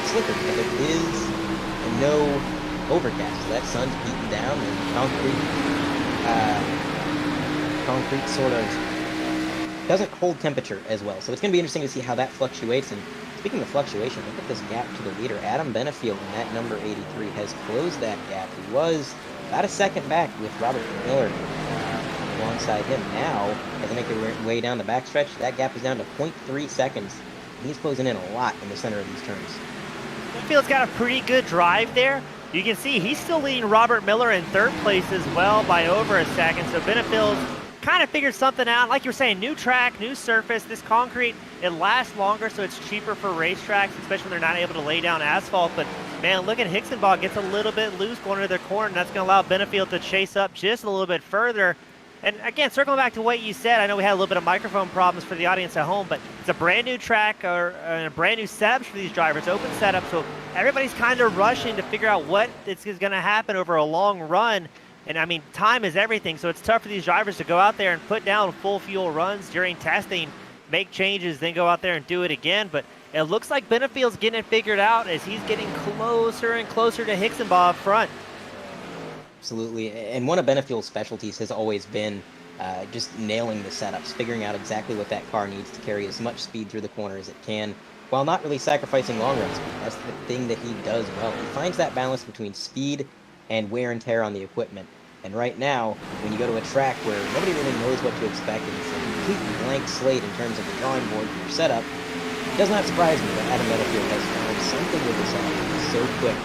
bit slicker because there is no overcast. So that sun's beating down and concrete sort of doesn't hold temperature as well. So it's going to be interesting to see how that fluctuates. And speaking of fluctuation, look at this gap to the leader. Adam Benefield in that number 83 has closed that gap. He was about a second back with Robert Miller alongside him. Now, as they make their way down the backstretch, that gap is down to 0.3 seconds. He's closing in a lot in the center of these turns. Benefield's got a pretty good drive there. You can see he's still leading Robert Miller in third place as well by over a second. So Benefield's kind of figured something out. Like you were saying, new track, new surface. This concrete, it lasts longer, so it's cheaper for racetracks, especially when they're not able to lay down asphalt. But, man, look at Hixenbaugh gets a little bit loose going into their corner, and that's going to allow Benefield to chase up just a little bit further. And, again, circling back to what you said, I know we had a little bit of microphone problems for the audience at home, but it's a brand-new track or a brand-new setup for these drivers, open setup, so everybody's kind of rushing to figure out what is going to happen over a long run. And, I mean, time is everything, so it's tough for these drivers to go out there and put down full fuel runs during testing, make changes, then go out there and do it again. But it looks like Benefield's getting it figured out as he's getting closer and closer to Hixenbaugh up front. Absolutely, and one of Benefield's specialties has always been just nailing the setups, figuring out exactly what that car needs to carry as much speed through the corner as it can, while not really sacrificing long-run speed. That's the thing that he does well. He finds that balance between speed and wear and tear on the equipment. And right now, when you go to a track where nobody really knows what to expect, and it's a completely blank slate in terms of the drawing board for your setup, it does not surprise me that Adam Benefield has found something with the setup that is so quick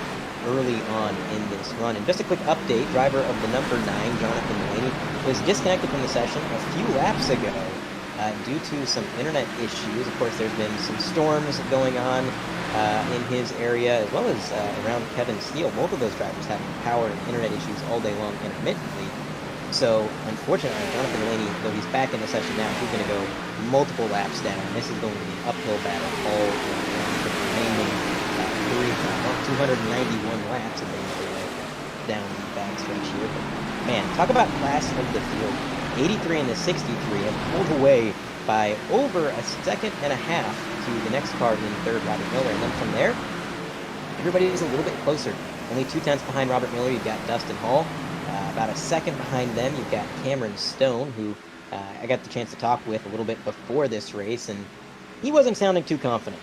early on in this run. And just a quick update, driver of the number 9, Jonathan Delaney, was disconnected from the session a few laps ago due to some internet issues. Of course, there's been some storms going on in his area, as well as around Kevin Steele. Both of those drivers having power and internet issues all day long intermittently. So, unfortunately, Jonathan Delaney, though he's back in the session now, he's going to go multiple laps down. This is going to be an uphill battle all around for the remaining 291 laps of down the backstretch here. But, man, talk about class of the field. 83 and the 63 have pulled away by over a second and a half to the next car in third, Robert Miller. And then from there, everybody is a little bit closer. Only 2/10 behind Robert Miller, you've got Dustin Hall. About a second behind them, you've got Cameron Stone, who I got the chance to talk with a little bit before this race, and he wasn't sounding too confident.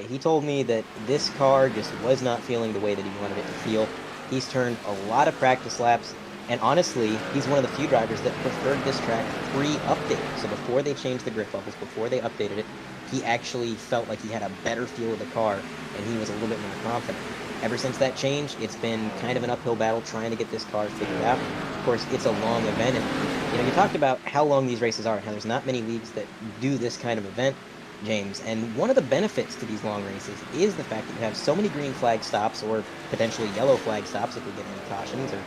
He told me that this car just was not feeling the way that he wanted it to feel. He's turned a lot of practice laps, and honestly, he's one of the few drivers that preferred this track pre-update. So before they changed the grip levels, before they updated it, he actually felt like he had a better feel of the car, and he was a little bit more confident. Ever since that change, it's been kind of an uphill battle trying to get this car figured out. Of course, it's a long event, and you talked about how long these races are, and how there's not many leagues that do this kind of event, James. And one of the benefits to these long races is the fact that you have so many green flag stops, or potentially yellow flag stops if we get any cautions or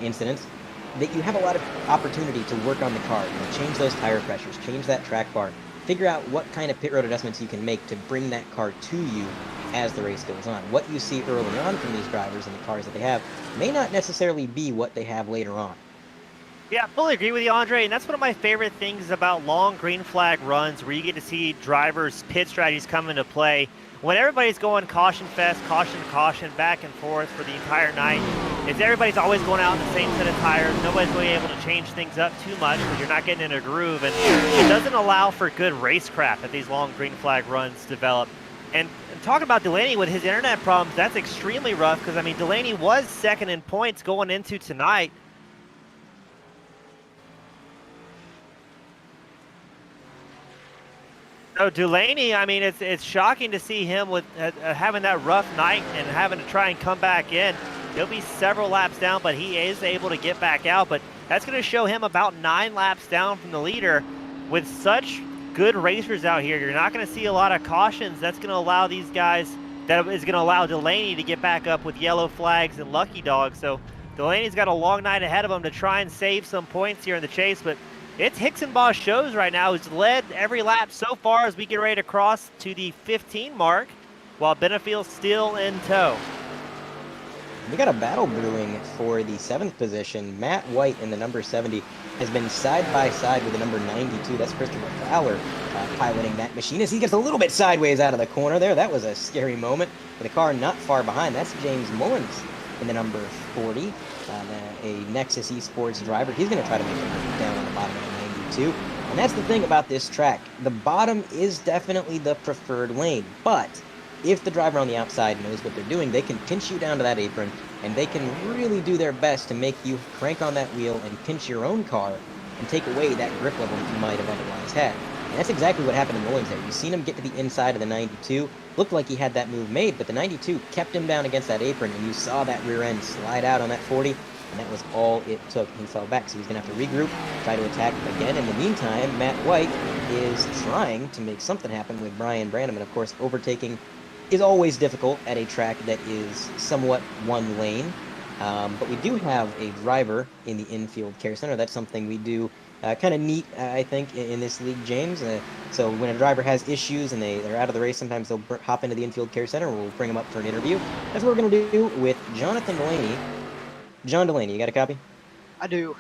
incidents, that you have a lot of opportunity to work on the car, change those tire pressures, change that track bar, figure out what kind of pit road adjustments you can make to bring that car to you as the race goes on. What you see early on from these drivers and the cars that they have may not necessarily be what they have later on. Yeah, I fully agree with you, Andre, and that's one of my favorite things about long green flag runs, where you get to see drivers' pit strategies come into play. When everybody's going caution fest, caution, back and forth for the entire night, it's everybody's always going out in the same set of tires. Nobody's really able to change things up too much because you're not getting in a groove, and it doesn't allow for good racecraft that these long green flag runs develop. And talking about Delaney with his internet problems, that's extremely rough because, I mean, Delaney was second in points going into tonight. So Delaney, I mean, it's shocking to see him with having that rough night and having to try and come back in. He'll be several laps down, but he is able to get back out. But that's going to show him about 9 laps down from the leader. With such good racers out here, you're not going to see a lot of cautions. That's going to allow these guys, that is going to allow Delaney to get back up with yellow flags and lucky dogs. So Delaney's got a long night ahead of him to try and save some points here in the chase. But it's Hixenbaugh's shows right now, who's led every lap so far as we get ready to cross to the 15 mark, while Benefield's still in tow. We got a battle brewing for the 7th position. Matt White in the number 70 has been side by side with the number 92. That's Christopher Fowler piloting that machine as he gets a little bit sideways out of the corner there. That was a scary moment. With a car not far behind, that's James Mullins in the number 40, a Nexus Esports driver. He's going to try to make a move down on the bottom of the 92. And that's the thing about this track. The bottom is definitely the preferred lane, but if the driver on the outside knows what they're doing, they can pinch you down to that apron, and they can really do their best to make you crank on that wheel and pinch your own car and take away that grip level that you might have otherwise had. And that's exactly what happened to Mullins there. You've seen him get to the inside of the 92. Looked like he had that move made, but the 92 kept him down against that apron, and you saw that rear end slide out on that 40, and that was all it took. He fell back, so he's going to have to regroup, try to attack again. In the meantime, Matt White is trying to make something happen with Brian Branham, and of course, overtaking is always difficult at a track that is somewhat one lane. But we do have a driver in the infield care center. That's something we do kind of neat, I think, in this league, James. So when a driver has issues and they're out of the race, sometimes they'll hop into the infield care center. We'll bring them up for an interview. That's what we're going to do with Jonathan Delaney. John Delaney, you got a copy? I do.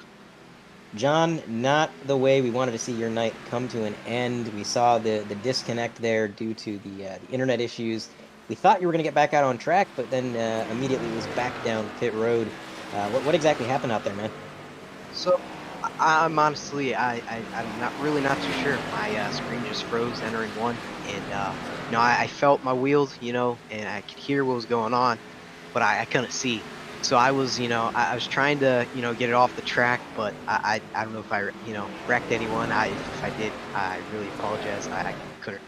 John, not the way we wanted to see your night come to an end. We saw the disconnect there due to the internet issues. We thought you were going to get back out on track, but then immediately was back down pit road. What exactly happened out there, man? So, I'm honestly, I'm not too sure. My screen just froze entering one, and I felt my wheels, and I could hear what was going on, but I couldn't see. So I was, I was trying to, get it off the track, but I don't know if I, wrecked anyone. If I did, I really apologize. I couldn't.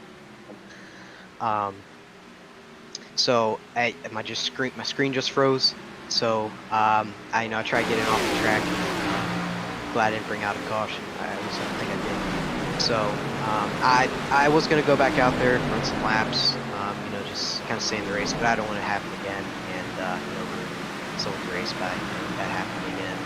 So my screen just froze. So I tried getting off the track. Glad I didn't bring out a caution. I think I did. So I was gonna go back out there, run some laps, just kind of stay in the race, but I don't want it to happen again, and ruin the race by that happening again.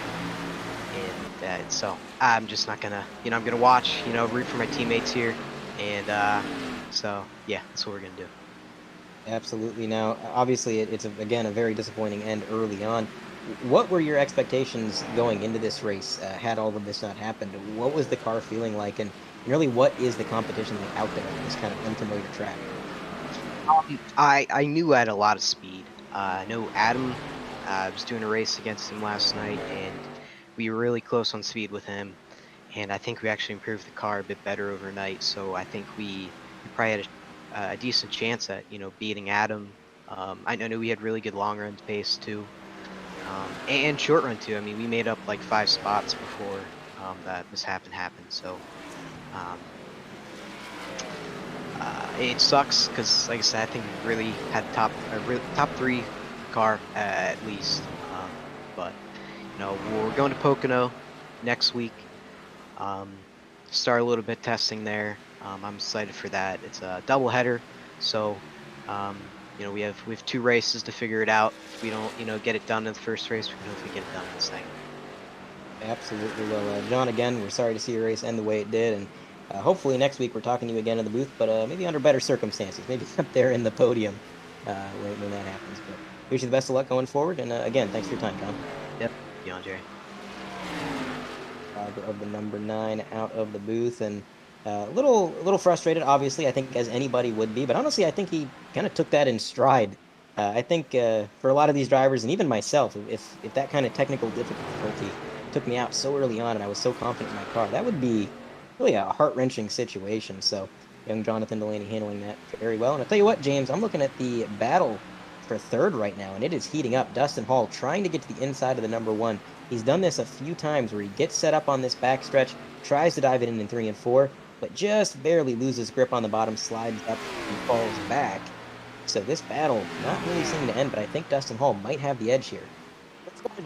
And so I'm just not gonna, I'm gonna watch, root for my teammates here, and so yeah, that's what we're gonna do. Absolutely. Now, obviously, it's again a very disappointing end early on. What were your expectations going into this race? Had all of this not happened, what was the car feeling like, and really, what is the competition like out there on this kind of unfamiliar track? I knew I had a lot of speed. I know Adam. I was doing a race against him last night, and we were really close on speed with him. And I think we actually improved the car a bit better overnight. So I think we probably had a decent chance at beating Adam. I know we had really good long run pace too, and short run too. I mean, we made up like 5 spots before that mishap happened. So it sucks because, like I said, I think we really had top 3 car at least. But we're going to Pocono next week. Start a little bit testing there. I'm excited for that. It's a double header, so we have 2 races to figure it out. If we don't get it done in the first race, we can hopefully get it done in the second. Absolutely. Well, John, again, we're sorry to see your race end the way it did, and hopefully next week we're talking to you again in the booth, but maybe under better circumstances, maybe up there in the podium when that happens. But wish you the best of luck going forward, and again, thanks for your time, Tom. Yep. Beyond Jerry. Of the number 9 out of the booth, and a little frustrated, obviously, I think, as anybody would be, but honestly, I think he kind of took that in stride. I think for a lot of these drivers, and even myself, if that kind of technical difficulty took me out so early on and I was so confident in my car, that would be really a heart-wrenching situation. So young Jonathan Delaney handling that very well. And I'll tell you what, James, I'm looking at the battle for 3rd right now, and it is heating up. Dustin Hall trying to get to the inside of the number 1. He's done this a few times where he gets set up on this backstretch, tries to dive it in 3 and 4, but just barely loses grip on the bottom, slides up, and falls back. So this battle not really seeming to end, but I think Dustin Hall might have the edge here.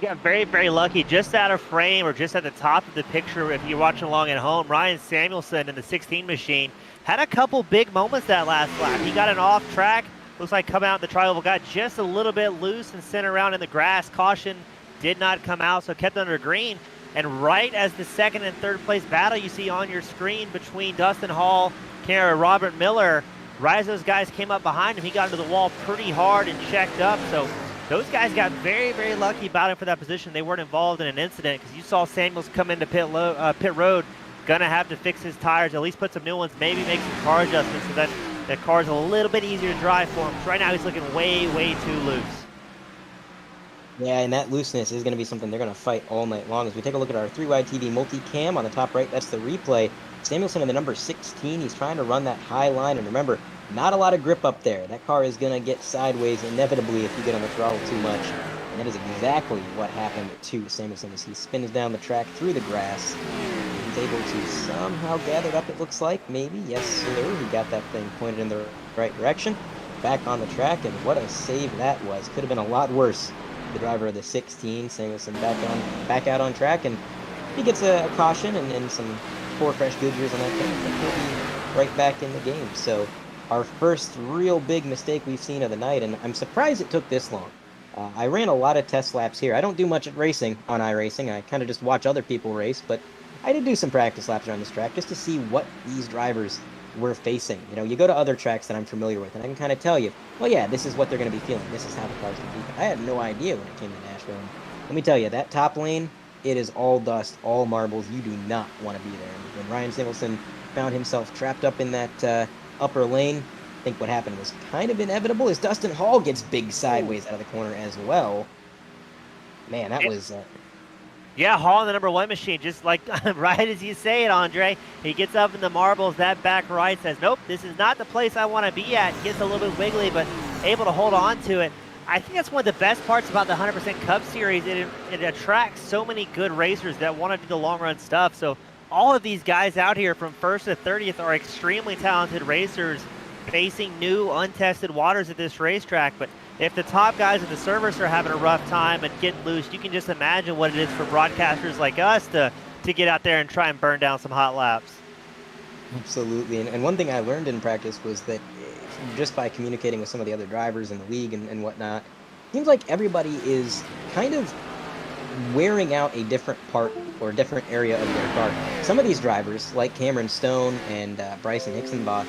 Got very, very lucky. Just out of frame or just at the top of the picture, if you're watching along at home, Ryan Samuelson in the 16 machine had a couple big moments that last lap. He got an off track. Looks like coming out the tri-oval, got just a little bit loose and sent around in the grass. Caution did not come out, so kept under green. And right as the 2nd and 3rd place battle you see on your screen between Dustin Hall and Robert Miller, right as those guys came up behind him, he got into the wall pretty hard and checked up. So those guys got very, very lucky battling for that position. They weren't involved in an incident because you saw Samuels come into pit road, gonna have to fix his tires, at least put some new ones, maybe make some car adjustments so that the car's a little bit easier to drive for him. So right now he's looking way, way too loose. Yeah, and that looseness is going to be something they're going to fight all night long. As we take a look at our 3-wide TV multicam on the top right, that's the replay. Samuelson in the number 16, he's trying to run that high line, and remember, not a lot of grip up there. That car is going to get sideways inevitably if you get on the throttle too much, and that is exactly what happened to Samuelson as he spins down the track through the grass. He's able to somehow gather it up, it looks like, maybe. Yes, sir, he got that thing pointed in the right direction. Back on the track, and what a save that was. Could have been a lot worse. The driver of the 16, Samuelson back out on track, and he gets a caution and some 4 fresh Goodyears on that thing. I think he'll be right back in the game. So our first real big mistake we've seen of the night, and I'm surprised it took this long. I ran a lot of test laps here. I don't do much at racing on iRacing. I kind of just watch other people race, but I did do some practice laps around this track just to see what these drivers were facing. You know, you go to other tracks that I'm familiar with, and I can kind of tell you, well, yeah, this is what they're going to be feeling. This is how the car's going to be. But I had no idea when it came to Nashville. And let me tell you, that top lane, it is all dust, all marbles. You do not want to be there. And when Ryan Samuelson found himself trapped up in that upper lane, I think what happened was kind of inevitable as Dustin Hall gets big sideways out of the corner as well. Man, that was... Yeah, Hall in the number 1 machine, just like right as you say it, Andre. He gets up in the marbles, that back right says, nope, this is not the place I want to be at. Gets a little bit wiggly, but able to hold on to it. I think that's one of the best parts about the 100% Cup Series. It attracts so many good racers that want to do the long run stuff. So all of these guys out here from 1st to 30th are extremely talented racers facing new, untested waters at this racetrack. But if the top guys at the service are having a rough time and getting loose, you can just imagine what it is for broadcasters like us to get out there and try and burn down some hot laps. Absolutely. And one thing I learned in practice was that just by communicating with some of the other drivers in the league and whatnot, it seems like everybody is kind of wearing out a different part or a different area of their car. Some of these drivers, like Cameron Stone and Bryson Hixenbach,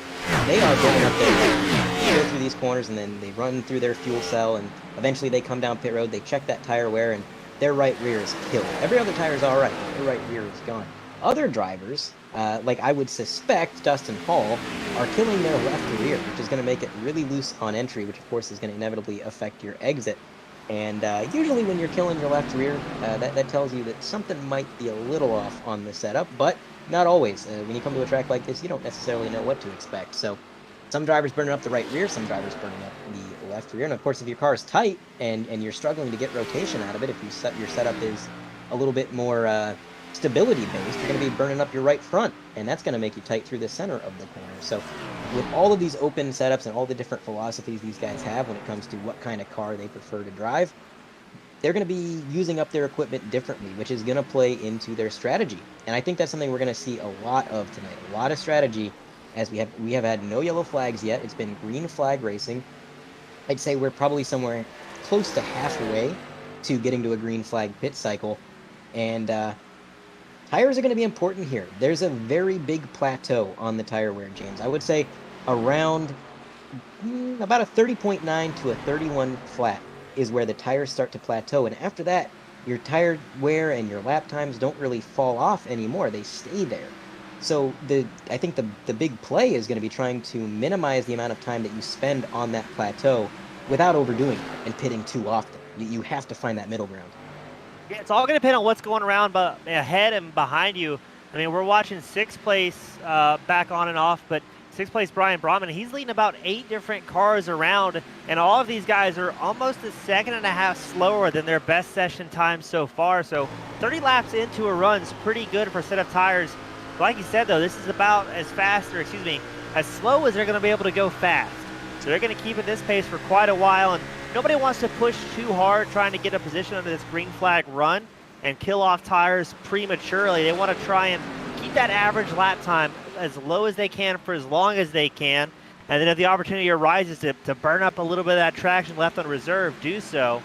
they are going up there. They go through these corners and then they run through their fuel cell, and eventually they come down pit road, they check that tire wear, and their right rear is killed. Every other tire is all right, their right rear is gone. Other drivers, like I would suspect Dustin Hall, are killing their left rear, which is going to make it really loose on entry, which of course is going to inevitably affect your exit. And usually when you're killing your left rear, that tells you that something might be a little off on the setup, but not always. When you come to a track like this, you don't necessarily know what to expect. So some drivers burning up the right rear, some drivers burning up the left rear. And of course, if your car is tight and you're struggling to get rotation out of it, if your setup is a little bit more stability based, you're going to be burning up your right front, and that's going to make you tight through the center of the corner. So with all of these open setups and all the different philosophies these guys have when it comes to what kind of car they prefer to drive, they're going to be using up their equipment differently, which is going to play into their strategy. And I think that's something we're going to see a lot of tonight, a lot of strategy, as we have had no yellow flags yet. It's been green flag racing. I'd say we're probably somewhere close to halfway to getting to a green flag pit cycle, and tires are going to be important here. There's a very big plateau on the tire wear, James. I would say around about a 30.9 to a 31 flat is where the tires start to plateau. And after that, your tire wear and your lap times don't really fall off anymore. They stay there. So I think the big play is going to be trying to minimize the amount of time that you spend on that plateau without overdoing it and pitting too often. You have to find that middle ground. Yeah, it's all going to depend on what's going around ahead and behind you. I mean, we're watching 6th place back on and off, but 6th place Brian Brahman, he's leading about 8 different cars around, and all of these guys are almost a second and a half slower than their best session time so far. So 30 laps into a run is pretty good for a set of tires. Like you said, though, this is about as slow as they're going to be able to go fast. So they're going to keep at this pace for quite a while, and nobody wants to push too hard trying to get a position under this green flag run and kill off tires prematurely. They want to try and keep that average lap time as low as they can for as long as they can. And then if the opportunity arises to burn up a little bit of that traction left on reserve, do so.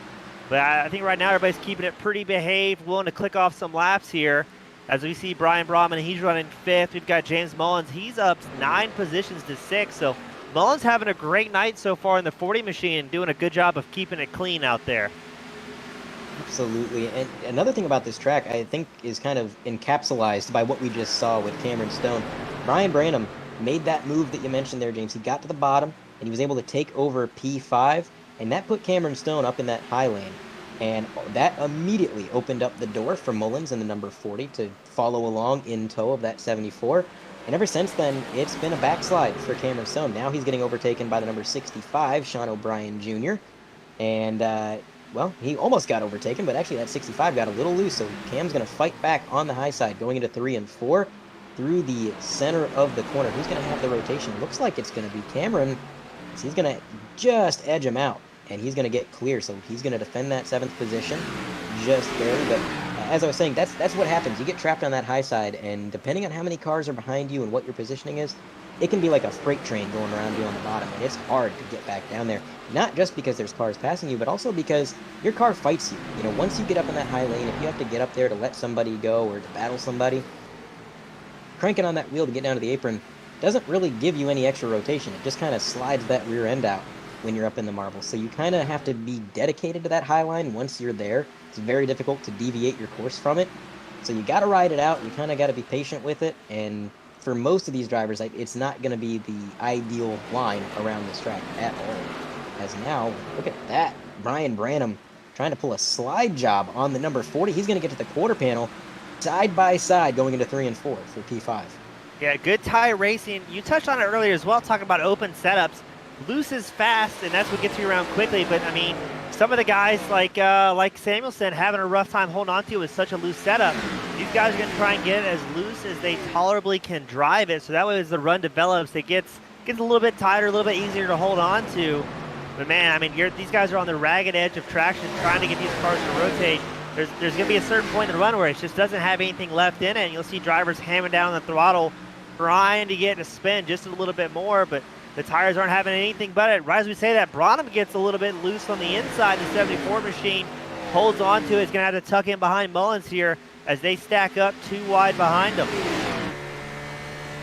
But I think right now everybody's keeping it pretty behaved, willing to click off some laps here. As we see Brian Brahman, he's running 5th. We've got James Mullins. He's up 9 positions to 6th. So Mullins having a great night so far in the 40 machine, doing a good job of keeping it clean out there. Absolutely. And another thing about this track, I think, is kind of encapsulated by what we just saw with Cameron Stone. Brian Branham made that move that you mentioned there, James. He got to the bottom, and he was able to take over P5, and that put Cameron Stone up in that high lane. And that immediately opened up the door for Mullins in the number 40 to follow along in tow of that 74. And ever since then, it's been a backslide for Cameron Stone. Now he's getting overtaken by the number 65, Sean O'Brien Jr. And, well, he almost got overtaken, but actually that 65 got a little loose, so Cam's going to fight back on the high side, going into 3 and 4 through the center of the corner. Who's going to have the rotation? Looks like it's going to be Cameron. So he's going to just edge him out, and he's going to get clear, so he's going to defend that 7th position just barely. But as I was saying, that's what happens. You get trapped on that high side, and depending on how many cars are behind you and what your positioning is, it can be like a freight train going around you on the bottom, and it's hard to get back down there. Not just because there's cars passing you, but also because your car fights you. You know, once you get up in that high lane, if you have to get up there to let somebody go or to battle somebody, cranking on that wheel to get down to the apron doesn't really give you any extra rotation. It just kind of slides that rear end out when you're up in the marbles. So you kind of have to be dedicated to that high line once you're there. It's very difficult to deviate your course from it. So you got to ride it out. You kind of got to be patient with it. And for most of these drivers, it's not going to be the ideal line around this track at all. As now, look at that. Brian Branham trying to pull a slide job on the number 40. He's going to get to the quarter panel side by side going into 3 and 4 for P5. Yeah, good tire racing. You touched on it earlier as well, talking about open setups. Loose is fast, and that's what gets you around quickly. But, I mean, some of the guys like Samuelson having a rough time holding on to with such a loose setup. These guys are going to try and get it as loose as they tolerably can drive it. So that way as the run develops, it gets a little bit tighter, a little bit easier to hold on to. But, man, I mean, these guys are on the ragged edge of traction trying to get these cars to rotate. There's going to be a certain point in the run where it just doesn't have anything left in it. And you'll see drivers hammering down the throttle, trying to get a spin just a little bit more. But the tires aren't having anything but it. Right as we say that, Branham gets a little bit loose on the inside. The 74 machine holds on to it. It's going to have to tuck in behind Mullins here as they stack up too wide behind them.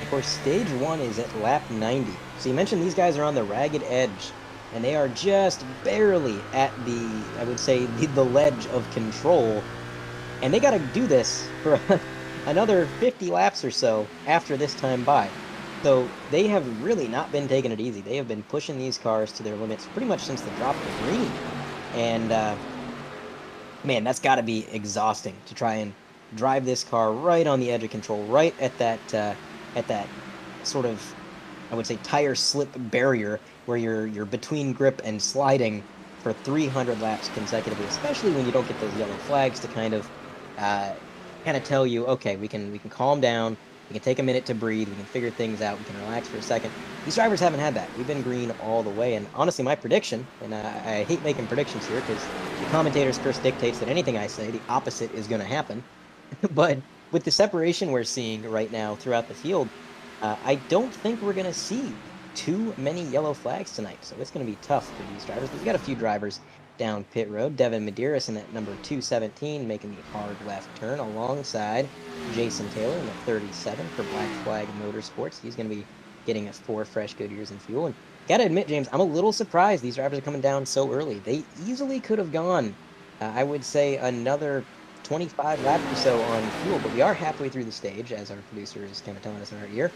Of course, stage 1 is at lap 90. So you mentioned these guys are on the ragged edge, and they are just barely at the, I would say, the ledge of control. And they got to do this for another 50 laps or so after this time by. So they have really not been taking it easy. They have been pushing these cars to their limits pretty much since the drop of the green. And, man, that's got to be exhausting to try and drive this car right on the edge of control, right at that sort of, I would say, tire slip barrier where you're between grip and sliding for 300 laps consecutively, especially when you don't get those yellow flags to kind of tell you, okay, we can calm down, we can take a minute to breathe, we can figure things out, we can relax for a second. These drivers haven't had that. We've been green all the way, and honestly, my prediction, and I hate making predictions here because the commentator's curse dictates that anything I say, the opposite is going to happen. But with the separation we're seeing right now throughout the field, I don't think we're going to see too many yellow flags tonight, so it's going to be tough for these drivers. We've got a few drivers down pit road. Devin Medeiros in that number 217 making the hard left turn alongside Jason Taylor in the 37 for Black Flag Motorsports. He's going to be getting us 4 fresh good years in fuel. And gotta admit, James, I'm a little surprised these drivers are coming down so early. They easily could have gone, I would say, another 25 laps or so on fuel, but we are halfway through the stage, as our producer is kind of telling us in our ear.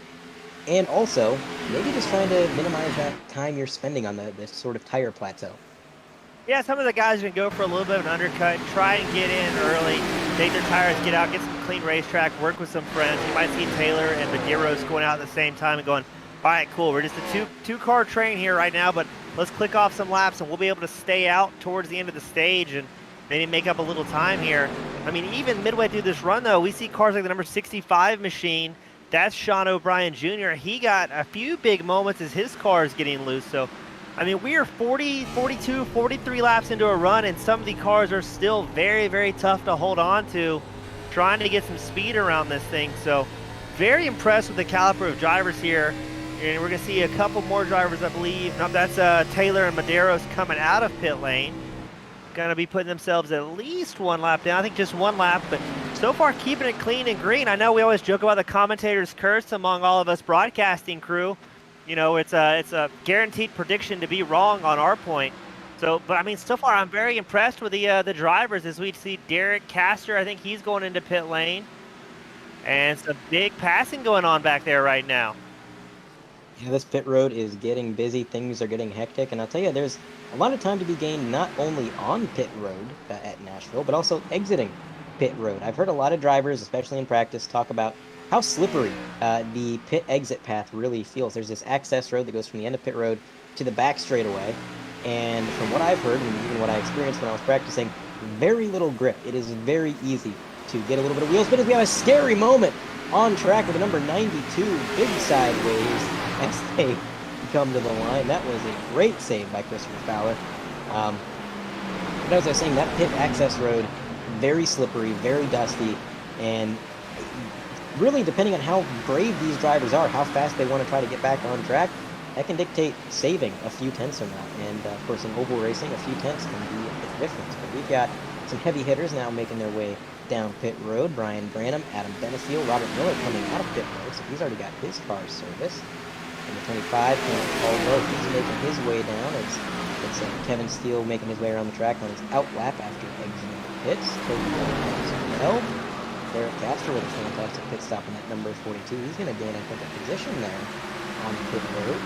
And also, maybe just trying to minimize that time you're spending on this sort of tire plateau. Yeah, some of the guys can go for a little bit of an undercut, try and get in early, take their tires, get out, get some clean racetrack, work with some friends. You might see Taylor and Medeiros going out at the same time and going, all right, cool, we're just a two-car train here right now, but let's click off some laps and we'll be able to stay out towards the end of the stage and maybe make up a little time here. I mean, even midway through this run, though, we see cars like the number 65 machine. That's Sean O'Brien Jr. He got a few big moments as his car is getting loose. So, I mean, we are 40, 42, 43 laps into a run, and some of the cars are still very, very tough to hold on to, trying to get some speed around this thing. So, very impressed with the caliber of drivers here. And we're going to see a couple more drivers, I believe. No, that's Taylor and Medeiros coming out of pit lane. Going to be putting themselves at least 1 lap down. I think just 1 lap, but so far keeping it clean and green. I know we always joke about the commentator's curse among all of us broadcasting crew, You know, it's a guaranteed prediction to be wrong on our point. So, but I mean, so far I'm very impressed with the drivers as we see Derek Castor. I think he's going into pit lane, and some big passing going on back there right now. Yeah, this pit road is getting busy. Things are getting hectic, and I'll tell you, there's a lot of time to be gained not only on pit road at Nashville, but also exiting pit road. I've heard a lot of drivers, especially in practice, talk about how slippery the pit exit path really feels. There's this access road that goes from the end of pit road to the back straightaway, and from what I've heard, and even what I experienced when I was practicing, very little grip. It is very easy to get a little bit of wheel spin as we have a scary moment on track with the number 92, big sideways as they come to the line. That was a great save by Christopher Fowler. But as I was saying, that pit access road, very slippery, very dusty, and really depending on how brave these drivers are, how fast they want to try to get back on track, that can dictate saving a few tenths or not. And of course, in oval racing, a few tenths can be a difference. But we've got some heavy hitters now making their way down pit road. Brian Branham, Adam Benefield, Robert Miller coming out of pit road, so he's already got his car serviced. Number 25, Kevin Caldwell, he's making his way down. It's Kevin Steele making his way around the track on his out lap after exiting the pits. Well, Derek Castor with a fantastic pit stop in that number 42. He's going to gain, I think, a position there on pit road.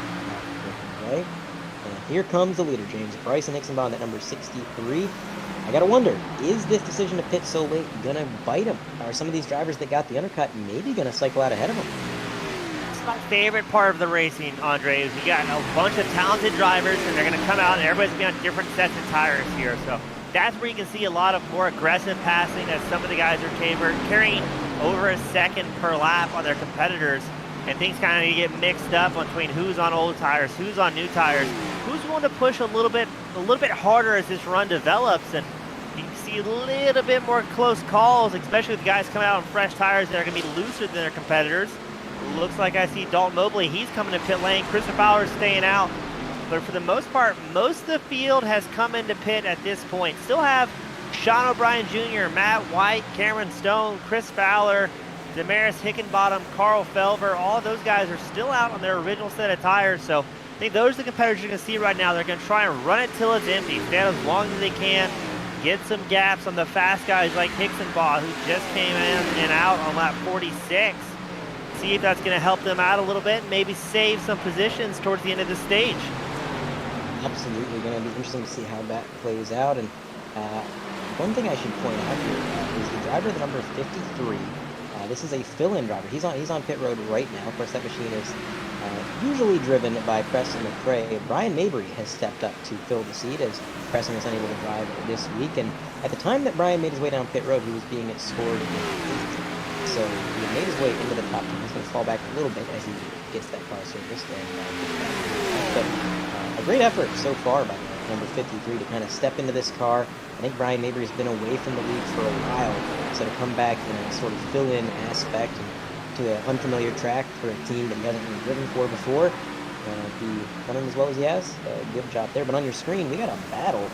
And here comes the leader, James Bryson Nixonbaum, that number 63. I gotta wonder, is this decision to pit so late gonna bite him? Are some of these drivers that got the undercut maybe gonna cycle out ahead of him? That's my favorite part of the racing, Andre, is you got a bunch of talented drivers, and they're gonna come out, and everybody's gonna be on different sets of tires here. So that's where you can see a lot of more aggressive passing, as some of the guys are carrying over a second per lap on their competitors, and things kind of get mixed up between who's on old tires, who's on new tires, who's willing to push a little bit harder as this run develops. And you can see a little bit more close calls, especially with guys coming out on fresh tires that are going to be looser than their competitors. Looks like I see Dalton Mobley, he's coming to pit lane. Christopher Fowler's staying out. But for the most part, most of the field has come into pit at this point. Still have Sean O'Brien Jr., Matt White, Cameron Stone, Chris Fowler, Damaris Hickenbottom, Carl Felver. All of those guys are still out on their original set of tires. So I think those are the competitors you're going to see right now. They're going to try and run it till it's empty, stay out as long as they can, get some gaps on the fast guys like Hickenbaugh, who just came in and out on lap 46. See if that's going to help them out a little bit, and maybe save some positions towards the end of the stage. Absolutely going to be interesting to see how that plays out. And one thing I should point out here is the driver, the number 53. This is a fill-in driver. He's on pit road right now. Of course, that machine is usually driven by Preston McRae. Brian Mabry has stepped up to fill the seat as Preston was unable to drive this week. And at the time that Brian made his way down pit road, he was being scored in 8th. So he made his way into the top 10. He's going to fall back a little bit as he gets that car serviced. But a great effort so far by number 53 to kind of step into this car. I think Brian Mabry has been away from the league for a while, so to come back in a sort of fill-in aspect to an unfamiliar track for a team that he hasn't really driven for before, be running as well as he has. Good job there. But on your screen, we got a battle.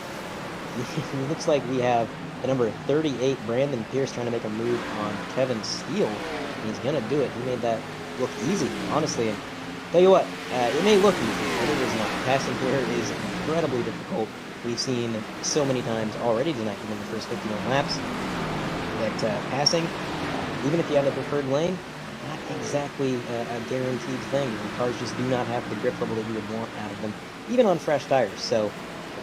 It looks like we have the number 38, Brandon Pierce, trying to make a move on Kevin Steele. And he's going to do it. He made that look easy, honestly. And tell you what, it may look easy, but it is not. Passing here is incredibly difficult. We've seen so many times already tonight within the first 51 laps that passing, even if you have the preferred lane, not exactly a guaranteed thing. The cars just do not have the grip level that you would want out of them, even on fresh tires. So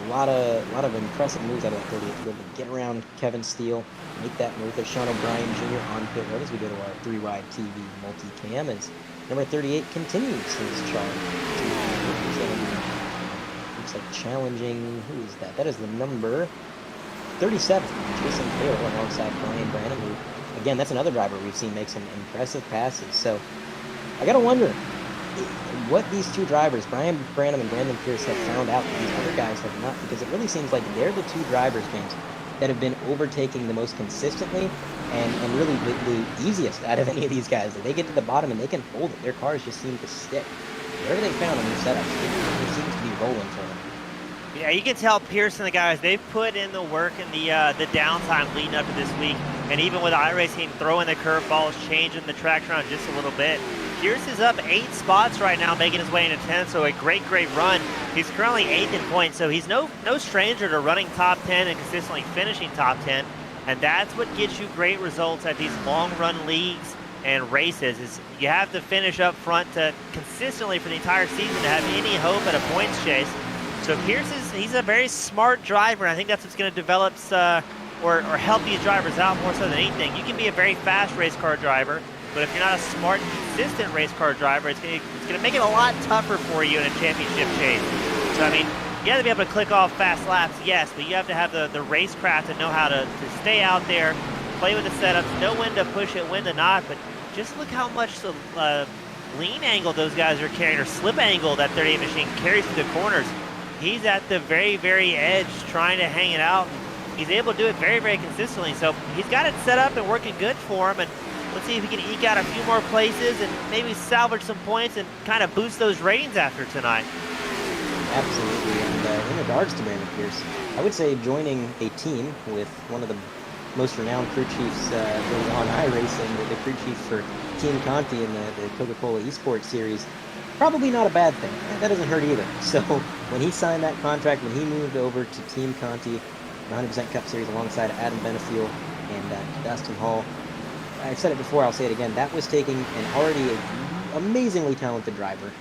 a lot of impressive moves out of that 38 to be able to get around Kevin Steele, make that move. There's Sean O'Brien Jr. on pit road as we go to our 3-wide TV multicam as number 38 continues his charge. Looks like challenging, who is that? That is the number 37, Jason Taylor, alongside Brian Branham, who, again, that's another driver we've seen make some impressive passes. So I gotta wonder what these two drivers, Brian Branham and Brandon Pierce, have found out that these other guys have not, because it really seems like they're the two drivers, James, that have been overtaking the most consistently and really the easiest out of any of these guys. They get to the bottom and they can hold it. Their cars just seem to stick. Whatever they found in their setups, it seems to be rolling for them. Yeah, you can tell Pierce and the guys, they've put in the work and the downtime leading up to this week. And even with iRacing throwing the curveballs, changing the track around just a little bit, Pierce is up 8 spots right now, making his way into 10, so a great run. He's currently 8th in points, so he's no stranger to running top 10 and consistently finishing top 10. And that's what gets you great results at these long-run leagues and races, is you have to finish up front to consistently for the entire season to have any hope at a points chase. So Pierce he's a very smart driver, and I think that's what's going to develop or help these drivers out more so than anything. You can be a very fast race car driver, but if you're not a smart, consistent race car driver, it's going to make it a lot tougher for you in a championship chase. So, I mean, you have to be able to click off fast laps, yes, but you have to have the racecraft to know how to stay out there, play with the setups, know when to push it, when to not, but just look how much the lean angle those guys are carrying, or slip angle that 38 machine carries through the corners. He's at the very, very edge trying to hang it out. He's able to do it very, very consistently. So he's got it set up and working good for him. And let's see if he can eke out a few more places and maybe salvage some points and kind of boost those ratings after tonight. Absolutely. And in regards to Brandon Pierce, I would say joining a team with one of the most renowned crew chiefs on iRacing, the crew chief for Team Conti in the Coca-Cola Esports Series, probably not a bad thing. That doesn't hurt either. So when he signed that contract, when he moved over to Team Conti, the 100% Cup Series alongside Adam Benefiel and Dustin Hall, I've said it before, I'll say it again, that was taking an already amazingly talented driver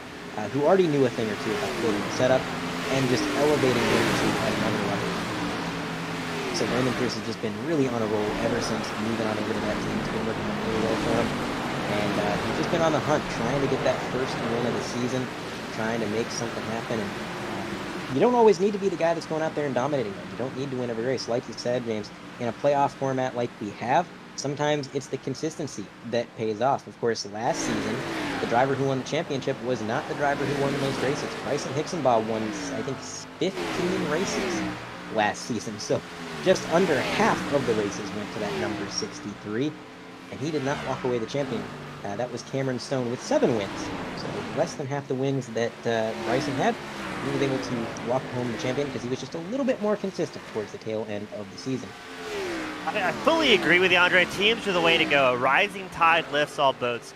who already knew a thing or two about building the setup and just elevating him to another level. So Brandon Pierce has just been really on a roll ever since moving on over to that team. It's been working out really well for him. And he's just been on the hunt, trying to get that first win of the season, trying to make something happen. And you don't always need to be the guy that's going out there and dominating them. You don't need to win every race. Like you said, James, in a playoff format like we have, sometimes it's the consistency that pays off. Of course, last season, the driver who won the championship was not the driver who won the most races. Bryson Hixenbaugh won, I think, 15 races last season. So just under half of the races went to that number 63, and he did not walk away the champion. That was Cameron Stone with 7 wins. So less than half the wins that Bryson had. He was able to walk home the champion because he was just a little bit more consistent towards the tail end of the season. I fully agree with you, Andre. Teams are the way to go. A rising tide lifts all boats.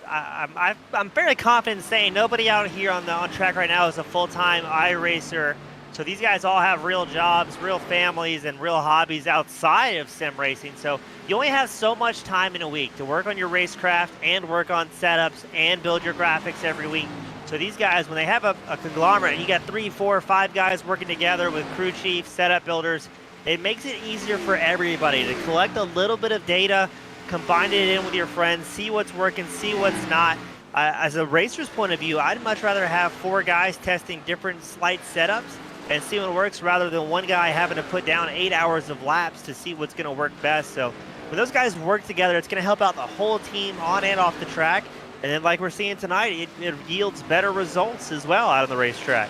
I'm fairly confident in saying nobody out here on track right now is a full-time iRacer. So these guys all have real jobs, real families, and real hobbies outside of sim racing. So you only have so much time in a week to work on your racecraft and work on setups and build your graphics every week. So these guys, when they have a conglomerate, and you got 3, 4, 5 guys working together with crew chiefs, setup builders, it makes it easier for everybody to collect a little bit of data, combine it in with your friends, see what's working, see what's not. As a racer's point of view, I'd much rather have 4 guys testing different slight setups and see what works rather than one guy having to put down 8 hours of laps to see what's going to work best. So when those guys work together, it's going to help out the whole team on and off the track. And then like we're seeing tonight, it yields better results as well out on the racetrack.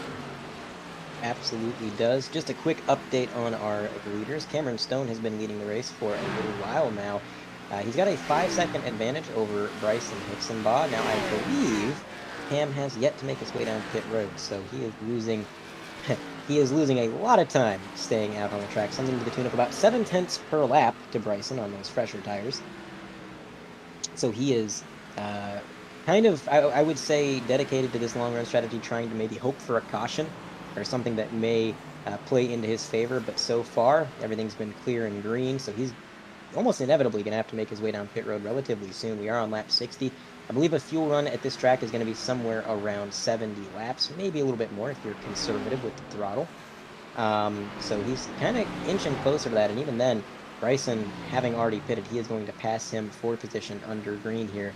Absolutely does. Just a quick update on our leaders. Cameron Stone has been leading the race for a little while now. He's got a 5-second advantage over Bryson Hixenbaugh. Now I believe Cam has yet to make his way down pit road, so he is losing he is losing a lot of time staying out on the track, something to the tune of about 7/10 per lap to Bryson on those fresher tires. So he is kind of, I would say, dedicated to this long run strategy, trying to maybe hope for a caution or something that may play into his favor. But so far, everything's been clear and green, so he's almost inevitably going to have to make his way down pit road relatively soon. We are on lap 60. I believe a fuel run at this track is going to be somewhere around 70 laps, maybe a little bit more if you're conservative with the throttle. So he's kind of inching closer to that, and even then, Bryson, having already pitted, he is going to pass him for position under green here.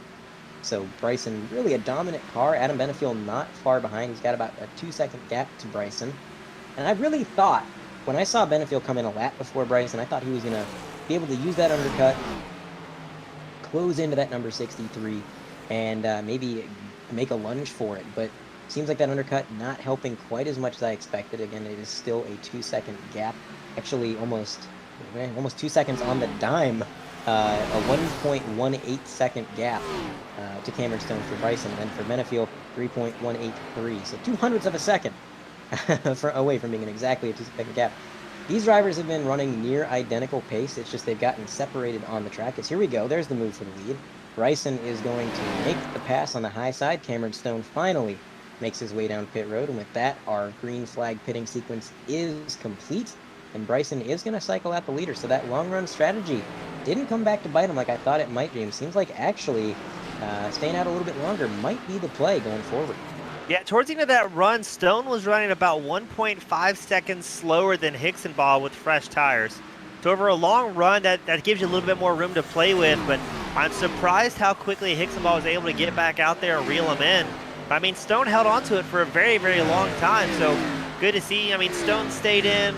So Bryson, really a dominant car. Adam Benefiel not far behind. He's got about a 2-second gap to Bryson. And I really thought, when I saw Benefiel come in a lap before Bryson, I thought he was going to be able to use that undercut, close into that number 63, and maybe make a lunge for it. But seems like that undercut not helping quite as much as I expected. Again, it is still a 2-second gap. Actually, almost 2 seconds on the dime. A 1.18 second gap to Cameron Stone for Bryson, and then for Benefiel, 3.183. So 0.02 of a second away from being exactly a 2-second gap. These drivers have been running near identical pace. It's just they've gotten separated on the track. As here we go. There's the move for the lead. Bryson is going to make the pass on the high side. Cameron Stone finally makes his way down pit road. And with that, our green flag pitting sequence is complete. And Bryson is going to cycle out the leader. So that long run strategy didn't come back to bite him like I thought it might, James. Seems like actually staying out a little bit longer might be the play going forward. Yeah, towards the end of that run, Stone was running about 1.5 seconds slower than Hicksonball with fresh tires. So over a long run, that gives you a little bit more room to play with, but I'm surprised how quickly Hicksonball was able to get back out there and reel him in. I mean, Stone held on to it for a very, very long time, so good to see. I mean, Stone stayed in,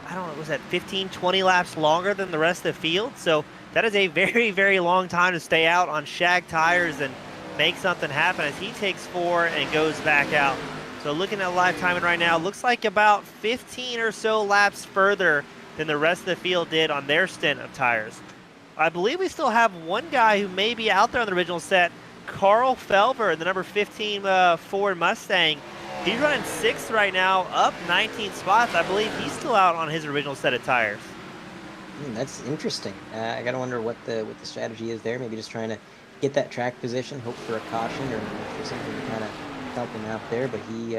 I don't know, was that 15, 20 laps longer than the rest of the field? So that is a very, very long time to stay out on shag tires and make something happen as he takes 4 and goes back out. So looking at live timing right now, looks like about 15 or so laps further than the rest of the field did on their stint of tires. I believe we still have one guy who may be out there on the original set, Carl Felber, the number 15 Ford Mustang. He's running 6th right now, up 19 spots. I believe he's still out on his original set of tires. That's interesting. I gotta wonder what the strategy is there. Maybe just trying to get that track position, hope for a caution or for something to kind of help him out there. But he's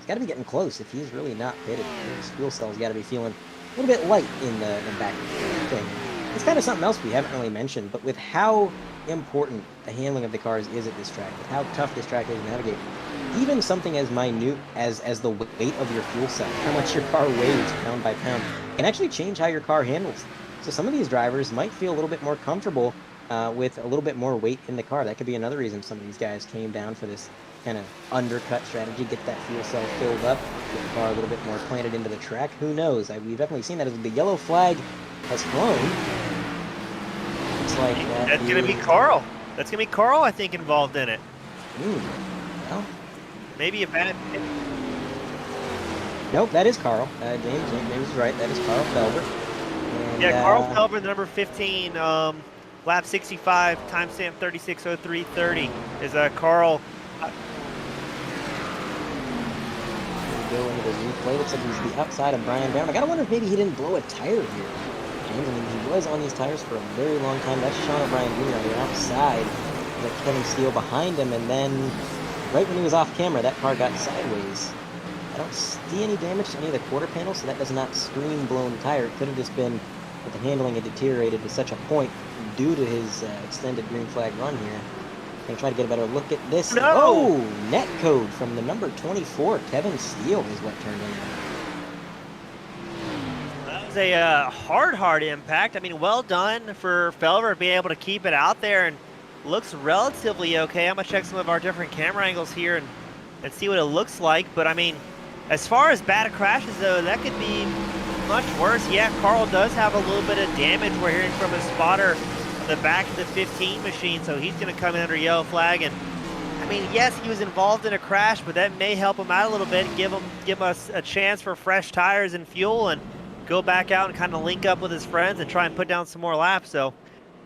got to be getting close if he's really not pitted. His fuel cell's got to be feeling a little bit light in the back of the thing. It's kind of something else we haven't really mentioned, but with how important the handling of the cars is at this track, with how tough this track is to navigate, even something as minute as the weight of your fuel cell, how much your car weighs pound by pound, can actually change how your car handles. So some of these drivers might feel a little bit more comfortable with a little bit more weight in the car. That could be another reason some of these guys came down for this kind of undercut strategy, get that fuel cell filled up, get the car a little bit more planted into the track. Who knows? We've definitely seen that as the yellow flag has flown. It's like that's going to be Carl. That's going to be Carl, I think, involved in it. Well, maybe a bad. Nope, that is Carl. James is right. That is Carl Felber. And, yeah, Carl Felber, the number 15. Lap 65, timestamp 36:03:30 is Carl. Go into the replay. Looks like he's the outside of Brian Brown. I gotta wonder if maybe he didn't blow a tire here, James. I mean, he was on these tires for a very long time. That's Sean O'Brien Jr. on the outside. Like Kevin Steele behind him, and then right when he was off camera, that car got sideways. I don't see any damage to any of the quarter panels, so that does not scream blown tire. It could have just been that the handling had deteriorated to such a point due to his extended green flag run here. I'm going to try to get a better look at this. No! Oh, net code from the number 24, Kevin Steele is what turned in. That was a hard impact. I mean, well done for Felber being able to keep it out there and looks relatively okay. I'm going to check some of our different camera angles here and see what it looks like. But, I mean, as far as bad crashes, though, that could be much worse. Yeah, Carl does have a little bit of damage. We're hearing from his spotter on the back of the 15 machine, so he's going to come in under yellow flag. And I mean, yes, he was involved in a crash, but that may help him out a little bit, give us a chance for fresh tires and fuel, and go back out and kind of link up with his friends and try and put down some more laps. So,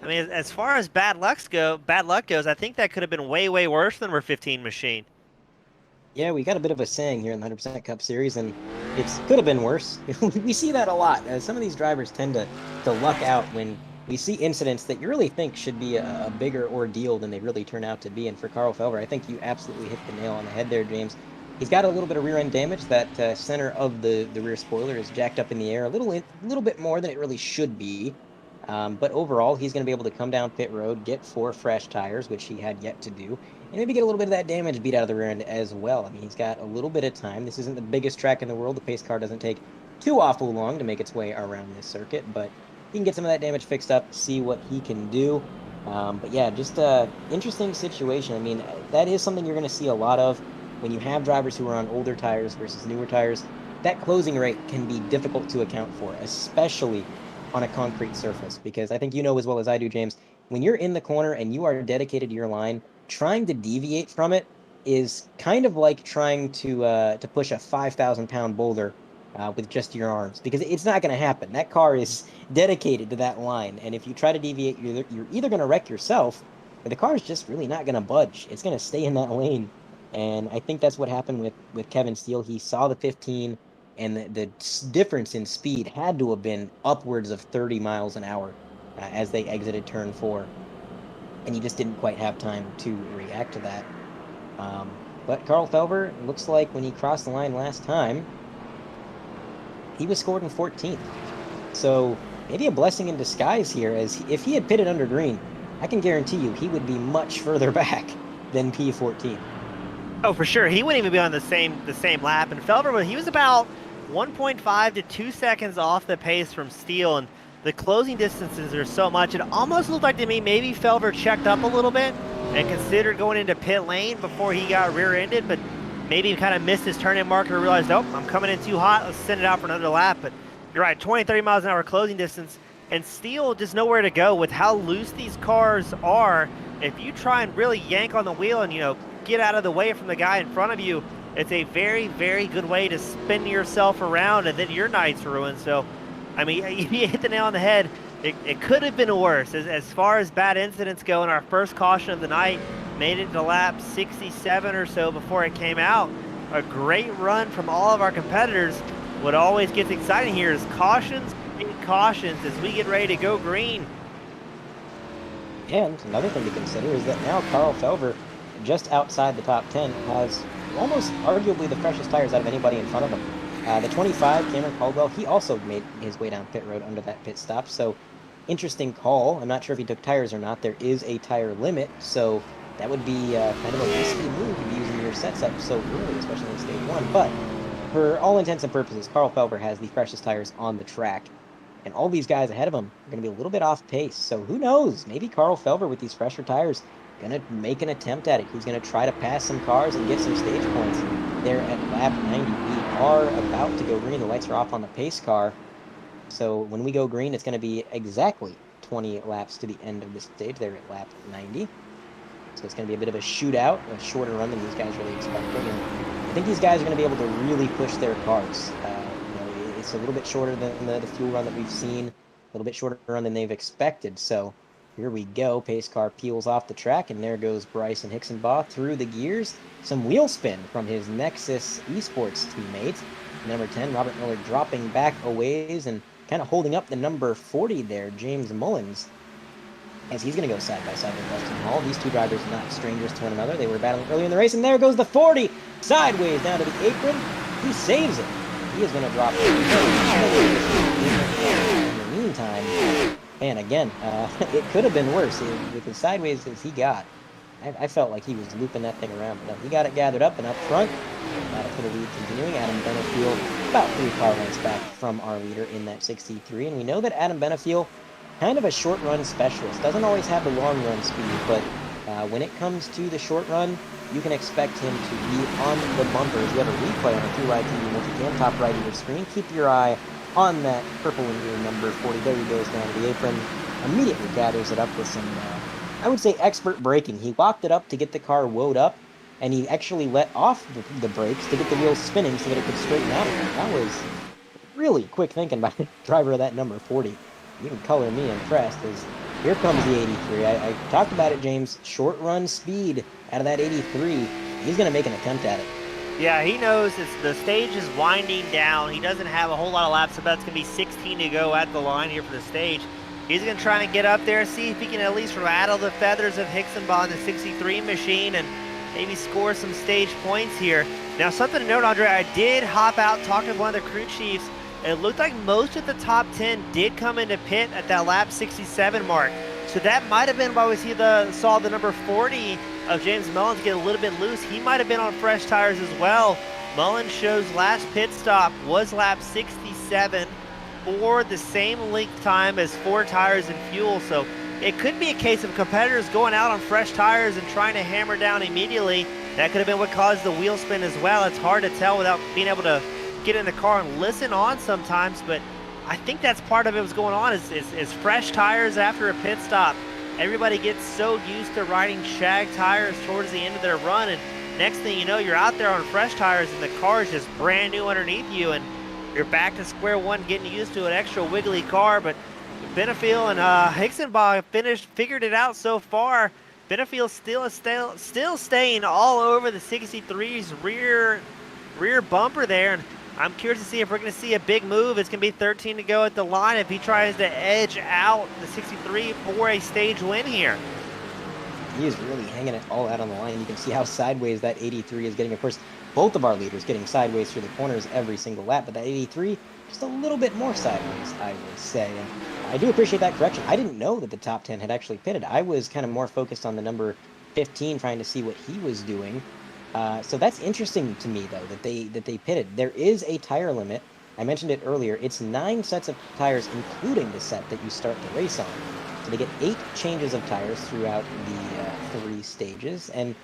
I mean, as far as bad luck goes, I think that could have been way, way worse than our 15 machine. Yeah, we got a bit of a saying here in the 100% Cup Series, and it could have been worse. We see that a lot. Some of these drivers tend to luck out when we see incidents that you really think should be a bigger ordeal than they really turn out to be. And for Carl Felber, I think you absolutely hit the nail on the head there, James. He's got a little bit of rear end damage. That center of the rear spoiler is jacked up in the air a little bit more than it really should be. But overall, he's going to be able to come down pit road, get 4 fresh tires, which he had yet to do, and maybe get a little bit of that damage beat out of the rear end as well. I mean, he's got a little bit of time. This isn't the biggest track in the world. The pace car doesn't take too awful long to make its way around this circuit, but he can get some of that damage fixed up, see what he can do. But yeah, just an interesting situation. I mean, that is something you're going to see a lot of when you have drivers who are on older tires versus newer tires. That closing rate can be difficult to account for, especially on a concrete surface, because I think you know as well as I do, James, when you're in the corner and you are dedicated to your line, trying to deviate from it is kind of like trying to push a 5,000-pound boulder with just your arms, because it's not going to happen. That car is dedicated to that line, and if you try to deviate, you're either going to wreck yourself, or the car is just really not going to budge. It's going to stay in that lane, and I think that's what happened with Kevin Steele. He saw the 15 and the difference in speed had to have been upwards of 30 miles an hour as they exited turn 4. And he just didn't quite have time to react to that. But Carl Felber, looks like when he crossed the line last time, he was scored in 14th. So maybe a blessing in disguise here, as if he had pitted under green, I can guarantee you he would be much further back than P14. Oh, for sure. He wouldn't even be on the same lap. And Felber, he was about 1.5 to 2 seconds off the pace from Steele, and the closing distances are so much. It almost looked like to me maybe Felber checked up a little bit and considered going into pit lane before he got rear-ended, but maybe kind of missed his turn-in marker and realized, oh, I'm coming in too hot. Let's send it out for another lap. But you're right, 20, 30 miles an hour closing distance, and Steele just nowhere to go with how loose these cars are. If you try and really yank on the wheel and, get out of the way from the guy in front of you, it's a very, very good way to spin yourself around, and then your night's ruined. So, I mean, you hit the nail on the head. It could have been worse. As far as bad incidents go, in our first caution of the night, made it to lap 67 or so before it came out. A great run from all of our competitors. What always gets exciting here is cautions as we get ready to go green. And another thing to consider is that now Carl Felber, just outside the top 10, has almost arguably the freshest tires out of anybody in front of him. The 25, Cameron Caldwell, he also made his way down pit road under that pit stop. So interesting call. I'm not sure if he took tires or not. There is a tire limit, so that would be kind of a risky move to be using your sets up so early, especially in stage 1. But for all intents and purposes, Carl Felber has the freshest tires on the track. And all these guys ahead of him are going to be a little bit off pace. So who knows? Maybe Carl Felber with these fresher tires going to make an attempt at it. He's going to try to pass some cars and get some stage points there at lap 90. We are about to go green. The lights are off on the pace car. So when we go green, it's going to be exactly 20 laps to the end of the stage there at lap 90. So it's going to be a bit of a shootout, a shorter run than these guys really expected. And I think these guys are going to be able to really push their cars. It's a little bit shorter than the fuel run that we've seen, a little bit shorter run than they've expected. So here we go. Pace car peels off the track, and there goes Bryson Hixenbaugh through the gears. Some wheel spin from his Nexus Esports teammate. Number 10, Robert Miller, dropping back a ways and kind of holding up the number 40 there, James Mullins, as he's going to go side by side with Dustin Hall. These two drivers are not strangers to one another. They were battling earlier in the race, and there goes the 40 sideways down to the apron. He saves it. He is going to drop it. In the meantime, and again, it could have been worse with as sideways as he got. I felt like he was looping that thing around, but no, he got it gathered up and up front for the lead continuing. Adam Benefield about 3 car lengths back from our leader in that 63, and we know that Adam Benefield, kind of a short run specialist, doesn't always have the long run speed, but when it comes to the short run, you can expect him to be on the bumpers. We have a replay on the 2Ride TV multicam, top right of your screen. Keep your eye on that purple in your number 40. There he goes down to the apron. Immediately gathers it up with some, I would say, expert braking. He locked it up to get the car woed up, and he actually let off the brakes to get the wheels spinning so that it could straighten out again. That was really quick thinking by the driver of that number 40. You can color me impressed, as here comes the 83. I talked about it, James. Short run speed out of that 83. He's going to make an attempt at it. Yeah, he knows the stage is winding down. He doesn't have a whole lot of laps. About it's going to be 16 to go at the line here for the stage. He's going to try and get up there, see if he can at least rattle the feathers of Hixenbaugh in the 63 machine and maybe score some stage points here. Now, something to note, Andre, I did hop out, talk to one of the crew chiefs. It looked like most of the top 10 did come into pit at that lap 67 mark. So that might have been why we saw the number 40 of James Mullins get a little bit loose. He might have been on fresh tires as well. Mullins shows last pit stop was lap 67 for the same length time as 4 tires and fuel. So it could be a case of competitors going out on fresh tires and trying to hammer down immediately. That could have been what caused the wheel spin as well. It's hard to tell without being able to get in the car and listen on sometimes, but I think that's part of it was going on is fresh tires after a pit stop. Everybody gets so used to riding shag tires towards the end of their run, and next thing you know, you're out there on fresh tires and the car is just brand new underneath you, and you're back to square one getting used to an extra wiggly car. But Benefield and Hixenbaugh figured it out so far. Benefield still staying all over the 63's rear bumper there, and I'm curious to see if we're going to see a big move. It's going to be 13 to go at the line if he tries to edge out the 63 for a stage win here. He is really hanging it all out on the line. You can see how sideways that 83 is getting. Of course, both of our leaders getting sideways through the corners every single lap, but that 83 just a little bit more sideways, I would say. And I do appreciate that correction. I didn't know that the top 10 had actually pitted. I was kind of more focused on the number 15, trying to see what he was doing. So that's interesting to me, though, that they pitted. There is a tire limit. I mentioned it earlier. It's 9 sets of tires, including the set that you start the race on. So they get 8 changes of tires throughout the 3 stages. And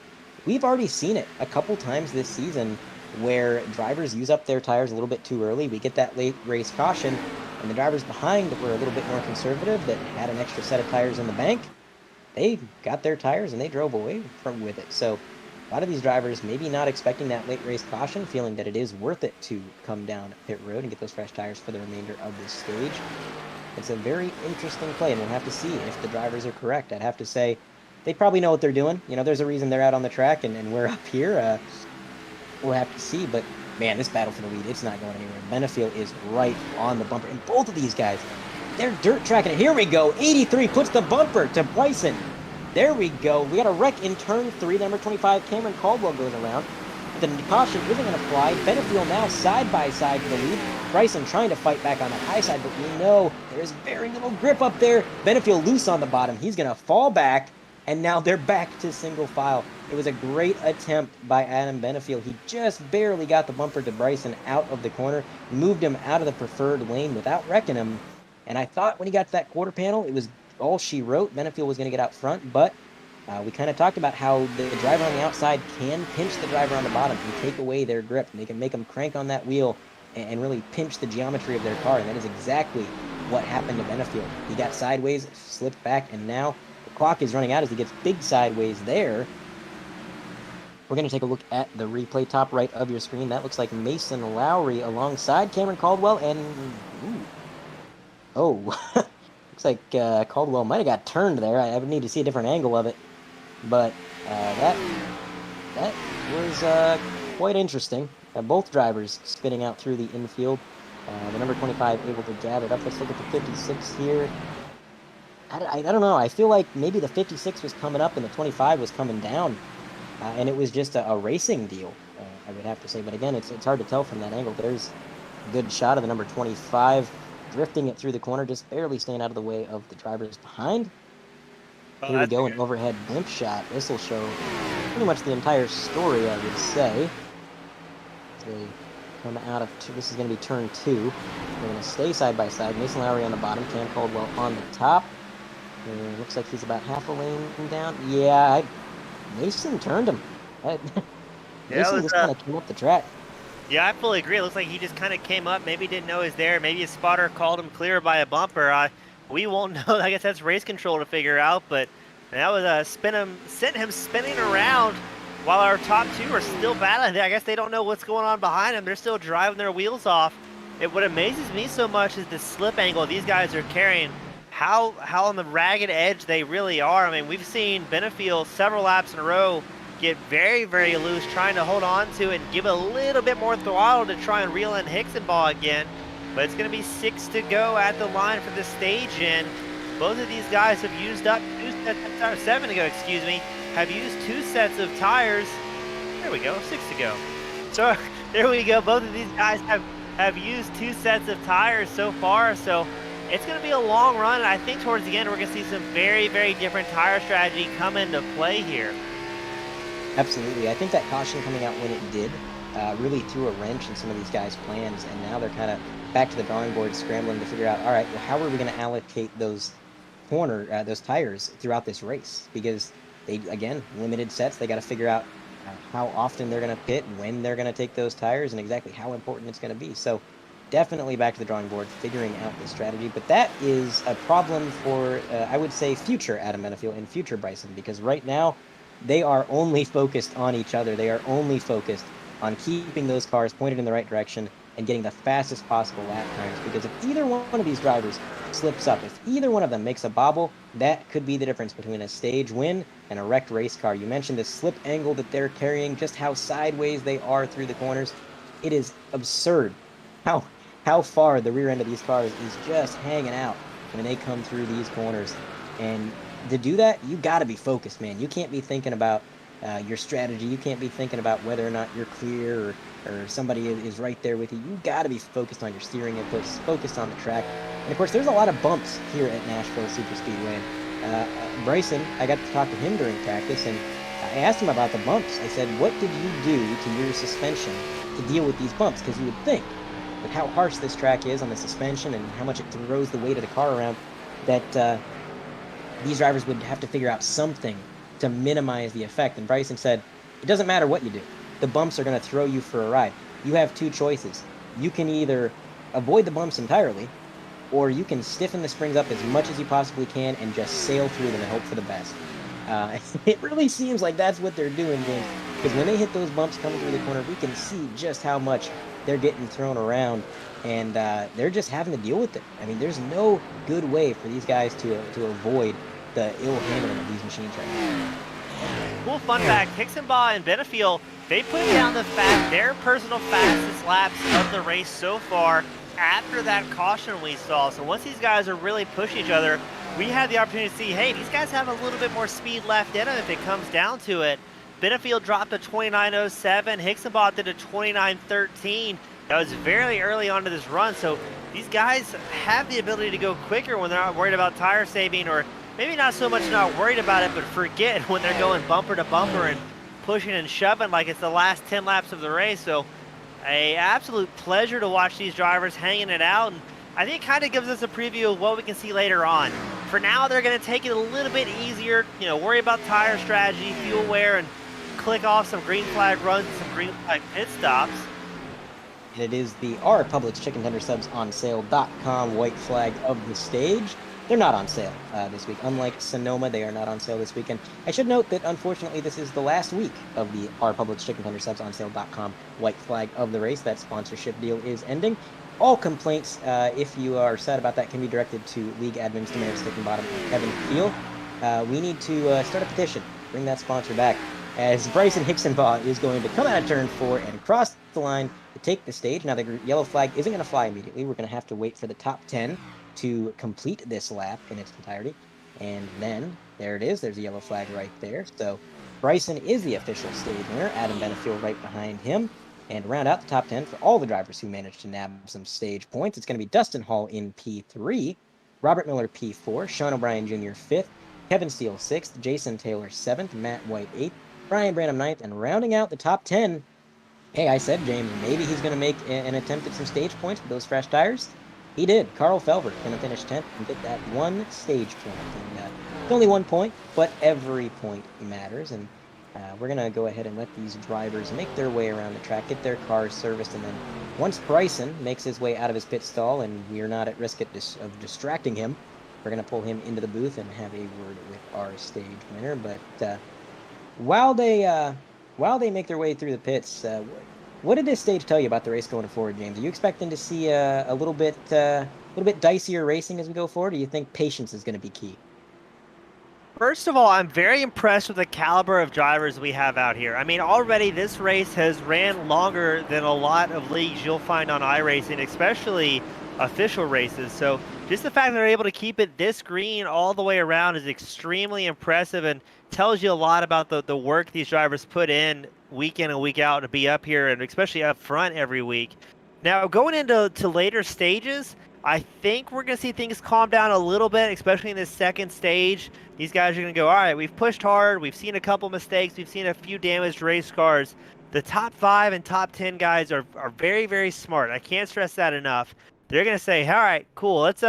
we've already seen it a couple times this season where drivers use up their tires a little bit too early. We get that late race caution, and the drivers behind that were a little bit more conservative, that had an extra set of tires in the bank, they got their tires and they drove away with it. So a lot of these drivers maybe not expecting that late race caution, feeling that it is worth it to come down pit road and get those fresh tires for the remainder of this stage. It's a very interesting play, and we'll have to see if the drivers are correct. I'd have to say they probably know what they're doing. You know, there's a reason they're out on the track and we're up here. We'll have to see, but man, this battle for the lead, it's not going anywhere. Benefield is right on the bumper, and both of these guys, they're dirt tracking it. Here we go. 83 puts the bumper to Bryson. There we go. We got a wreck in turn 3. Number 25, Cameron Caldwell goes around. The caution isn't going to fly. Benefield now side by side for the lead. Bryson trying to fight back on the high side, but we know there's very little grip up there. Benefield loose on the bottom. He's going to fall back, and now they're back to single file. It was a great attempt by Adam Benefield. He just barely got the bumper to Bryson out of the corner, moved him out of the preferred lane without wrecking him. And I thought when he got to that quarter panel, it was all she wrote. Benefield was going to get out front, but we kind of talked about how the driver on the outside can pinch the driver on the bottom and take away their grip. And they can make them crank on that wheel and really pinch the geometry of their car. And that is exactly what happened to Benefield. He got sideways, slipped back, and now the clock is running out as he gets big sideways there. We're going to take a look at the replay top right of your screen. That looks like Mason Lowry alongside Cameron Caldwell. And, looks like Caldwell might have got turned there. I would need to see a different angle of it. But that was quite interesting. Both drivers spinning out through the infield. The number 25 able to jab it up. Let's look at the 56 here. I don't know. I feel like maybe the 56 was coming up and the 25 was coming down. And it was just a racing deal, I would have to say. But again, it's hard to tell from that angle. There's a good shot of the number 25 drifting it through the corner, just barely staying out of the way of the drivers behind. Here we go, an overhead blimp shot. This will show pretty much the entire story, I would say. As they come out of this is going to be turn 2. They're going to stay side by side. Mason Lowry on the bottom, Cam Caldwell on the top. And looks like he's about half a lane down. Yeah, Mason turned him. Mason just kind of came up the track. Yeah, I fully agree. It looks like he just kind of came up, maybe didn't know he's there. Maybe his spotter called him clear by a bumper. We won't know. I guess that's race control to figure out, but that was sent him spinning around while our top 2 are still battling. I guess they don't know what's going on behind them. They're still driving their wheels off. What amazes me so much is the slip angle these guys are carrying. How on the ragged edge they really are. I mean, we've seen Benefield several laps in a row get very, very loose, trying to hold on to it and give a little bit more throttle to try and reel in Hicksonball again. But it's going to be 6 to go at the line for the stage, and both of these guys have used up 7 to go, excuse me, have used 2 sets of tires. There we go, 6 to go. So there we go. Both of these guys have used 2 sets of tires so far. So it's going to be a long run, and I think towards the end we're going to see some very, very different tire strategy come into play here. Absolutely. I think that caution coming out when it did really threw a wrench in some of these guys' plans, and now they're kind of back to the drawing board, scrambling to figure out, all right, well, how are we going to allocate those tires throughout this race? Because they, again, limited sets. They got to figure out how often they're going to pit, when they're going to take those tires, and exactly how important it's going to be. So definitely back to the drawing board, figuring out the strategy. But that is a problem for, I would say, future Adam Benefield and future Bryson, because right now they are only focused on each other. They are only focused on keeping those cars pointed in the right direction and getting the fastest possible lap times, because if either one of these drivers slips up, if either one of them makes a bobble, that could be the difference between a stage win and a wrecked race car. You mentioned the slip angle that they're carrying, just how sideways they are through the corners. It is absurd how how far the rear end of these cars is just hanging out when they come through these corners. And to do that, you got to be focused, man. You can't be thinking about your strategy. You can't be thinking about whether or not you're clear or somebody is right there with you. You got to be focused on your steering inputs, focused on the track. And of course, there's a lot of bumps here at Nashville Super Speedway. Bryson, I got to talk to him during practice, and I asked him about the bumps. I said, what did you do to your suspension to deal with these bumps? Because you would think, with how harsh this track is on the suspension and how much it throws the weight of the car around, that these drivers would have to figure out something to minimize the effect. And Bryson said, it doesn't matter what you do. The bumps are going to throw you for a ride. You have two choices. You can either avoid the bumps entirely, or you can stiffen the springs up as much as you possibly can and just sail through them and hope for the best. It really seems like that's what they're doing, James, because when they hit those bumps coming through the corner, we can see just how much they're getting thrown around, and they're just having to deal with it. I mean, there's no good way for these guys to avoid the ill handling of these machines right now. Cool fun fact, Hixenbaugh and Benefield, they put down their personal fastest laps of the race so far after that caution we saw. So once these guys are really pushing each other, we had the opportunity to see, hey, these guys have a little bit more speed left in them if it comes down to it. Benefield dropped a 29.07, Hixenbaugh did a 29.13. That was very early on to this run, so these guys have the ability to go quicker when they're not worried about tire saving, or maybe not so much not worried about it, but forget when they're going bumper to bumper and pushing and shoving like it's the last 10 laps of the race. So a absolute pleasure to watch these drivers hanging it out, and I think it kind of gives us a preview of what we can see later on. For now, they're going to take it a little bit easier, worry about tire strategy, fuel wear, and click off some green flag runs and some green flag pit stops. And it is the our Publix Chicken Tender Subs on sale.com white flag of the stage. They're not on sale this week. Unlike Sonoma, they are not on sale this weekend. I should note that, unfortunately, this is the last week of the our Publix Chicken Tender Subs on sale.com white flag of the race. That sponsorship deal is ending. All complaints, if you are sad about that, can be directed to League Admins, Demaris Stickenbottom, and Kevin Field. We need to start a petition, bring that sponsor back, as Bryson Hixenbaugh is going to come out of turn 4 and cross the line to take the stage. Now, the yellow flag isn't going to fly immediately. We're going to have to wait for the top 10 to complete this lap in its entirety. And then, there it is. There's a yellow flag right there. So, Bryson is the official stage winner. Adam Benefield right behind him. And round out the top 10 for all the drivers who managed to nab some stage points. It's going to be Dustin Hall in P3, Robert Miller P4, Sean O'Brien Jr. 5th, Kevin Steele 6th, Jason Taylor 7th, Matt White 8th, Brian Branham 9th, and rounding out the top 10, hey, I said, James, maybe he's going to make an attempt at some stage points with those fresh tires. He did. Carl Felver going to finish 10th and get that one stage point. And it's only 1 point, but every point matters. And we're going to go ahead and let these drivers make their way around the track, get their cars serviced, and then once Bryson makes his way out of his pit stall and we're not at risk of distracting him, we're going to pull him into the booth and have a word with our stage winner. But while they make their way through the pits, what did this stage tell you about the race going forward, James? Are you expecting to see a little bit dicier racing as we go forward, or do you think patience is going to be key? First of all, I'm very impressed with the caliber of drivers we have out here. I mean, already this race has ran longer than a lot of leagues you'll find on iRacing, especially official races. So just the fact that they're able to keep it this green all the way around is extremely impressive and tells you a lot about the work these drivers put in week and week out to be up here, and especially up front every week. Now, going into later stages, I think we're going to see things calm down a little bit, especially in this second stage. These guys are going to go, all right, we've pushed hard. We've seen a couple mistakes. We've seen a few damaged race cars. The top 5 and top 10 guys are very, very smart. I can't stress that enough. They're going to say, all right, cool, let's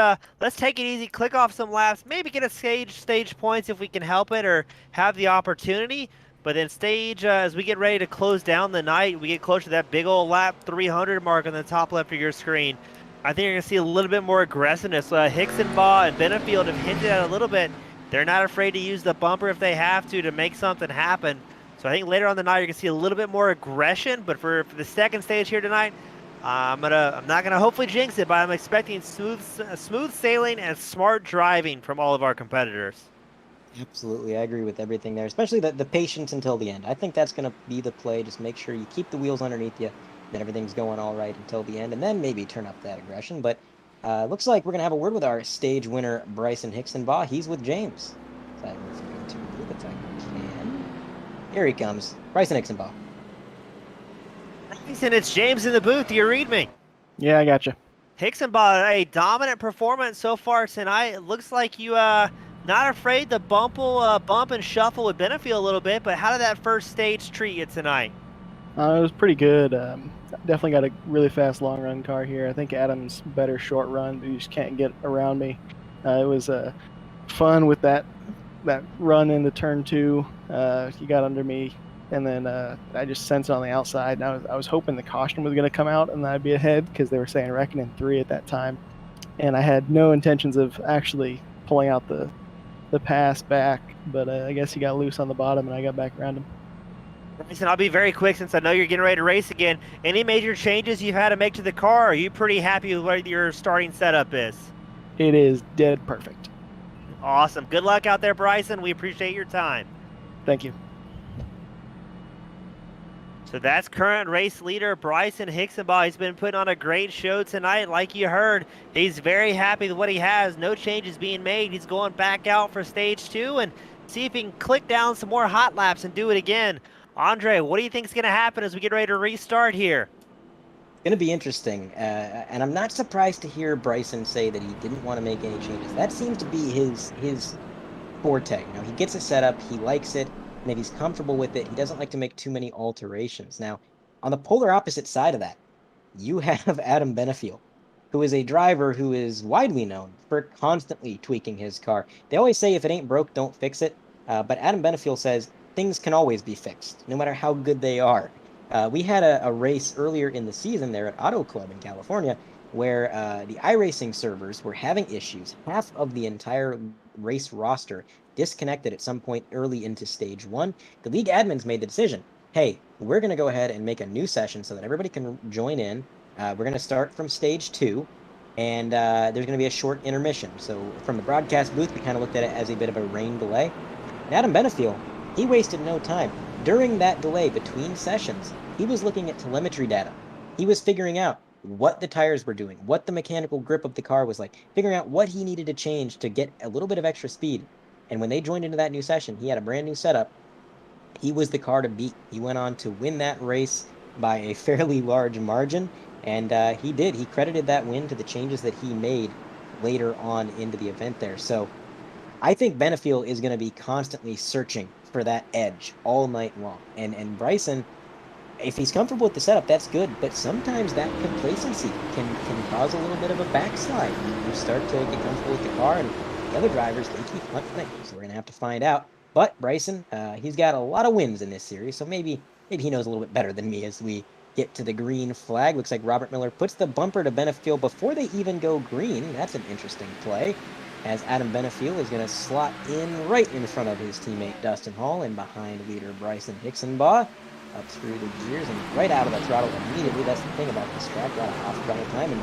take it easy, click off some laps, maybe get a stage points if we can help it or have the opportunity. But then as we get ready to close down the night, we get closer to that big old lap 300 mark on the top left of your screen. I think you're going to see a little bit more aggressiveness. Hixenbaugh and Benefield have hinted at a little bit. They're not afraid to use the bumper if they have to make something happen. So I think later on the night you're going to see a little bit more aggression. But for the second stage here tonight, I'm not gonna hopefully jinx it, but I'm expecting smooth sailing and smart driving from all of our competitors. Absolutely, I agree with everything there, especially the patience until the end. I think that's going to be the play. Just make sure you keep the wheels underneath you that everything's going all right until the end, and then maybe turn up that aggression. But looks like we're going to have a word with our stage winner, Bryson Hicksonbaugh. He's with James. So I will go to the booth if I can. Here he comes, Bryson Hicksonbaugh. And it's James in the booth. Do you read me? Yeah, I got you. Hicksonbaugh, a dominant performance so far tonight. It looks like you not afraid to bump and shuffle with Benefield a little bit, but how did that first stage treat you tonight? It was pretty good. Definitely got a really fast long run car here. I think Adam's better short run, but you just can't get around me. It was fun with that run into turn 2. You got under me, and then I just sensed it on the outside. And I was hoping the caution was going to come out and I'd be ahead because they were saying reckon in 3 at that time, and I had no intentions of actually pulling out the pass back. But I guess he got loose on the bottom, and I got back around him. Bryson, I'll be very quick since I know you're getting ready to race again. Any major changes you've had to make to the car? Are you pretty happy with what your starting setup is? It is dead perfect. Awesome. Good luck out there, Bryson. We appreciate your time. Thank you. So that's current race leader Bryson Hicksonbaugh. He's been putting on a great show tonight. Like you heard, he's very happy with what he has. No changes being made. He's going back out for stage 2 and see if he can click down some more hot laps and do it again. Andre, what do you think is going to happen as we get ready to restart here? It's going to be interesting, and I'm not surprised to hear Bryson say that he didn't want to make any changes. That seems to be his forte. He gets a setup, he likes it, and if he's comfortable with it, he doesn't like to make too many alterations. Now, on the polar opposite side of that, you have Adam Benefield, who is a driver who is widely known for constantly tweaking his car. They always say if it ain't broke, don't fix it, but Adam Benefield says things can always be fixed, no matter how good they are. We had a race earlier in the season there at Auto Club in California where the iRacing servers were having issues. Half of the entire race roster disconnected at some point early into stage 1. The league admins made the decision, hey, we're going to go ahead and make a new session so that everybody can join in. We're going to start from stage 2, and there's going to be a short intermission. So from the broadcast booth, we kind of looked at it as a bit of a rain delay. And Adam Benefield, he wasted no time. During that delay between sessions, he was looking at telemetry data. He was figuring out what the tires were doing, what the mechanical grip of the car was like, figuring out what he needed to change to get a little bit of extra speed. And when they joined into that new session, he had a brand new setup. He was the car to beat. He went on to win that race by a fairly large margin, and he did. He credited that win to the changes that he made later on into the event there. So I think Benefield is going to be constantly searching for that edge all night long. And Bryson, if he's comfortable with the setup, that's good. But sometimes that complacency can cause a little bit of a backslide. You start to get comfortable with the car, and the other drivers, they keep hunting. So we're going to have to find out. But Bryson, he's got a lot of wins in this series, so maybe he knows a little bit better than me as we get to the green flag. Looks like Robert Miller puts the bumper to Benefield before they even go green. That's an interesting play, as Adam Benefield is going to slot in right in front of his teammate Dustin Hall and behind leader Bryson Hicksonbaugh. Up through the gears and right out of the throttle immediately. That's the thing about this track. A lot of off-throttle time, and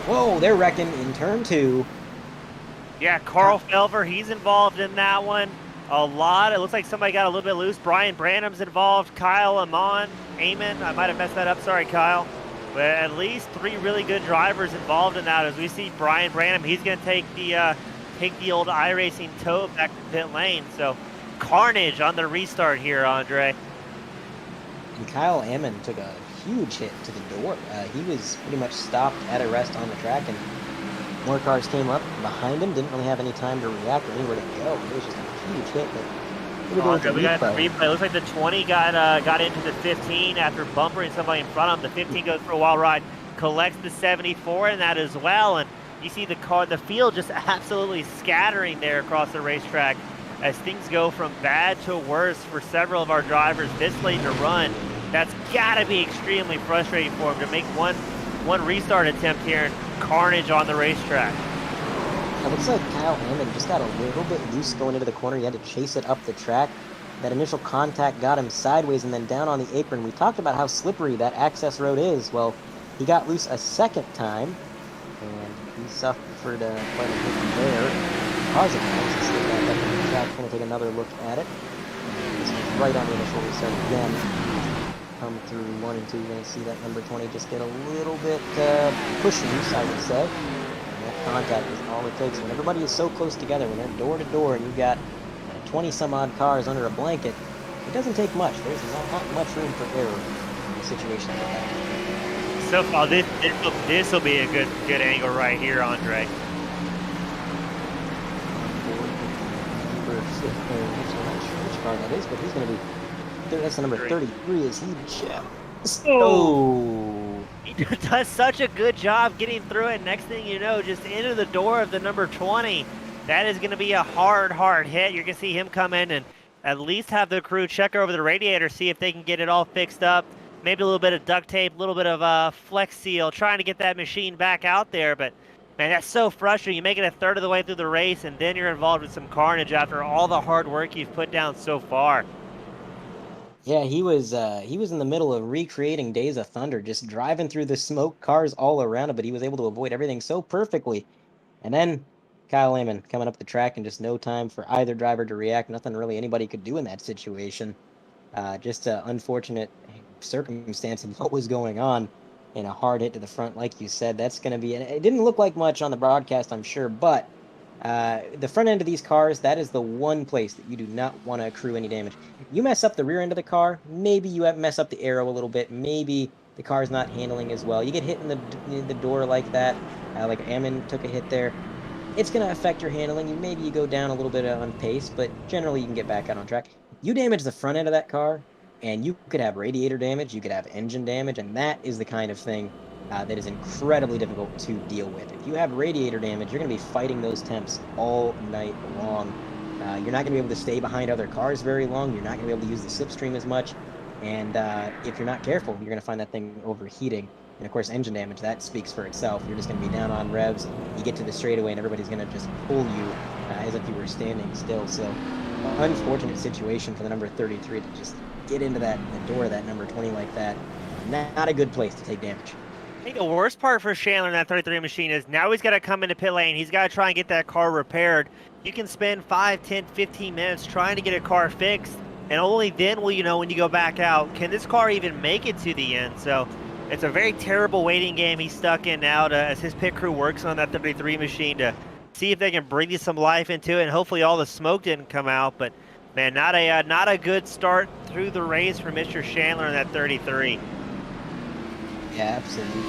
whoa, they're wrecking in turn 2. Yeah, Carl Felver, he's involved in that one a lot. It looks like somebody got a little bit loose. Brian Branham's involved. Kyle Amon, I might have messed that up. Sorry, Kyle. But at least 3 really good drivers involved in that. As we see Brian Branham, he's going to take the old iRacing tow back to pit lane. So carnage on the restart here, Andre. And Kyle Ammon took a huge hit to the door. He was pretty much stopped at a rest on the track, and more cars came up behind him. Didn't really have any time to react or anywhere to go. It was just a huge hit. But we got the replay. It looks like the 20 got into the 15 after bumpering somebody in front of him. The 15 goes for a wild ride, collects the 74 in that as well, and you see the field just absolutely scattering there across the racetrack as things go from bad to worse for several of our drivers this late in the run. That's got to be extremely frustrating for him to make one restart attempt here and carnage on the racetrack. It looks like Kyle Hammond just got a little bit loose going into the corner. He had to chase it up the track. That initial contact got him sideways and then down on the apron. We talked about how slippery that access road is. Well, he got loose a second time, and he suffered quite a hit there. Causing him to slip back up in the track. Going to take another look at it. And this is right on the initial restart again. come through 1 and 2, you're going to see that number 20 just get a little bit push loose, I would say. And that contact is all it takes. When everybody is so close together, when they're door to door and you've got 20 some odd cars under a blanket, it doesn't take much. There's not much room for error in a situation like that. So far, this will be a good angle right here, Andre. Which car that is, but he's going to be. That's the number 33. Is he just? Oh! He does such a good job getting through it. Next thing you know, just into the door of the number 20. That is going to be a hard hit. You're going to see him come in and at least have the crew check over the radiator, see if they can get it all fixed up. Maybe a little bit of duct tape, a little bit of Flex Seal, trying to get that machine back out there. But man, that's so frustrating. You make it a third of the way through the race, and then you're involved with some carnage after all the hard work you've put down so far. Yeah, he was in the middle of recreating Days of Thunder, just driving through the smoke, cars all around him, but he was able to avoid everything so perfectly. And then Kyle Lehman coming up the track in just no time for either driver to react. Nothing really anybody could do in that situation. Just an unfortunate circumstance of what was going on, and a hard hit to the front, like you said. That's going to be, and it didn't look like much on the broadcast, I'm sure, but the front end of these cars, that is the one place that you do not want to accrue any damage. You mess up the rear end of the car, maybe you mess up the aero a little bit, maybe the car's not handling as well. You get hit in the door like that, like Ammon took a hit there. It's going to affect your handling. Maybe you go down a little bit on pace, but generally you can get back out on track. You damage the front end of that car, and you could have radiator damage, you could have engine damage, and that is the kind of thing that is incredibly difficult to deal with. If you have radiator damage, you're going to be fighting those temps all night long. You're not going to be able to stay behind other cars very long. You're not going to be able to use the slipstream as much. And if you're not careful, you're going to find that thing overheating. And of course, engine damage, that speaks for itself. You're just going to be down on revs. You get to the straightaway, and everybody's going to just pull you as if you were standing still. So, unfortunate situation for the number 33 to just get into the door of that number 20 like that. Not a good place to take damage. I think the worst part for Chandler in that 33 machine is now he's got to come into pit lane. He's got to try and get that car repaired. You can spend 5, 10, 15 minutes trying to get a car fixed, and only then will you know when you go back out, can this car even make it to the end? So it's a very terrible waiting game he's stuck in now as his pit crew works on that 33 machine to see if they can breathe some life into it, and hopefully all the smoke didn't come out. But man, not a good start through the race for Mr. Chandler in that 33. Yeah, absolutely.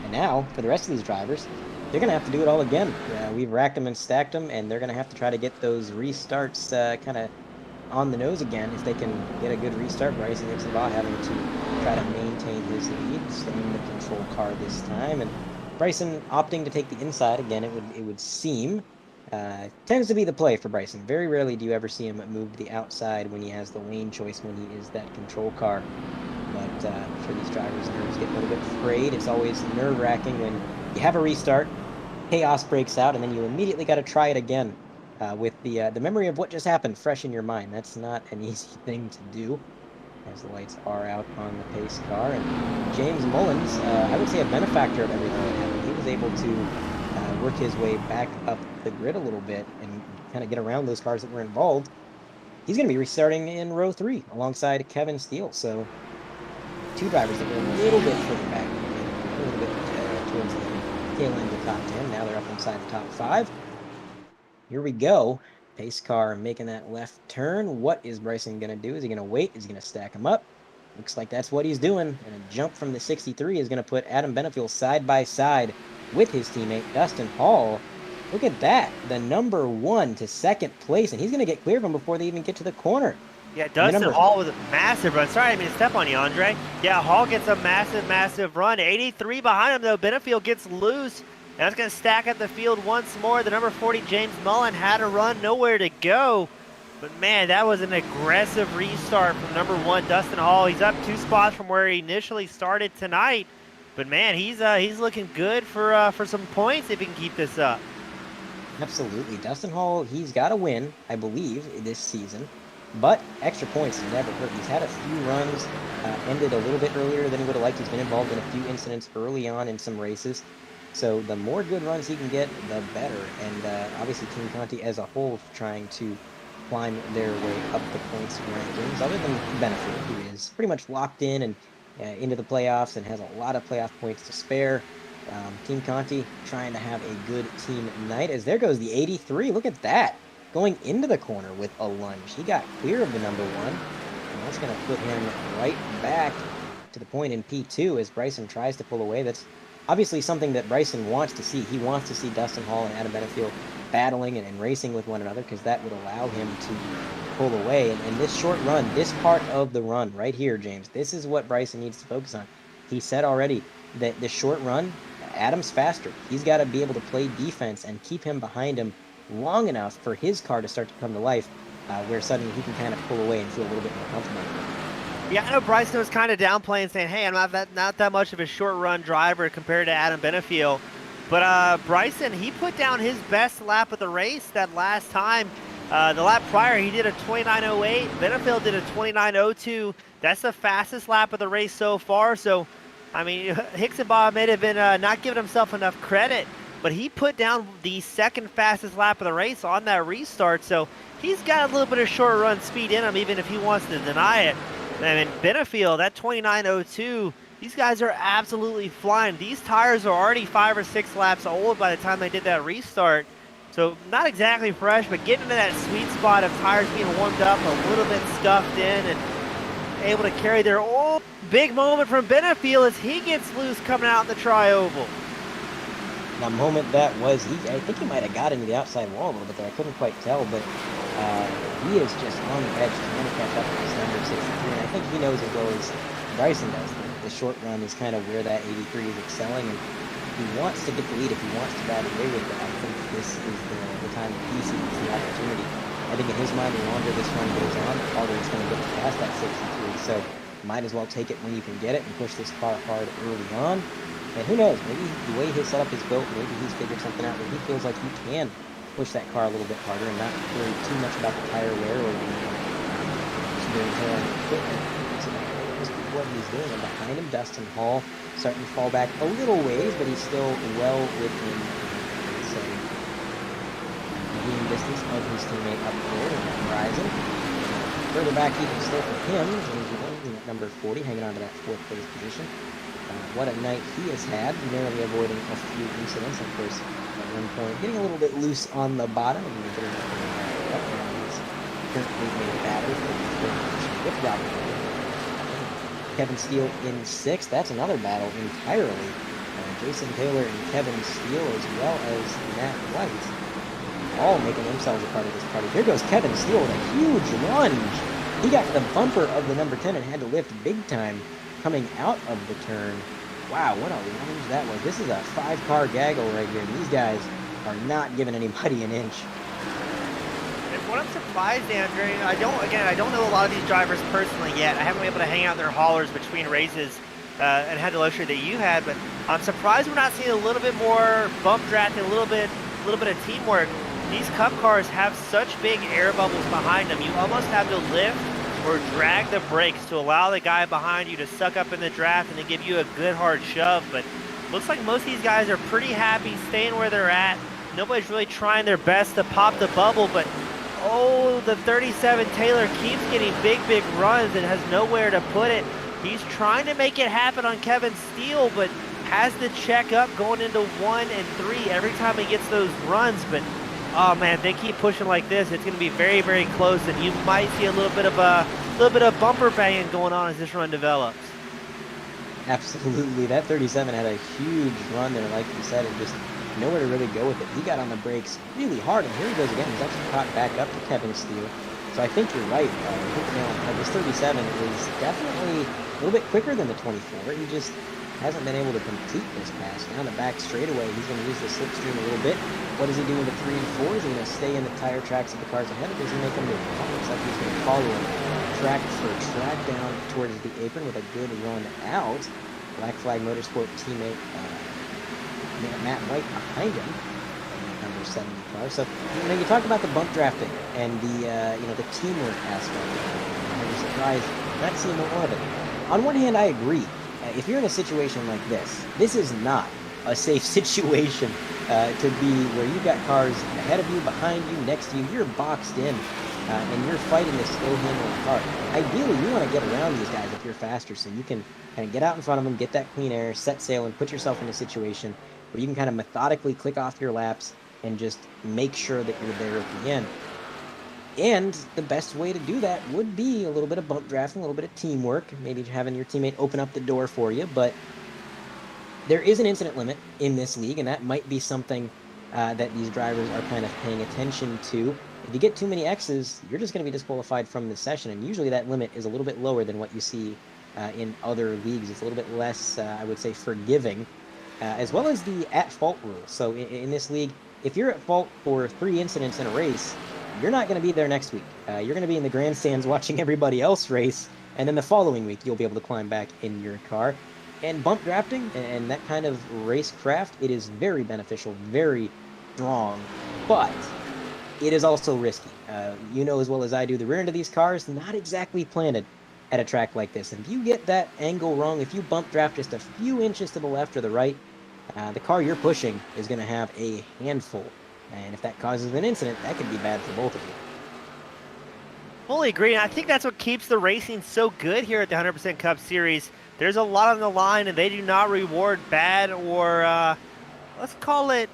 And now, for the rest of these drivers, they're going to have to do it all again. We've racked them and stacked them, and they're going to have to try to get those restarts kind of on the nose again. If they can get a good restart, Bryson Ixenbaugh having to try to maintain his lead, staying in the control car this time. And Bryson opting to take the inside again, it would seem. Tends to be the play for Bryson. Very rarely do you ever see him move to the outside when he has the lane choice, when he is that control car. But I'm sure these drivers' nerves get a little bit frayed. It's always nerve-wracking when you have a restart, chaos breaks out, and then you immediately got to try it again with the memory of what just happened fresh in your mind. That's not an easy thing to do, as the lights are out on the pace car. And James Mullins, I would say a benefactor of everything that happened. He was able to work his way back up the grid a little bit and kind of get around those cars that were involved. He's going to be restarting in row 3 alongside Kevin Steele. So two drivers that were a little bit further back, a little bit towards the tail end of the top 10. Now they're up inside the top 5. Here we go. Pace car making that left turn. What is Bryson going to do? Is he going to wait? Is he going to stack him up? Looks like that's what he's doing. And a jump from the 63 is going to put Adam Benefiel side by side with his teammate Dustin Hall. Look at that. The number 1 to second place. And he's going to get clear of him before they even get to the corner. Yeah, Dustin Hall with a massive run. Sorry, I didn't mean to step on you, Andre. Yeah, Hall gets a massive run. 83 behind him, though. Benefiel gets loose. And that's going to stack up the field once more. The number 40, James Mullen, had a run, nowhere to go. But, man, that was an aggressive restart from number 1, Dustin Hall. He's up 2 spots from where he initially started tonight. But, man, he's looking good for some points if he can keep this up. Absolutely. Dustin Hall, he's got to win, I believe, this season. But extra points never hurt. He's had a few runs, ended a little bit earlier than he would have liked. He's been involved in a few incidents early on in some races. So the more good runs he can get, the better. And obviously Team Conti as a whole trying to climb their way up the points rankings, other than Benefiel, who is pretty much locked in and into the playoffs and has a lot of playoff points to spare. Team Conti trying to have a good team night. As there goes the 83. Look at that. Going into the corner with a lunge. He got clear of the number 1. And that's going to put him right back to the point in P2 as Bryson tries to pull away. That's obviously something that Bryson wants to see. He wants to see Dustin Hall and Adam Benefield battling and racing with one another because that would allow him to pull away. And this short run, this part of the run right here, James, this is what Bryson needs to focus on. He said already that the short run, Adam's faster. He's got to be able to play defense and keep him behind him long enough for his car to start to come to life, where suddenly he can kind of pull away and feel a little bit more comfortable. Yeah, I know Bryson was kind of downplaying, saying, hey, I'm not that much of a short-run driver compared to Adam Benefield. But Bryson, he put down his best lap of the race that last time. The lap prior, he did a 29.08. Benefield did a 29.02. That's the fastest lap of the race so far. So, I mean, Hickenbob may have been not giving himself enough credit, but he put down the second fastest lap of the race on that restart. So he's got a little bit of short run speed in him, even if he wants to deny it. I mean, Benefield, that 29.02, these guys are absolutely flying. These tires are already 5 or 6 laps old by the time they did that restart. So not exactly fresh, but getting into that sweet spot of tires being warmed up, a little bit scuffed in, and able to carry their old big moment from Benefield as he gets loose coming out in the tri-oval. The moment that was, I think he might have got into the outside wall a little bit there. I couldn't quite tell, but he is just on the edge trying to catch up with his number 63. And I think he knows as well as Bryson does that the short run is kind of where that 83 is excelling. And he wants to get the lead if he wants to ride away with it. I think this is the time that he sees the opportunity. I think in his mind, the longer this run goes on, the harder it's going to get past that 63. So might as well take it when you can get it and push this car hard early on. And who knows, maybe the way he's set up his build, maybe he's figured something out where he feels like he can push that car a little bit harder and not worry too much about the tire wear or the wear and tear on the equipment. So that's what he's doing. And behind him, Dustin Hall starting to fall back a little ways, but he's still well within, say, medium distance of his teammate up there in that horizon. Further back even still for him, James Williams at number 40, hanging on to that 4th place position. What a night he has had, narrowly avoiding a few incidents. Of course, at one point, getting a little bit loose on the bottom and getting up. He's currently in a battle for the 3rd position with Robert Miller. Kevin Steele in 6th. That's another battle entirely. Jason Taylor and Kevin Steele, as well as Matt White, all making themselves a part of this party. Here goes Kevin Steele with a huge lunge. He got the bumper of the number 10 and had to lift big time coming out of the turn. Wow, what a lunge that was. This is a 5-car gaggle right here. These guys are not giving anybody an inch. And what I'm surprised, Andrew, I don't know a lot of these drivers personally yet. I haven't been able to hang out their haulers between races and had the luxury that you had, but I'm surprised we're not seeing a little bit more bump drafting, a little bit of teamwork. These Cup cars have such big air bubbles behind them. You almost have to lift or drag the brakes to allow the guy behind you to suck up in the draft and then give you a good hard shove. But looks like most of these guys are pretty happy staying where they're at. Nobody's really trying their best to pop the bubble, but oh, the 37 Taylor keeps getting big runs and has nowhere to put it. He's trying to make it happen on Kevin Steele, but has the check up going into 1 and 3 every time he gets those runs. But oh man, they keep pushing like this, it's going to be very close, and you might see a little bit of bumper banging going on as this run develops. Absolutely, that 37 had a huge run there, like you said, and just nowhere to really go with it. He got on the brakes really hard, and here he goes again. He's actually caught back up to Kevin Steele. So I think you're right. This 37 is definitely a little bit quicker than the 24. He just hasn't been able to complete this pass. Down the back straightaway, he's going to use the slipstream a little bit. What does he do with the 3 and 4? Is he going to stay in the tire tracks of the cars ahead, or does he make a move? It looks like he's going to follow him track for track down towards the apron with a good run out. Black Flag Motorsport teammate Matt White behind him, number 70 car. So you talk about the bump drafting and the teamwork aspect. I'm surprised not seeing more of it. On one hand, I agree. If you're in a situation like this is not a safe situation to be where you've got cars ahead of you, behind you, next to you. You're boxed in. and you're fighting this slow-handling car, ideally you want to get around these guys if you're faster, so you can kind of get out in front of them, get that clean air, set sail, and put yourself in a situation where you can kind of methodically click off your laps and just make sure that you're there at the end. And the best way to do that would be a little bit of bump drafting, a little bit of teamwork, maybe having your teammate open up the door for you. But there is an incident limit in this league, and that might be something that these drivers are kind of paying attention to. If you get too many X's, you're just going to be disqualified from the session, and usually that limit is a little bit lower than what you see in other leagues. It's a little bit less, I would say, forgiving, as well as the at-fault rule. So in this league, if you're at fault for 3 incidents in a race, you're not going to be there next week. You're going to be in the grandstands watching everybody else race, and then the following week you'll be able to climb back in your car. And bump drafting and that kind of racecraft, it is very beneficial, very strong, but it is also risky. You know as well as I do, the rear end of these cars, not exactly planted at a track like this. And if you get that angle wrong, if you bump draft just a few inches to the left or the right, the car you're pushing is going to have a handful. And if that causes an incident, that could be bad for both of you. Fully agree. And I think that's what keeps the racing so good here at the 100% Cup Series. There's a lot on the line, and they do not reward bad or, let's call it,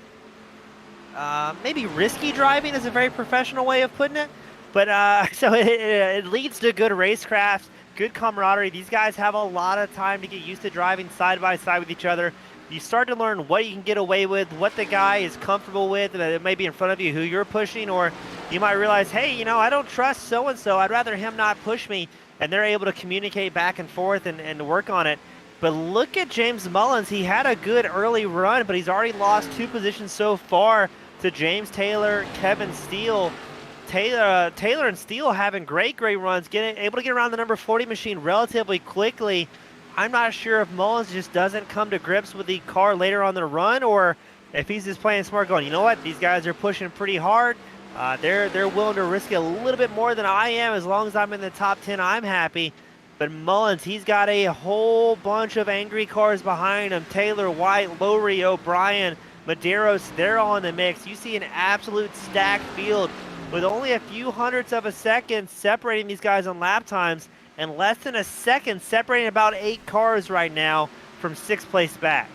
maybe risky driving is a very professional way of putting it. But so it leads to good racecraft, good camaraderie. These guys have a lot of time to get used to driving side by side with each other. You start to learn what you can get away with, what the guy is comfortable with, that it may be in front of you, who you're pushing, or you might realize, hey, you know, I don't trust so-and-so. I'd rather him not push me. And they're able to communicate back and forth and work on it. But look at James Mullins. He had a good early run, but he's already lost 2 positions so far to James Taylor, Kevin Steele. Taylor and Steele having great runs, able to get around the number 40 machine relatively quickly. I'm not sure if Mullins just doesn't come to grips with the car later on the run, or if he's just playing smart, going, you know what, these guys are pushing pretty hard. They're willing to risk it a little bit more than I am. As long as I'm in the top 10, I'm happy. But Mullins, he's got a whole bunch of angry cars behind him. Taylor, White, Lowry, O'Brien, Medeiros, they're all in the mix. You see an absolute stacked field with only a few hundredths of a second separating these guys on lap times, and less than a second separating about 8 cars right now from 6th place back.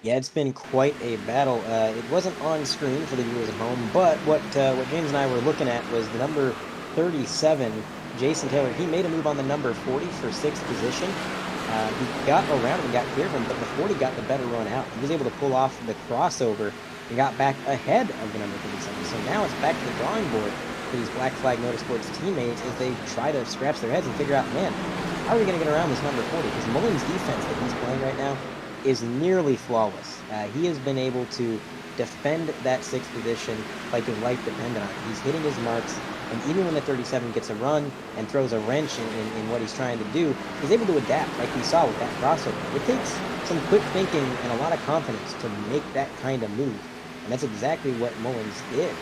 Yeah, it's been quite a battle. It wasn't on screen for the viewers at home, but what James and I were looking at was the number 37, Jason Taylor. He made a move on the number 40 for 6th position. He got around and got clear of him, but the 40 got the better run out. He was able to pull off the crossover and got back ahead of the number 37. So now it's back to the drawing board for these Black Flag Motorsports teammates as they try to scratch their heads and figure out, man, how are we going to get around this number 40? Because Mullins' defense that he's playing right now is nearly flawless. He has been able to defend that 6th position like his life depended on it. He's hitting his marks, and even when the 37 gets a run and throws a wrench in what he's trying to do, he's able to adapt like we saw with that crossover. It takes some quick thinking and a lot of confidence to make that kind of move, and that's exactly what Mullins did.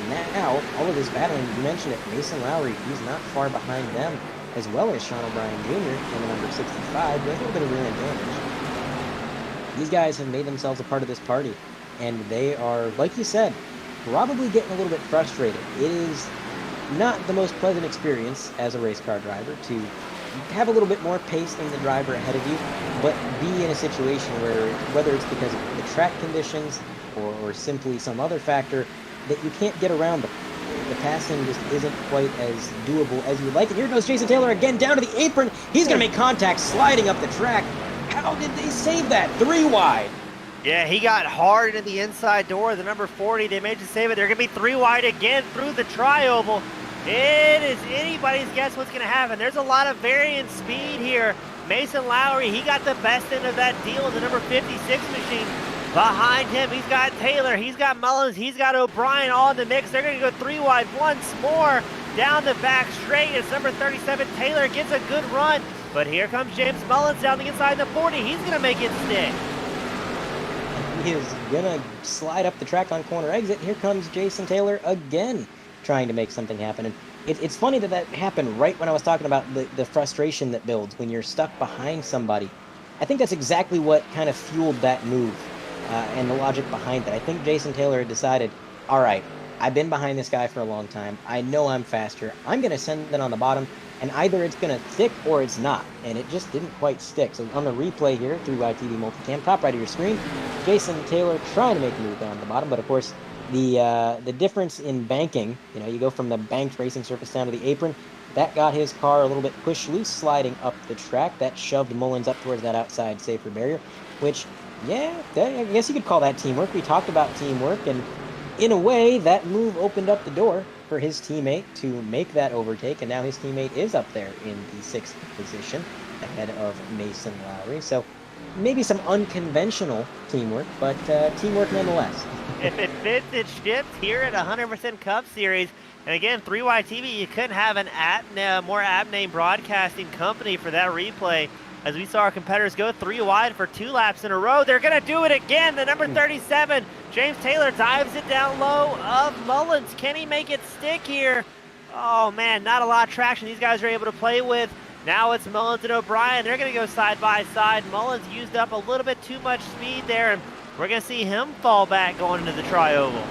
And now, all of this battling, you mentioned it, Mason Lowry, he's not far behind them, as well as Sean O'Brien Jr. in the number 65, with a little bit of rear advantage. These guys have made themselves a part of this party, and they are, like you said, probably getting a little bit frustrated. It is not the most pleasant experience as a race car driver to have a little bit more pace than the driver ahead of you, but be in a situation where, whether it's because of the track conditions or simply some other factor, that you can't get around them. The passing just isn't quite as doable as you would like. And here goes Jason Taylor again down to the apron. He's going to make contact sliding up the track. How did they save that? 3 wide. Yeah, he got hard in the inside door, the number 40. They managed to save it. They're going to be 3 wide again through the tri-oval. It is anybody's guess what's going to happen. There's a lot of variant speed here. Mason Lowry, he got the best end of that deal in the number 56 machine. Behind him, he's got Taylor, he's got Mullins, he's got O'Brien all in the mix. They're going to go 3 wide once more down the back straight. It's number 37. Taylor gets a good run, but here comes James Mullins down the inside of the 40. He's going to make it stick. He is going to slide up the track on corner exit. Here comes Jason Taylor again, trying to make something happen. And it's funny that happened right when I was talking about the frustration that builds when you're stuck behind somebody. I think that's exactly what kind of fueled that move and the logic behind it. I think Jason Taylor had decided, all right, I've been behind this guy for a long time. I know I'm faster. I'm going to send it on the bottom, and either it's going to stick or it's not. And it just didn't quite stick. So on the replay here, 3YTV multicam, top right of your screen, Jason Taylor trying to make a move down the bottom. But of course, the difference in banking, you go from the banked racing surface down to the apron, that got his car a little bit pushed loose sliding up the track. That shoved Mullins up towards that outside safer barrier, which, yeah, I guess you could call that teamwork. We talked about teamwork, and in a way, that move opened up the door for his teammate to make that overtake, and now his teammate is up there in the 6th position ahead of Mason Lowry. So maybe some unconventional teamwork, but teamwork nonetheless. If it fits, it ships here at 100% Cup Series. And again, 3YTV, you couldn't have an more apt name broadcasting company for that replay. As we saw our competitors go 3 wide for 2 laps in a row. They're going to do it again. The number 37, James Taylor, dives it down low of Mullins. Can he make it stick here? Oh, man, not a lot of traction these guys are able to play with. Now it's Mullins and O'Brien. They're going to go side by side. Mullins used up a little bit too much speed there, and we're going to see him fall back going into the tri-oval.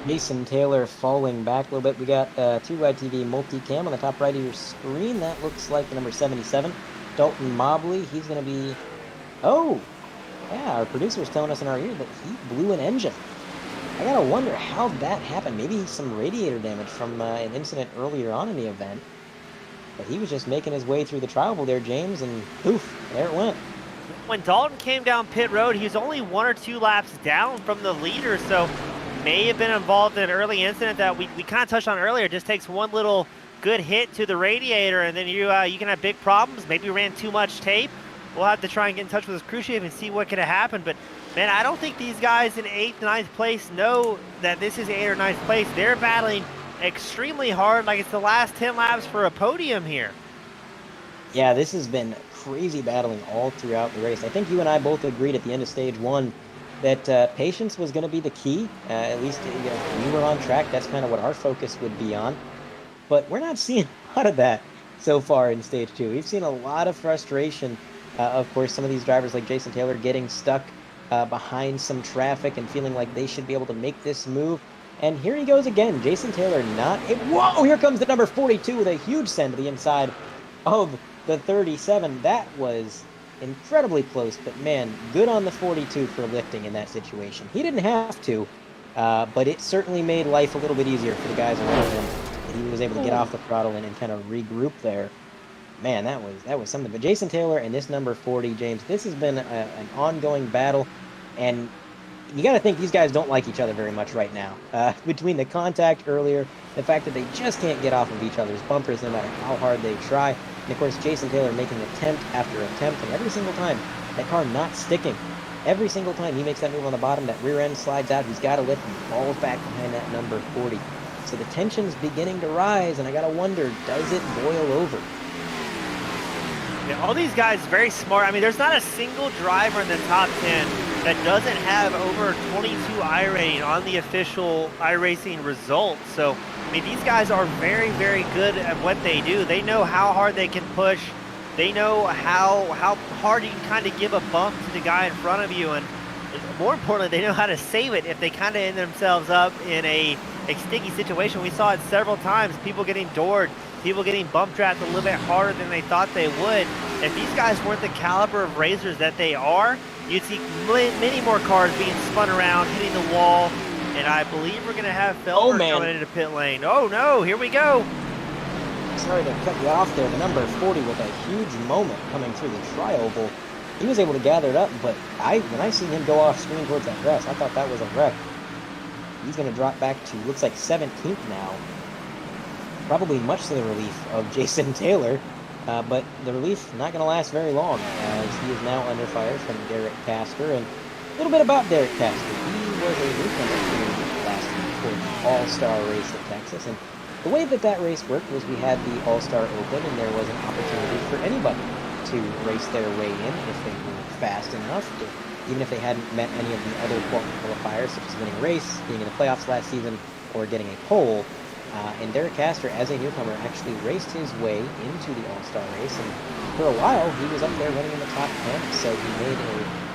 Jason Taylor falling back a little bit. We got 2YTV multicam on the top right of your screen. That looks like the number 77, Dalton Mobley. He's going to be... Oh, yeah, our producer was telling us in our ear that he blew an engine. I got to wonder how that happened. Maybe some radiator damage from an incident earlier on in the event. But he was just making his way through the tri-oval there, James, and poof, there it went. When Dalton came down pit road, he was only 1 or 2 laps down from the leader, so may have been involved in an early incident that we kind of touched on earlier. It just takes one little good hit to the radiator, and then you can have big problems. Maybe ran too much tape. We'll have to try and get in touch with his crew chief and see what could have happened. But, man, I don't think these guys in 8th, 9th place know that this is 8th or 9th place. They're battling extremely hard, like it's the last 10 laps for a podium here. Yeah, this has been crazy battling all throughout the race. I think you and I both agreed at the end of stage 1 that patience was going to be the key. At least we were on track. That's kind of what our focus would be on. But we're not seeing a lot of that so far in stage 2. We've seen a lot of frustration. Of course, some of these drivers like Jason Taylor getting stuck behind some traffic and feeling like they should be able to make this move. And here he goes again. Jason Taylor whoa, here comes the number 42 with a huge send to the inside of the 37. That was incredibly close, but man, good on the 42 for lifting in that situation. He didn't have to, but it certainly made life a little bit easier for the guys around him. He was able to get off the throttle and kind of regroup there. Man, that was something. But Jason Taylor and this number 40, James, this has been an ongoing battle, and you got to think these guys don't like each other very much right now. Between the contact earlier, the fact that they just can't get off of each other's bumpers no matter how hard they try. And of course, Jason Taylor making attempt after attempt, and every single time, that car not sticking. Every single time he makes that move on the bottom, that rear end slides out, he's got to lift and falls back behind that number 40. So the tension's beginning to rise, and I got to wonder, does it boil over? Yeah, all these guys very smart. I mean, there's not a single driver in the top 10 that doesn't have over 22 iRating on the official iRacing results. So, I mean, these guys are very, very good at what they do. They know how hard they can push. They know how hard you can kind of give a bump to the guy in front of you. And more importantly, they know how to save it if they kind of end themselves up in a sticky situation. We saw it several times, people getting doored, people getting bump trapped a little bit harder than they thought they would. If these guys weren't the caliber of racers that they are, you'd see many more cars being spun around, hitting the wall, and I believe we're going to have Felber coming into pit lane. Oh, no, here we go. Sorry to cut you off there. The number 40 with a huge moment coming through the tri-oval. He was able to gather it up, but when I seen him go off screen towards that grass, I thought that was a wreck. He's going to drop back to, looks like 17th now. Probably much to the relief of Jason Taylor. But the relief not going to last very long, as he is now under fire from Derek Castor. And a little bit about Derek Castor. He was a newcomer here last year for the All-Star race at Texas. And the way that race worked was we had the All-Star Open, and there was an opportunity for anybody to race their way in if they were fast enough, even if they hadn't met any of the other qualifiers, such as winning a race, being in the playoffs last season, or getting a pole. And Derek Castor, as a newcomer, actually raced his way into the All-Star race, and for a while he was up there running in the top 10, so he made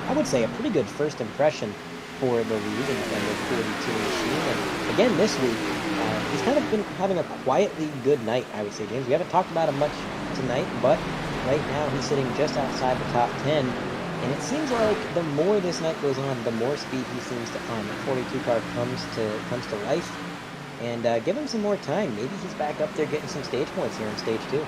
I would say, a pretty good first impression for the lead and the 42 machine. And again, this week, he's kind of been having a quietly good night, I would say, James. We haven't talked about him much tonight, but right now he's sitting just outside the top 10. And it seems like the more this night goes on, the more speed he seems to find. The 42 car comes to life. And give him some more time. Maybe he's back up there getting some stage points here in stage 2.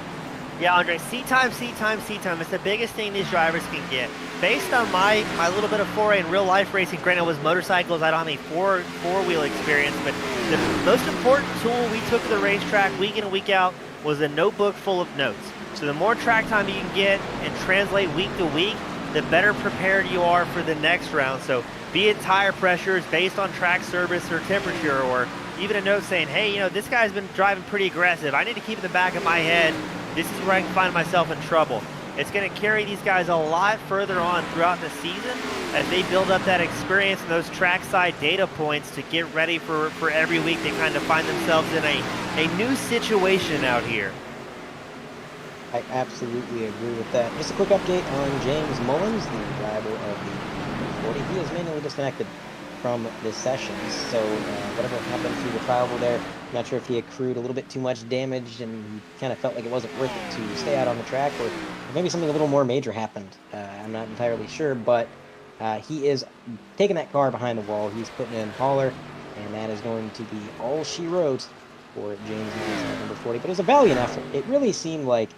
Yeah, Andre, seat time. It's the biggest thing these drivers can get. Based on my little bit of foray in real life racing, granted it was motorcycles, I don't have any four-wheel experience, but the most important tool we took to the racetrack week in and week out was a notebook full of notes. So the more track time you can get and translate week to week, the better prepared you are for the next round. So be it tire pressures based on track service or temperature, or even a note saying, hey, you know, this guy's been driving pretty aggressive. I need to keep in the back of my head, this is where I can find myself in trouble. It's going to carry these guys a lot further on throughout the season as they build up that experience and those trackside data points to get ready for every week they kind of find themselves in a new situation out here. I absolutely agree with that. Just a quick update on James Mullins, the driver of the 40. He is manually disconnected from this session, so whatever happened through the trial there, I'm not sure if he accrued a little bit too much damage and he kind of felt like it wasn't worth it to stay out on the track, or maybe something a little more major happened. I'm not entirely sure, but he is taking that car behind the wall. He's putting in hauler, and that is going to be all she wrote for James Mullins at number 40. But it was a valiant effort. It really seemed like,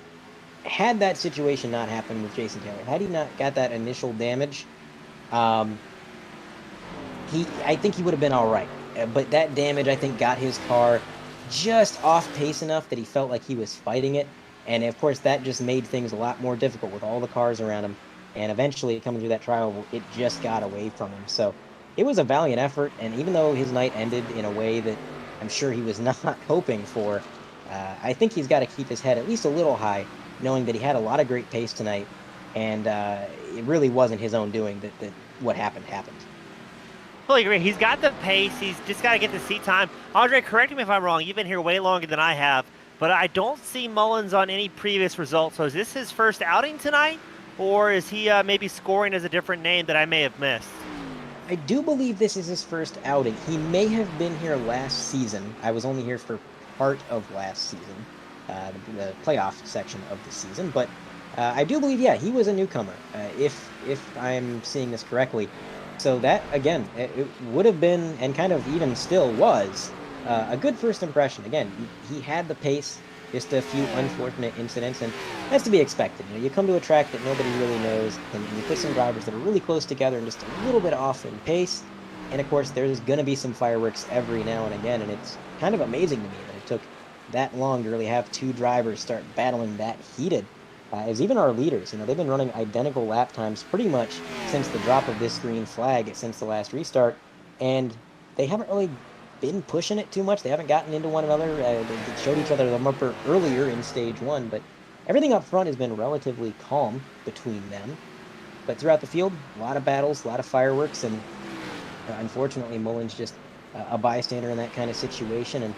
had that situation not happened with Jason Taylor, had he not got that initial damage, I think he would have been all right. But that damage, I think, got his car just off pace enough that he felt like he was fighting it. And, of course, that just made things a lot more difficult with all the cars around him. And eventually, coming through that trial, it just got away from him. So it was a valiant effort. And even though his night ended in a way that I'm sure he was not hoping for, I think he's got to keep his head at least a little high, knowing that he had a lot of great pace tonight. And it really wasn't his own doing that what happened. Fully agree. He's got the pace. He's just got to get the seat time. Andre, correct me if I'm wrong. You've been here way longer than I have, but I don't see Mullins on any previous results. So is this his first outing tonight, or is he maybe scoring as a different name that I may have missed? I do believe this is his first outing. He may have been here last season. I was only here for part of last season, the playoff section of the season, but I do believe, yeah, he was a newcomer, if I'm seeing this correctly. So that, again, it would have been, and kind of even still was, a good first impression. Again, he had the pace, just a few unfortunate incidents, and that's to be expected. You know, you come to a track that nobody really knows, and you put some drivers that are really close together and just a little bit off in pace, and of course there's going to be some fireworks every now and again, and it's kind of amazing to me that it took that long to really have two drivers start battling that heated. As even our leaders, you know, they've been running identical lap times pretty much since the drop of this green flag, since the last restart, and they haven't really been pushing it too much. They haven't gotten into one another. They showed each other the bumper earlier in stage 1, but everything up front has been relatively calm between them. But throughout the field, a lot of battles, a lot of fireworks, and unfortunately, Mullins just a bystander in that kind of situation. And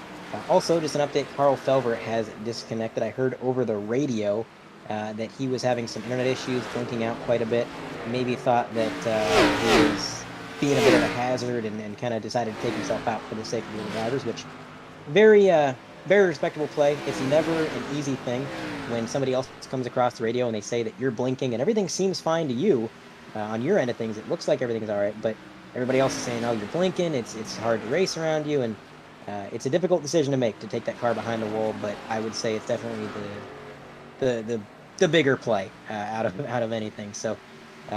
also, just an update, Carl Felver has disconnected. I heard over the radio that he was having some internet issues, blinking out quite a bit. Maybe thought that he was being a bit of a hazard and kind of decided to take himself out for the sake of the drivers, which very respectable play. It's never an easy thing when somebody else comes across the radio and they say that you're blinking and everything seems fine to you on your end of things. It looks like everything's all right, but everybody else is saying, oh, you're blinking. It's hard to race around you, and it's a difficult decision to make to take that car behind the wall. But I would say it's definitely the bigger play out of anything. So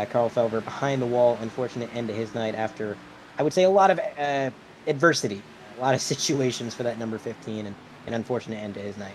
Carl Felver behind the wall, unfortunate end to his night after, I would say, a lot of adversity, a lot of situations for that number 15, and an unfortunate end to his night.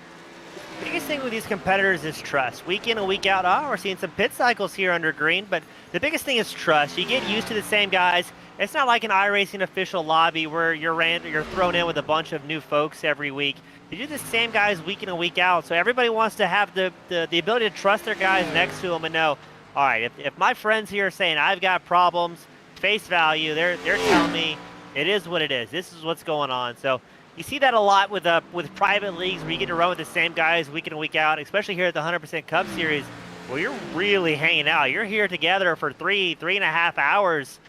Biggest thing with these competitors is trust. Week in and week out, we're seeing some pit cycles here under green, but the biggest thing is trust. You get used to the same guys. It's not like an iRacing official lobby where you're thrown in with a bunch of new folks every week. You do the same guys week in and week out, so everybody wants to have the ability to trust their guys next to them and know, all right, if my friends here are saying I've got problems, face value, they're telling me it is what it is. This is what's going on. So you see that a lot with private leagues where you get to run with the same guys week in and week out, especially here at the 100% Cup Series, where you're really hanging out. You're here together for three and a half hours,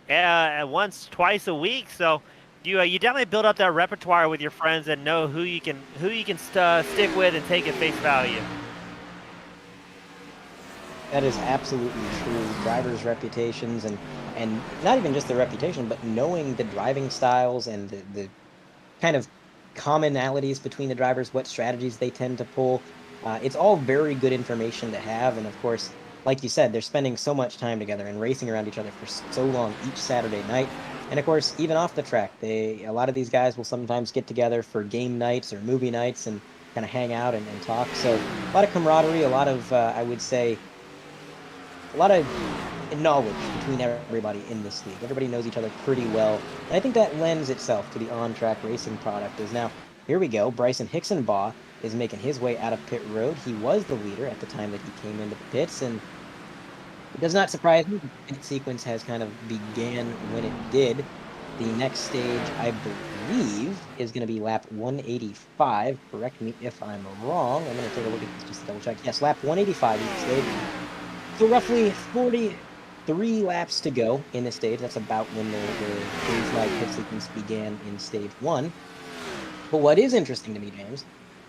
once, twice a week. So you definitely build up that repertoire with your friends and know who you can stick with and take at face value. That is absolutely true. Drivers' reputations and not even just their reputation, but knowing the driving styles and the kind of commonalities between the drivers, what strategies they tend to pull. It's all very good information to have. And of course, like you said, they're spending so much time together and racing around each other for so long each Saturday night. And of course, even off the track, a lot of these guys will sometimes get together for game nights or movie nights and kind of hang out and talk. So a lot of camaraderie, a lot of, I would say, a lot of knowledge between everybody in this league. Everybody knows each other pretty well. And I think that lends itself to the on-track racing product. Is now, here we go, Bryson Hickson-Baugh is making his way out of pit road. He was the leader at the time that he came into the pits, and it does not surprise me. The pit sequence has kind of began when it did. The next stage, I believe, is going to be lap 185. Correct me if I'm wrong. I'm going to take a look at this just to double check. Yes, lap 185 each stage. So roughly 43 laps to go in this stage. That's about when the green flag pit sequence began in stage 1. But what is interesting to me, James,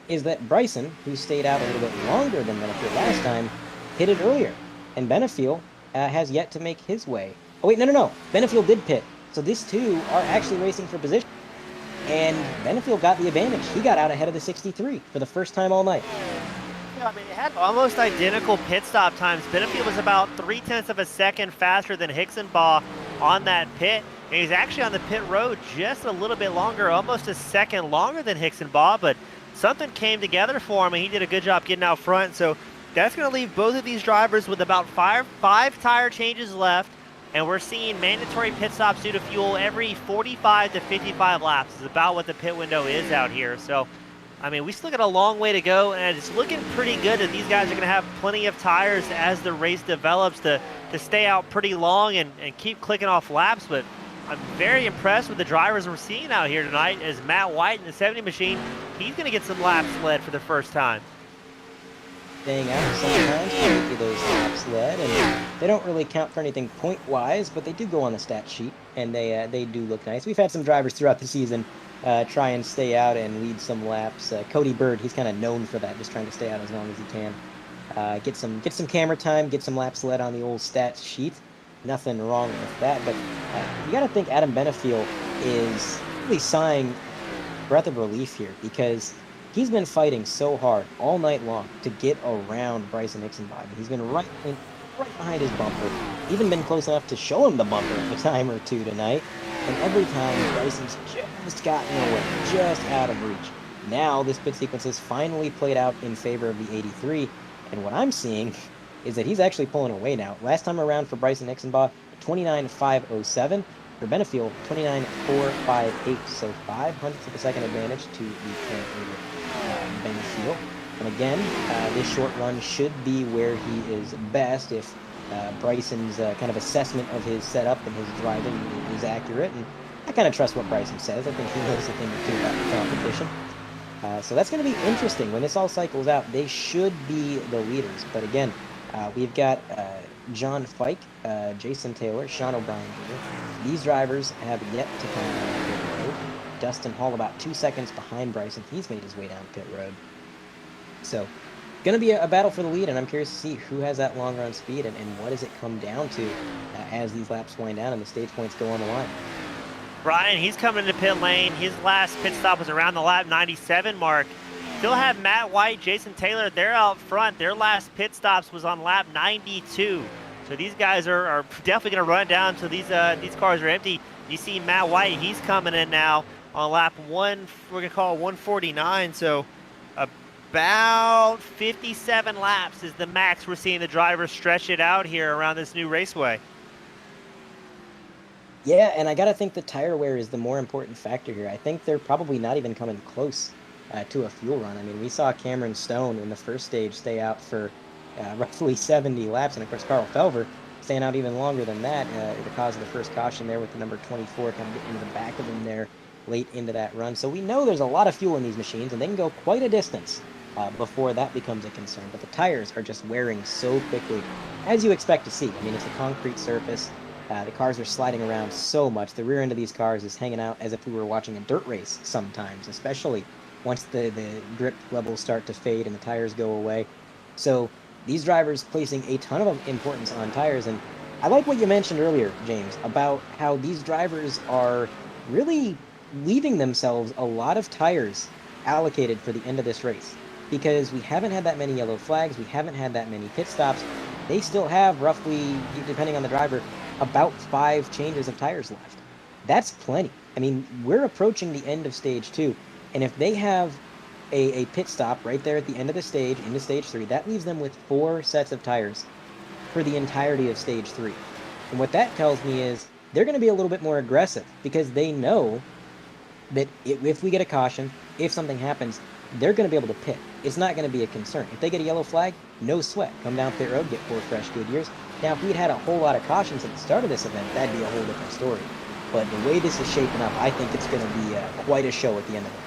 is that Bryson, who stayed out a little bit longer than Benefiel last time, hit it earlier. And Benefiel has yet to make his way. Oh, wait, no. Benefiel did pit. So these two are actually racing for position. And Benefiel got the advantage. He got out ahead of the 63 for the first time all night. I mean, it had almost identical pit stop times. Benefiel was about 0.3 of a second faster than Hickson-Baugh on that pit. And he's actually on the pit road just a little bit longer, almost a second longer than Hickson-Baugh, but something came together for him, and he did a good job getting out front. So that's going to leave both of these drivers with about five tire changes left, and we're seeing mandatory pit stops due to fuel every 45 to 55 laps is about what the pit window is out here. So I mean, we still got a long way to go, and it's looking pretty good that these guys are going to have plenty of tires as the race develops to stay out pretty long and keep clicking off laps. But I'm very impressed with the drivers we're seeing out here tonight, as Matt White in the 70 machine, he's going to get some laps led for the first time. Staying out sometimes, maybe those laps led, and they don't really count for anything point-wise, but they do go on the stat sheet, and they do look nice. We've had some drivers throughout the season try and stay out and lead some laps. Cody Bird, he's kind of known for that, just trying to stay out as long as he can. Get some camera time, get some laps led on the old stats sheet. Nothing wrong with that, but you got to think Adam Benefiel is really sighing breath of relief here, because he's been fighting so hard all night long to get around Bryson Hickson-Baugh. He's been right behind his bumper, even been close enough to show him the bumper a time or two tonight. And every time, Bryson's just gotten away, just out of reach. Now, this pit sequence has finally played out in favor of the 83, and what I'm seeing is that he's actually pulling away now. Last time around for Bryson Hickson-Baugh, 29.507. For Benefiel, 29.458. So 0.05 of a second advantage to the current leader, Benefiel. And again, this short run should be where he is best if Bryson's kind of assessment of his setup and his driving is accurate. And I kind of trust what Bryson says. I think he knows a thing or two about the competition. So that's going to be interesting. When this all cycles out, they should be the leaders. But again, we've got John Fike, Jason Taylor, Sean O'Brien Jr. These drivers have yet to come down pit road. Dustin Hall about 2 seconds behind Bryson. He's made his way down pit road. So going to be a battle for the lead, and I'm curious to see who has that long run speed and what does it come down to as these laps wind down and the stage points go on the line. Brian, he's coming into pit lane. His last pit stop was around the lap 97 mark. Still have Matt White, Jason Taylor, they're out front. Their last pit stops was on lap 92. So these guys are definitely going to run down until these cars are empty. You see Matt White, he's coming in now on lap we're going to call it 149. So about 57 laps is the max we're seeing the drivers stretch it out here around this new raceway. Yeah, and I got to think the tire wear is the more important factor here. I think they're probably not even coming close to a fuel run. I mean, we saw Cameron Stone in the first stage stay out for roughly 70 laps, and of course Carl Felver staying out even longer than that because of the first caution there with the number 24 kind of getting into the back of him there late into that run. So we know there's a lot of fuel in these machines, and they can go quite a distance before that becomes a concern. But the tires are just wearing so quickly, as you expect to see. I mean, it's a concrete surface. The cars are sliding around so much. The rear end of these cars is hanging out as if we were watching a dirt race sometimes, especially once the grip levels start to fade and the tires go away. So these drivers placing a ton of importance on tires. And I like what you mentioned earlier, James, about how these drivers are really leaving themselves a lot of tires allocated for the end of this race, because we haven't had that many yellow flags, we haven't had that many pit stops. They still have roughly, depending on the driver, about 5 changes of tires left. That's plenty. I mean, we're approaching the end of stage 2, and if they have a pit stop right there at the end of the stage, into stage 3, that leaves them with 4 sets of tires for the entirety of stage 3. And what that tells me is they're going to be a little bit more aggressive, because they know that if we get a caution, if something happens, they're going to be able to pit. It's not going to be a concern. If they get a yellow flag, no sweat. Come down pit road, get 4 fresh Goodyears. Now, if we'd had a whole lot of cautions at the start of this event, that'd be a whole different story. But the way this is shaping up, I think it's going to be quite a show at the end of it.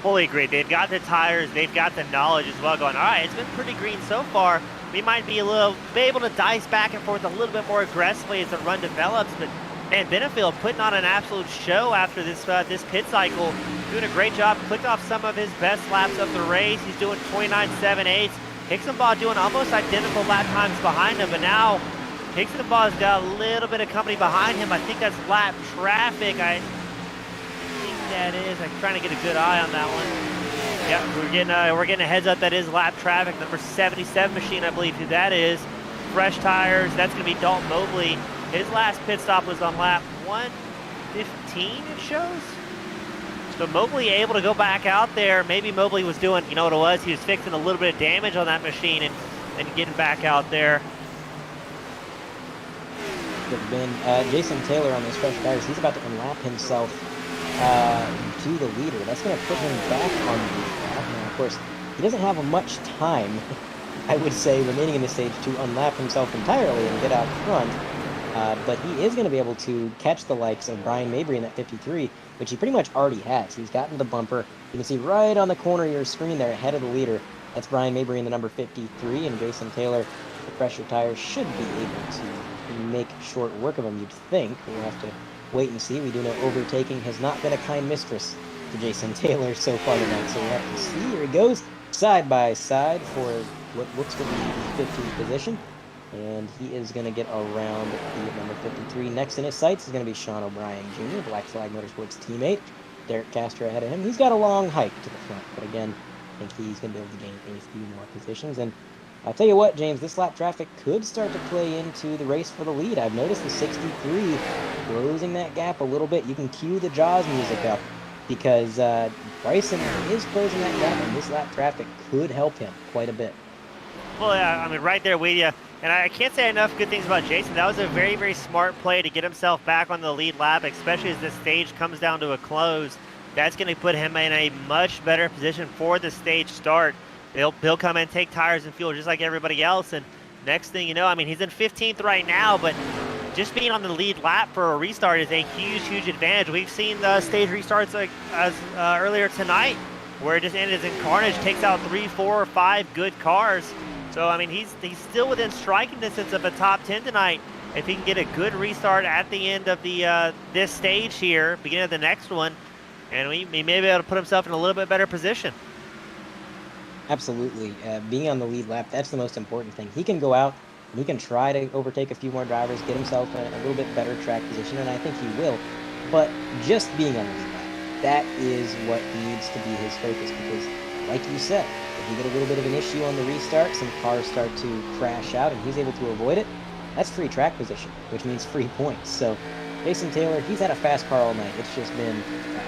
Fully agree. They've got the tires, they've got the knowledge as well, going, all right, it's been pretty green so far. We might be able to dice back and forth a little bit more aggressively as the run develops, but man, Benefield putting on an absolute show after this pit cycle, doing a great job, clicked off some of his best laps of the race. He's doing 29.78. Hixenbaugh doing almost identical lap times behind him, but now Hixenbaugh's got a little bit of company behind him. I think that's lap traffic. I think that is. I'm trying to get a good eye on that one. Yeah, we're getting a heads up. That is lap traffic. Number 77 machine, I believe who that is. Fresh tires. That's going to be Dalton Mobley. His last pit stop was on lap 115, it shows. So Mobley able to go back out there. Maybe Mobley was doing, you know what it was? He was fixing a little bit of damage on that machine and getting back out there. Jason Taylor on those fresh tires, he's about to unlap himself to the leader. That's going to put him back on the lead lap. Now, of course, he doesn't have much time, I would say, remaining in the stage to unlap himself entirely and get out front. But he is going to be able to catch the likes of Brian Mabry in that 53, which he pretty much already has. He's gotten the bumper. You can see right on the corner of your screen there, ahead of the leader. That's Brian Mabry in the number 53, and Jason Taylor, the fresher tires, should be able to make short work of him, you'd think. We'll have to wait and see. We do know overtaking has not been a kind mistress to Jason Taylor so far tonight, so we'll have to see. Here he goes, side by side for what looks to be the 15th position. And he is going to get around the number 53. Next in his sights is going to be Sean O'Brien Jr., Black Flag Motorsports teammate. Derek Castro ahead of him. He's got a long hike to the front, but again, I think he's going to be able to gain a few more positions. And I'll tell you what, James, this lap traffic could start to play into the race for the lead. I've noticed the 63 closing that gap a little bit. You can cue the Jaws music up, because Bryson is closing that gap, and this lap traffic could help him quite a bit. Well, yeah, I mean, right there with you. And I can't say enough good things about Jason. That was a very, very smart play to get himself back on the lead lap, especially as this stage comes down to a close. That's going to put him in a much better position for the stage start. He'll come in, take tires and fuel just like everybody else. And next thing you know, I mean, he's in 15th right now, but just being on the lead lap for a restart is a huge, huge advantage. We've seen the stage restarts earlier tonight, where it just ended in carnage, takes out 3, 4, or 5 good cars. So, I mean, he's still within striking distance of a top 10 tonight. If he can get a good restart at the end of the this stage here, beginning of the next one, and he may be able to put himself in a little bit better position. Absolutely. Being on the lead lap, that's the most important thing. He can go out and he can try to overtake a few more drivers, get himself in a little bit better track position, and I think he will. But just being on the lead lap, that is what needs to be his focus, because, like you said, if you get a little bit of an issue on the restart, some cars start to crash out, and he's able to avoid it, that's free track position, which means free points. So Jason Taylor, he's had a fast car all night. It's just been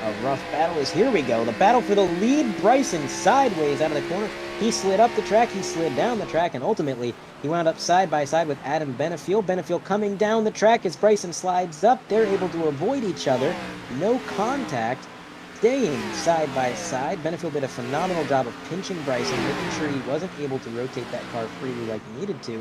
a rough battle. Here we go. The battle for the lead. Bryson sideways out of the corner. He slid up the track, he slid down the track, and ultimately he wound up side by side with Adam Benefield. Benefield coming down the track as Bryson slides up. They're able to avoid each other. No contact. Staying side by side. Benefield did a phenomenal job of pinching Bryson, making sure he wasn't able to rotate that car freely like he needed to.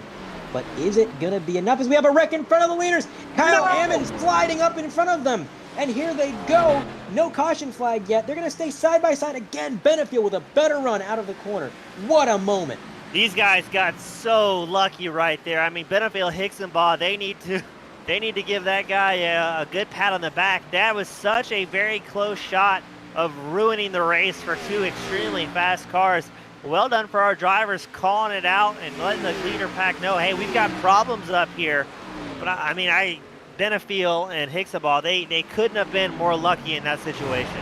But is it going to be enough as we have a wreck in front of the leaders? Kyle Ammons sliding up in front of them. And here they go. No caution flag yet. They're going to stay side by side again. Benefield with a better run out of the corner. What a moment. These guys got so lucky right there. I mean, Benefield, Hixenbaugh, they need to they need to give that guy a good pat on the back. That was such a very close shot of ruining the race for two extremely fast cars. Well done for our drivers calling it out and letting the leader pack know, hey, we've got problems up here. But I mean, Benefiel and Hicksaball, they couldn't have been more lucky in that situation.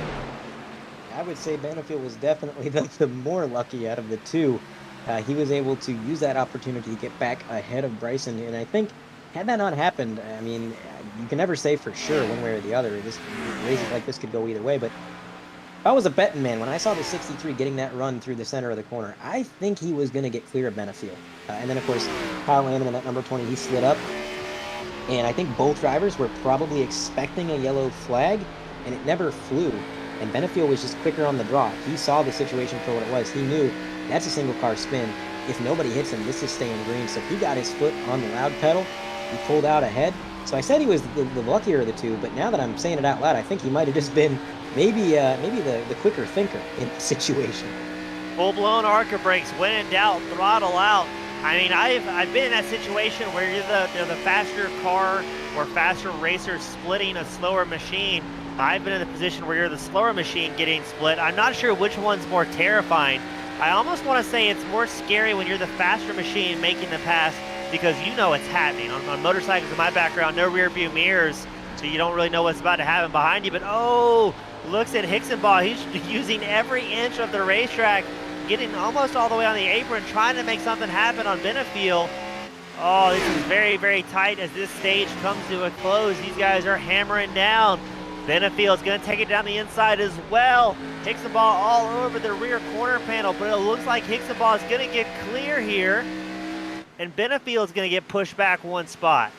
I would say Benefiel was definitely the more lucky out of the two. He was able to use that opportunity to get back ahead of Bryson, and I think had that not happened, I mean, you can never say for sure one way or the other. This races like this could go either way, but if I was a betting man, when I saw the 63 getting that run through the center of the corner, I think he was going to get clear of Benefiel. And then, of course, Kyle Landon in that number 20, he slid up. And I think both drivers were probably expecting a yellow flag, and it never flew. And Benefiel was just quicker on the draw. He saw the situation for what it was. He knew that's a single car spin. If nobody hits him, this is staying green. So he got his foot on the loud pedal. He pulled out ahead. So I said he was the luckier of the two, but now that I'm saying it out loud, I think he might have just been maybe the quicker thinker in the situation. Full-blown ARCA brakes, when in doubt, throttle out. I mean, I've been in that situation where you're the faster car or faster racer splitting a slower machine. I've been in the position where you're the slower machine getting split. I'm not sure which one's more terrifying. I almost want to say it's more scary when you're the faster machine making the pass because you know it's happening. On motorcycles, in my background, no rear view mirrors, so you don't really know what's about to happen behind you. But oh, looks at Hicksaball. He's using every inch of the racetrack, getting almost all the way on the apron, trying to make something happen on Benefiel. Oh, this is very, very tight as this stage comes to a close. These guys are hammering down. Benefiel is going to take it down the inside as well. Hicksaball all over the rear corner panel, but it looks like Hicksaball is going to get clear here, and Benefiel is going to get pushed back one spot.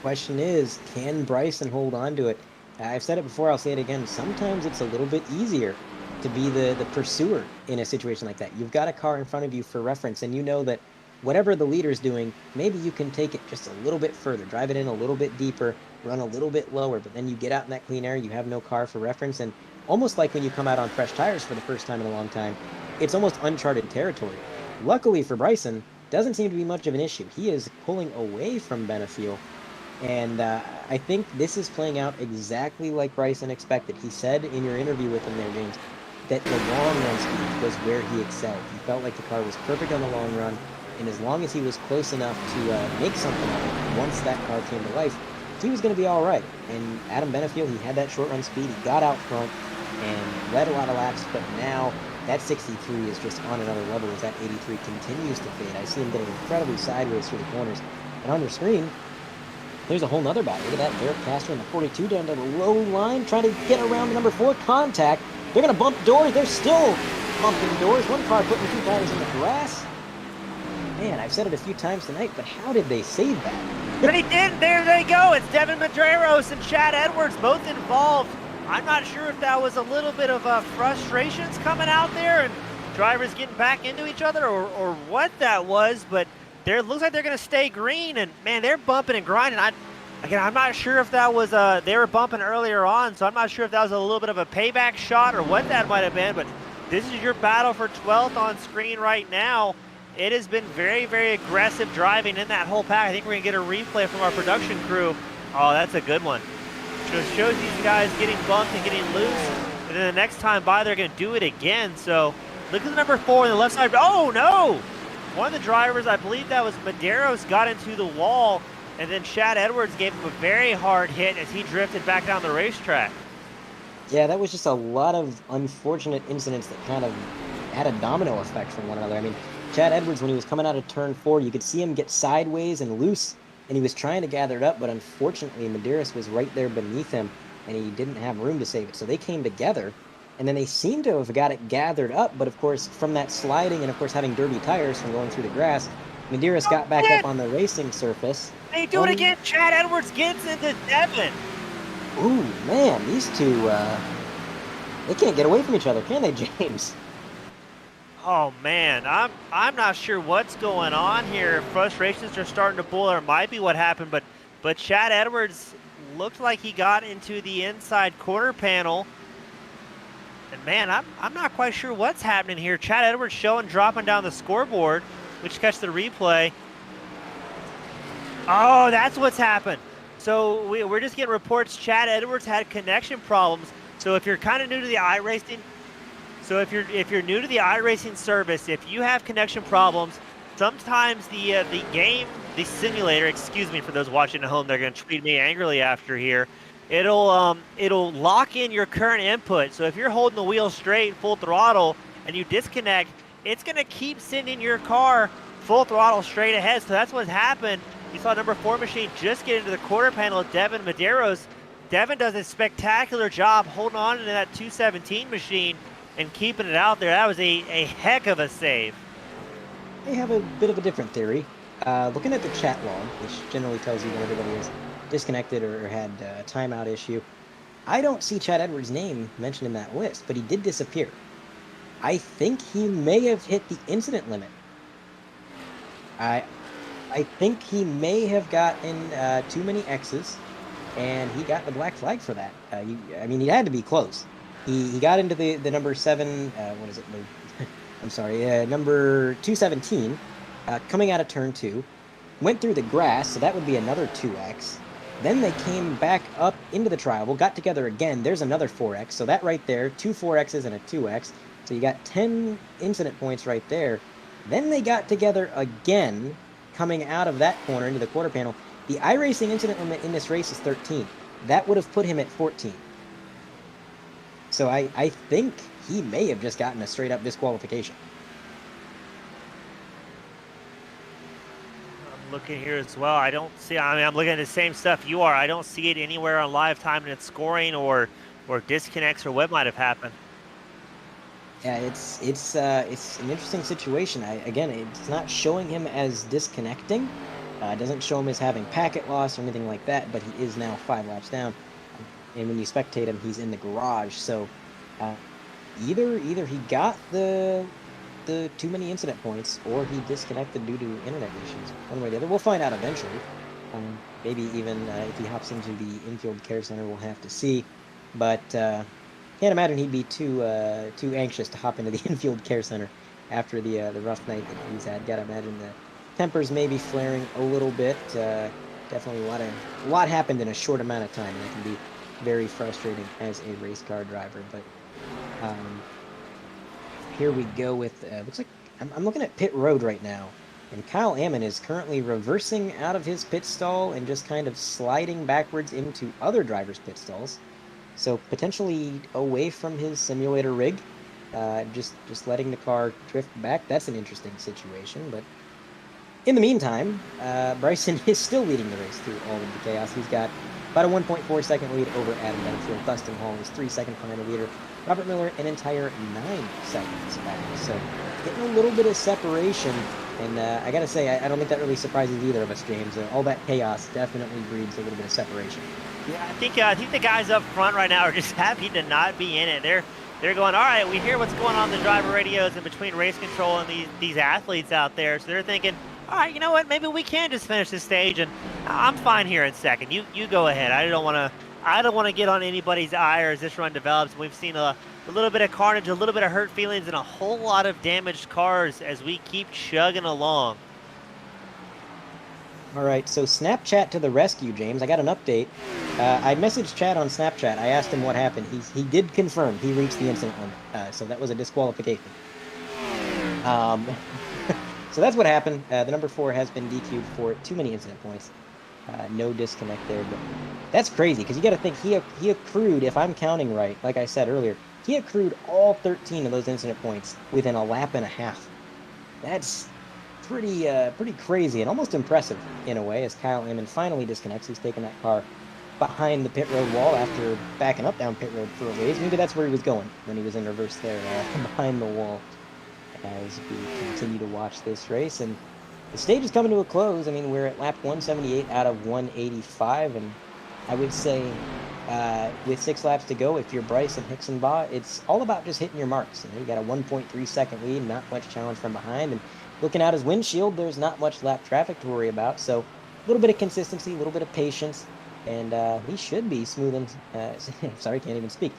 Question is, can Bryson hold on to it? I've said it before, I'll say it again. Sometimes it's a little bit easier to be the pursuer in a situation like that. You've got a car in front of you for reference, and you know that whatever the leader's doing, maybe you can take it just a little bit further, drive it in a little bit deeper, run a little bit lower, but then you get out in that clean air, you have no car for reference, and almost like when you come out on fresh tires for the first time in a long time, it's almost uncharted territory. Luckily for Bryson, doesn't seem to be much of an issue. He is pulling away from Benefiel, and I think this is playing out exactly like Bryson expected. He said in your interview with him there, James, that the long run speed was where he excelled. He felt like the car was perfect on the long run, and as long as he was close enough to make something of it, once that car came to life, he was going to be all right. And Adam Benefiel, he had that short run speed, he got out front and led a lot of laps, but now that 63 is just on another level as that 83 continues to fade. I see him getting incredibly sideways through the corners. And on your screen, there's a whole nother battle. Look at that, Derek Castor in the 42 down to the low line, trying to get around the number 4 contact. They're going to bump doors. They're still bumping doors. One car putting 2 tires in the grass. Man, I've said it a few times tonight, but how did they save that? But he did. There they go. It's Devin Medeiros and Chad Edwards both involved. I'm not sure if that was a little bit of frustrations coming out there and drivers getting back into each other or what that was, but it looks like they're going to stay green, and man, they're bumping and grinding. I'm not sure if that was they were bumping earlier on, so I'm not sure if that was a little bit of a payback shot or what that might have been, but this is your battle for 12th on screen right now. It has been very, very aggressive driving in that whole pack. I think we're going to get a replay from our production crew. Oh, that's a good one. Just shows these guys getting bumped and getting loose, and then the next time by, they're going to do it again. So look at the number 4 on the left side. Oh, no! One of the drivers, I believe that was Medeiros, got into the wall, and then Chad Edwards gave him a very hard hit as he drifted back down the racetrack. Yeah, that was just a lot of unfortunate incidents that kind of had a domino effect from one another. I mean, Chad Edwards, when he was coming out of turn 4, you could see him get sideways and loose, and he was trying to gather it up, but unfortunately, Medeiros was right there beneath him, and he didn't have room to save it. So they came together, and then they seemed to have got it gathered up, but of course, from that sliding and of course having dirty tires from going through the grass, Medeiros got back up on the racing surface. They do it again. Chad Edwards gets into Devin. Ooh, man, these two, they can't get away from each other, can they, James? Oh man, I'm not sure what's going on here. Frustrations are starting to boil, or might be what happened, but Chad Edwards looked like he got into the inside quarter panel. And man, I'm not quite sure what's happening here. Chad Edwards dropping down the scoreboard, which catch the replay. Oh, that's what's happened. So we're just getting reports Chad Edwards had connection problems. So if you're kind of new to the iRacing, so if you're new to the iRacing service, if you have connection problems, sometimes the simulator, excuse me for those watching at home, they're going to treat me angrily after here. It'll lock in your current input. So if you're holding the wheel straight, full throttle, and you disconnect, it's going to keep sending your car full throttle straight ahead. So that's what's happened. You saw number 4 machine just get into the quarter panel of Devin Medeiros. Devin does a spectacular job holding on to that 217 machine and keeping it out there. That was a heck of a save. I have a bit of a different theory. Looking at the chat log, which generally tells you when everybody is disconnected or had a timeout issue, I don't see Chad Edwards' name mentioned in that list, but he did disappear. I think he may have hit the incident limit. I think he may have gotten too many X's, and he got the black flag for that. I mean, he had to be close. He got into the number 7, what is it? I'm sorry, number 217, coming out of turn 2, went through the grass, so that would be another 2X. Then they came back up into the tribal, got together again. There's another 4X, so that right there, 2 4Xs and a 2X. So you got 10 incident points right there. Then they got together again, coming out of that corner into the quarter panel. The iRacing incident limit in this race is 13. That would have put him at 14. So I think he may have just gotten a straight-up disqualification. I'm looking here as well. I don't see, I mean, I'm looking at the same stuff you are. I don't see it anywhere on live time and it's scoring or disconnects or what might have happened. Yeah, it's an interesting situation. Again, it's not showing him as disconnecting. It doesn't show him as having packet loss or anything like that, but he is now 5 laps down. And when you spectate him, he's in the garage. So either he got the too many incident points, or he disconnected due to internet issues. One way or the other, we'll find out eventually. Maybe even if he hops into the infield care center, we'll have to see. But can't imagine he'd be too anxious to hop into the infield care center after the rough night that he's had. Gotta imagine the tempers may be flaring a little bit. Definitely a lot happened in a short amount of time, and it can be very frustrating as a race car driver. But here we go with looks like I'm looking at pit road right now, and Kyle Ammon is currently reversing out of his pit stall and just kind of sliding backwards into other drivers' pit stalls. So potentially away from his simulator rig, just letting the car drift back. That's an interesting situation. But in the meantime, Bryson is still leading the race through all of the chaos. He's got about a 1.4 second lead over Adam Benfield. Dustin Hall is 3 second behind the leader. Robert Miller an entire 9 seconds back. So getting a little bit of separation. And I gotta say, I don't think that really surprises either of us, James. All that chaos definitely breeds a little bit of separation. Yeah, I think the guys up front right now are just happy to not be in it. They're going, all right, we hear what's going on in the driver radios and between race control and these athletes out there. So they're thinking, all right, you know what? Maybe we can just finish this stage, and I'm fine here in second. You go ahead. I don't want to get on anybody's ire as this run develops. We've seen a little bit of carnage, a little bit of hurt feelings, and a whole lot of damaged cars as we keep chugging along. All right, so Snapchat to the rescue, James. I got an update. I messaged Chad on Snapchat. I asked him what happened. He did confirm he reached the incident limit, so that was a disqualification. So that's what happened. The number 4 has been DQ'd for too many incident points. No disconnect there, but that's crazy because you got to think he accrued, if I'm counting right, like I said earlier, he accrued all 13 of those incident points within a lap and a half. That's pretty crazy and almost impressive in a way, as Kyle Ammon finally disconnects. He's taken that car behind the pit road wall after backing up down pit road for a ways. Maybe that's where he was going when he was in reverse there, behind the wall, as we continue to watch this race. And the stage is coming to a close. I mean, we're at lap 178 out of 185, and I would say with 6 laps to go, if you're Bryce and Hixenbaugh, it's all about just hitting your marks. You got a 1.3 second lead, not much challenge from behind, and looking out his windshield, there's not much lap traffic to worry about. So a little bit of consistency, a little bit of patience, and he should be smoothing, sorry, can't even speak,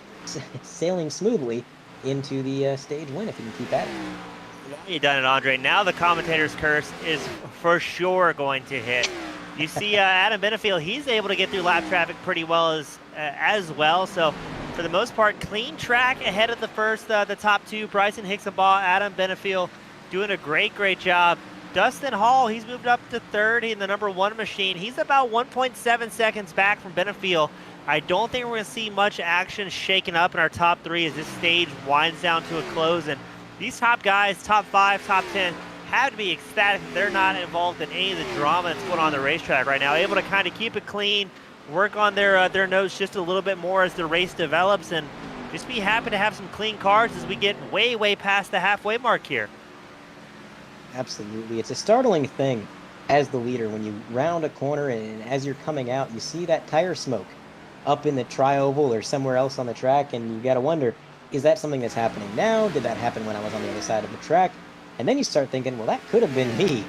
sailing smoothly into the stage win if he can keep at it. You done it, Andre. Now the commentator's curse is for sure going to hit. You see Adam Benefield, he's able to get through lap traffic pretty well as well. So for the most part, clean track ahead of the top two. Bryson Hickenbaugh, Adam Benefield doing a great job. Dustin Hall, he's moved up to third in the number 1 machine. He's about 1.7 seconds back from Benefield. I don't think we're going to see much action shaking up in our top 3 as this stage winds down to a close. And these top guys, top 5, top 10, have to be ecstatic that they're not involved in any of the drama that's going on the racetrack right now. Able to kind of keep it clean, work on their notes just a little bit more as the race develops, and just be happy to have some clean cars as we get way past the halfway mark here. Absolutely. It's a startling thing as the leader when you round a corner and as you're coming out, you see that tire smoke up in the tri-oval or somewhere else on the track, and you got to wonder, is that something that's happening now? Did that happen when I was on the other side of the track? And then you start thinking, well, that could have been me,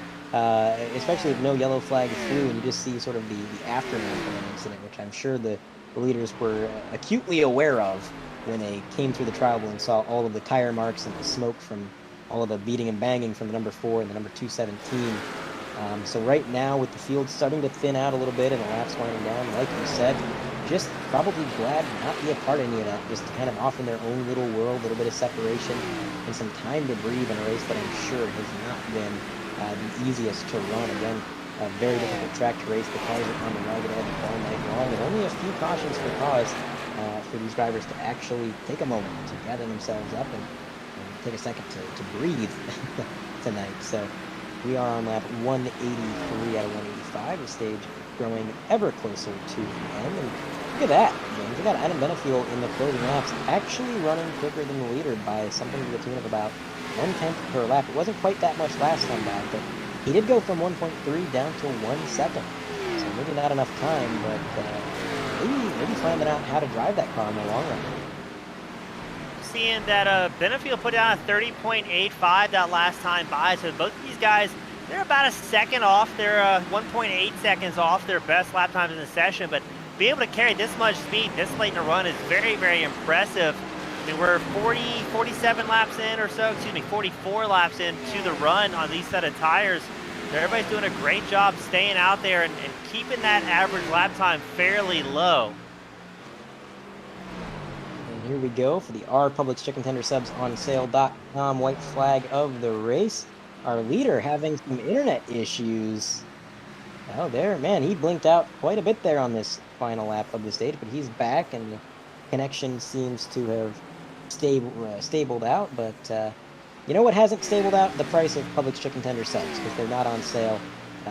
especially if no yellow flag flew and you just see sort of the aftermath of an incident, which I'm sure the leaders were acutely aware of when they came through the tri-oval and saw all of the tire marks and the smoke from all of the beating and banging from the number 4 and the number 217. So right now, with the field starting to thin out a little bit and the laps winding down, like you said, just probably glad to not be a part of any of that, just kind of off in their own little world, a little bit of separation and some time to breathe in a race that I'm sure has not been the easiest to run. Again, a very difficult track to race. The cars are on the ragged edge all night long, and only a few cautions for cause for these drivers to actually take a moment to gather themselves up and take a second to breathe tonight. So we are on lap 183 out of 185, the stage growing ever closer to the end. And look at that, James. We got Adam Benefield in the closing laps actually running quicker than the leader by something to the tune of about 1/10 per lap. It wasn't quite that much last time back, but he did go from 1.3 down to 1 second. So maybe not enough time, but maybe finding out how to drive that car in the long run. Seeing that Benefield put down a 30.85 that last time by, so both of these guys, they're about a second off. They're 1.8 seconds off their best lap times in the session, but being able to carry this much speed this late in the run is very impressive. I mean, we're 47 laps in or so, 44 laps into the run on these set of tires. So everybody's doing a great job staying out there and keeping that average lap time fairly low. Here we go for the Publix Chicken Tender Subs on sale.com white flag of the race. Our leader having some internet issues. Oh, there, man, he blinked out quite a bit there on this final lap of the stage, but he's back and the connection seems to have stabled out. But you know what hasn't stabled out? The price of Publix Chicken Tender Subs, because they're not on sale.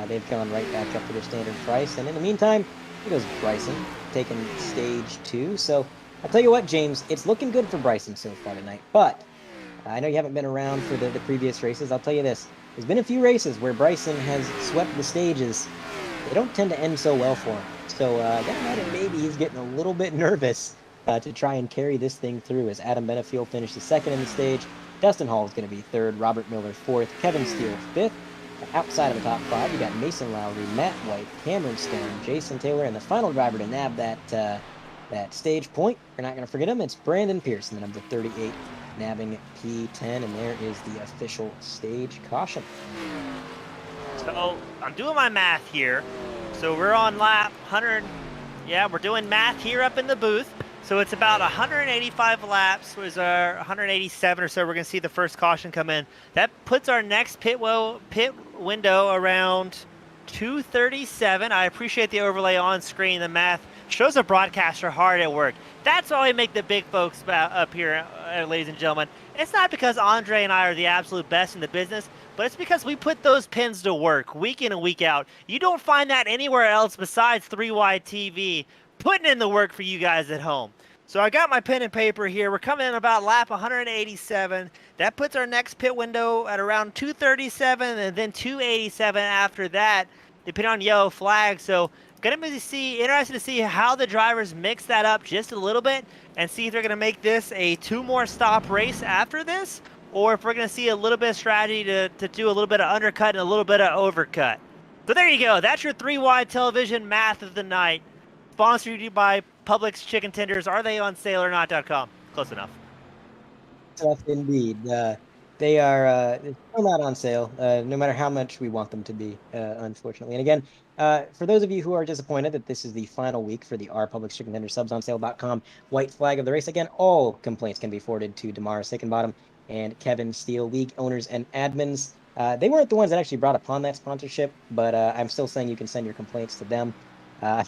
They've gone right back up to their standard price. And in the meantime, here goes Bryson taking stage 2. So I'll tell you what, James, it's looking good for Bryson so far tonight, but I know you haven't been around for the previous races. I'll tell you this. There's been a few races where Bryson has swept the stages. They don't tend to end so well for him. So that imagine maybe he's getting a little bit nervous to try and carry this thing through as Adam Benefield finishes second in the stage. Dustin Hall is going to be third, Robert Miller fourth, Kevin Steele fifth. Outside of the top 5, you got Mason Lowry, Matt White, Cameron Stone, Jason Taylor, and the final driver to nab that stage point. You're not going to forget him. It's Brandon Pearson, number 38, nabbing P10, and there is the official stage caution. So I'm doing my math here. So we're on lap 100. Yeah, we're doing math here up in the booth. So it's about 185 laps, was our 187 or so. We're going to see the first caution come in. That puts our next pit window around 237. I appreciate the overlay on screen. The math shows a broadcaster hard at work. That's why we make the big folks up here, ladies and gentlemen. It's not because Andre and I are the absolute best in the business, but it's because we put those pins to work week in and week out. You don't find that anywhere else besides 3Y TV putting in the work for you guys at home. So I got my pen and paper here. We're coming in about lap 187. That puts our next pit window at around 237 and then 287 after that, depending on yellow flag. So going to be interested to see how the drivers mix that up just a little bit and see if they're going to make this a 2 more stop race after this, or if we're going to see a little bit of strategy to do a little bit of undercut and a little bit of overcut. So there you go. That's your 3Y television math of the night. Sponsored by Publix Chicken Tenders. Are they on sale or not.com? Close enough. Tough indeed. They are still not on sale, no matter how much we want them to be, unfortunately. And again, for those of you who are disappointed that this is the final week for the R Public Chicken Tender SubsOnSale.com white flag of the race, again, all complaints can be forwarded to Damara Sickenbottom and Kevin Steele, league owners and admins. They weren't the ones that actually brought upon that sponsorship, but I'm still saying you can send your complaints to them. Uh,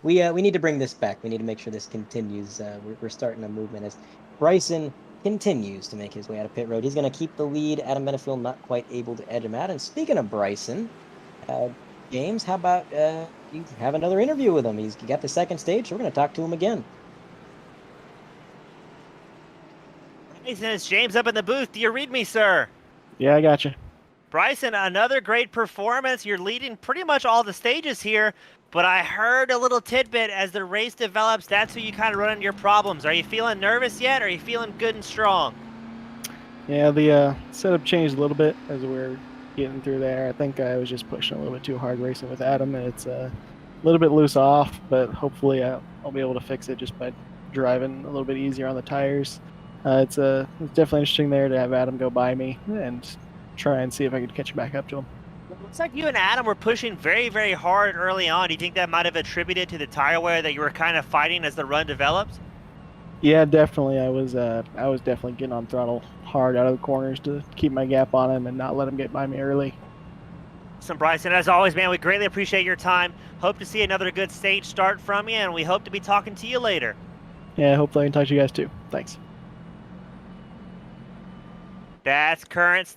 we need to bring this back. We need to make sure this continues. We're starting a movement as Bryson continues to make his way out of pit road. He's going to keep the lead. Adam Benefield not quite able to edge him out. And speaking of Bryson, James, how about you have another interview with him? He's got the second stage, so we're going to talk to him again. Bryson, it's James up in the booth. Do you read me, sir? Yeah, I got you. Bryson, another great performance. You're leading pretty much all the stages here, but I heard a little tidbit as the race develops. That's who you kind of run into your problems. Are you feeling nervous yet? Or are you feeling good and strong? Yeah, the setup changed a little bit as we were getting through there. I think I was just pushing a little bit too hard racing with Adam, and it's a little bit loose off, but hopefully I'll be able to fix it just by driving a little bit easier on the tires. It's definitely interesting there to have Adam go by me and try and see if I could catch back up to him. Looks like you and Adam were pushing very, very hard early on. Do you think that might have attributed to the tire wear that you were kind of fighting as the run developed? Yeah, definitely. I was definitely getting on throttle hard out of the corners to keep my gap on him and not let him get by me early. Awesome, Bryson. As always, man, we greatly appreciate your time. Hope to see another good stage start from you, and we hope to be talking to you later. Yeah, hopefully I can talk to you guys too. Thanks. That's current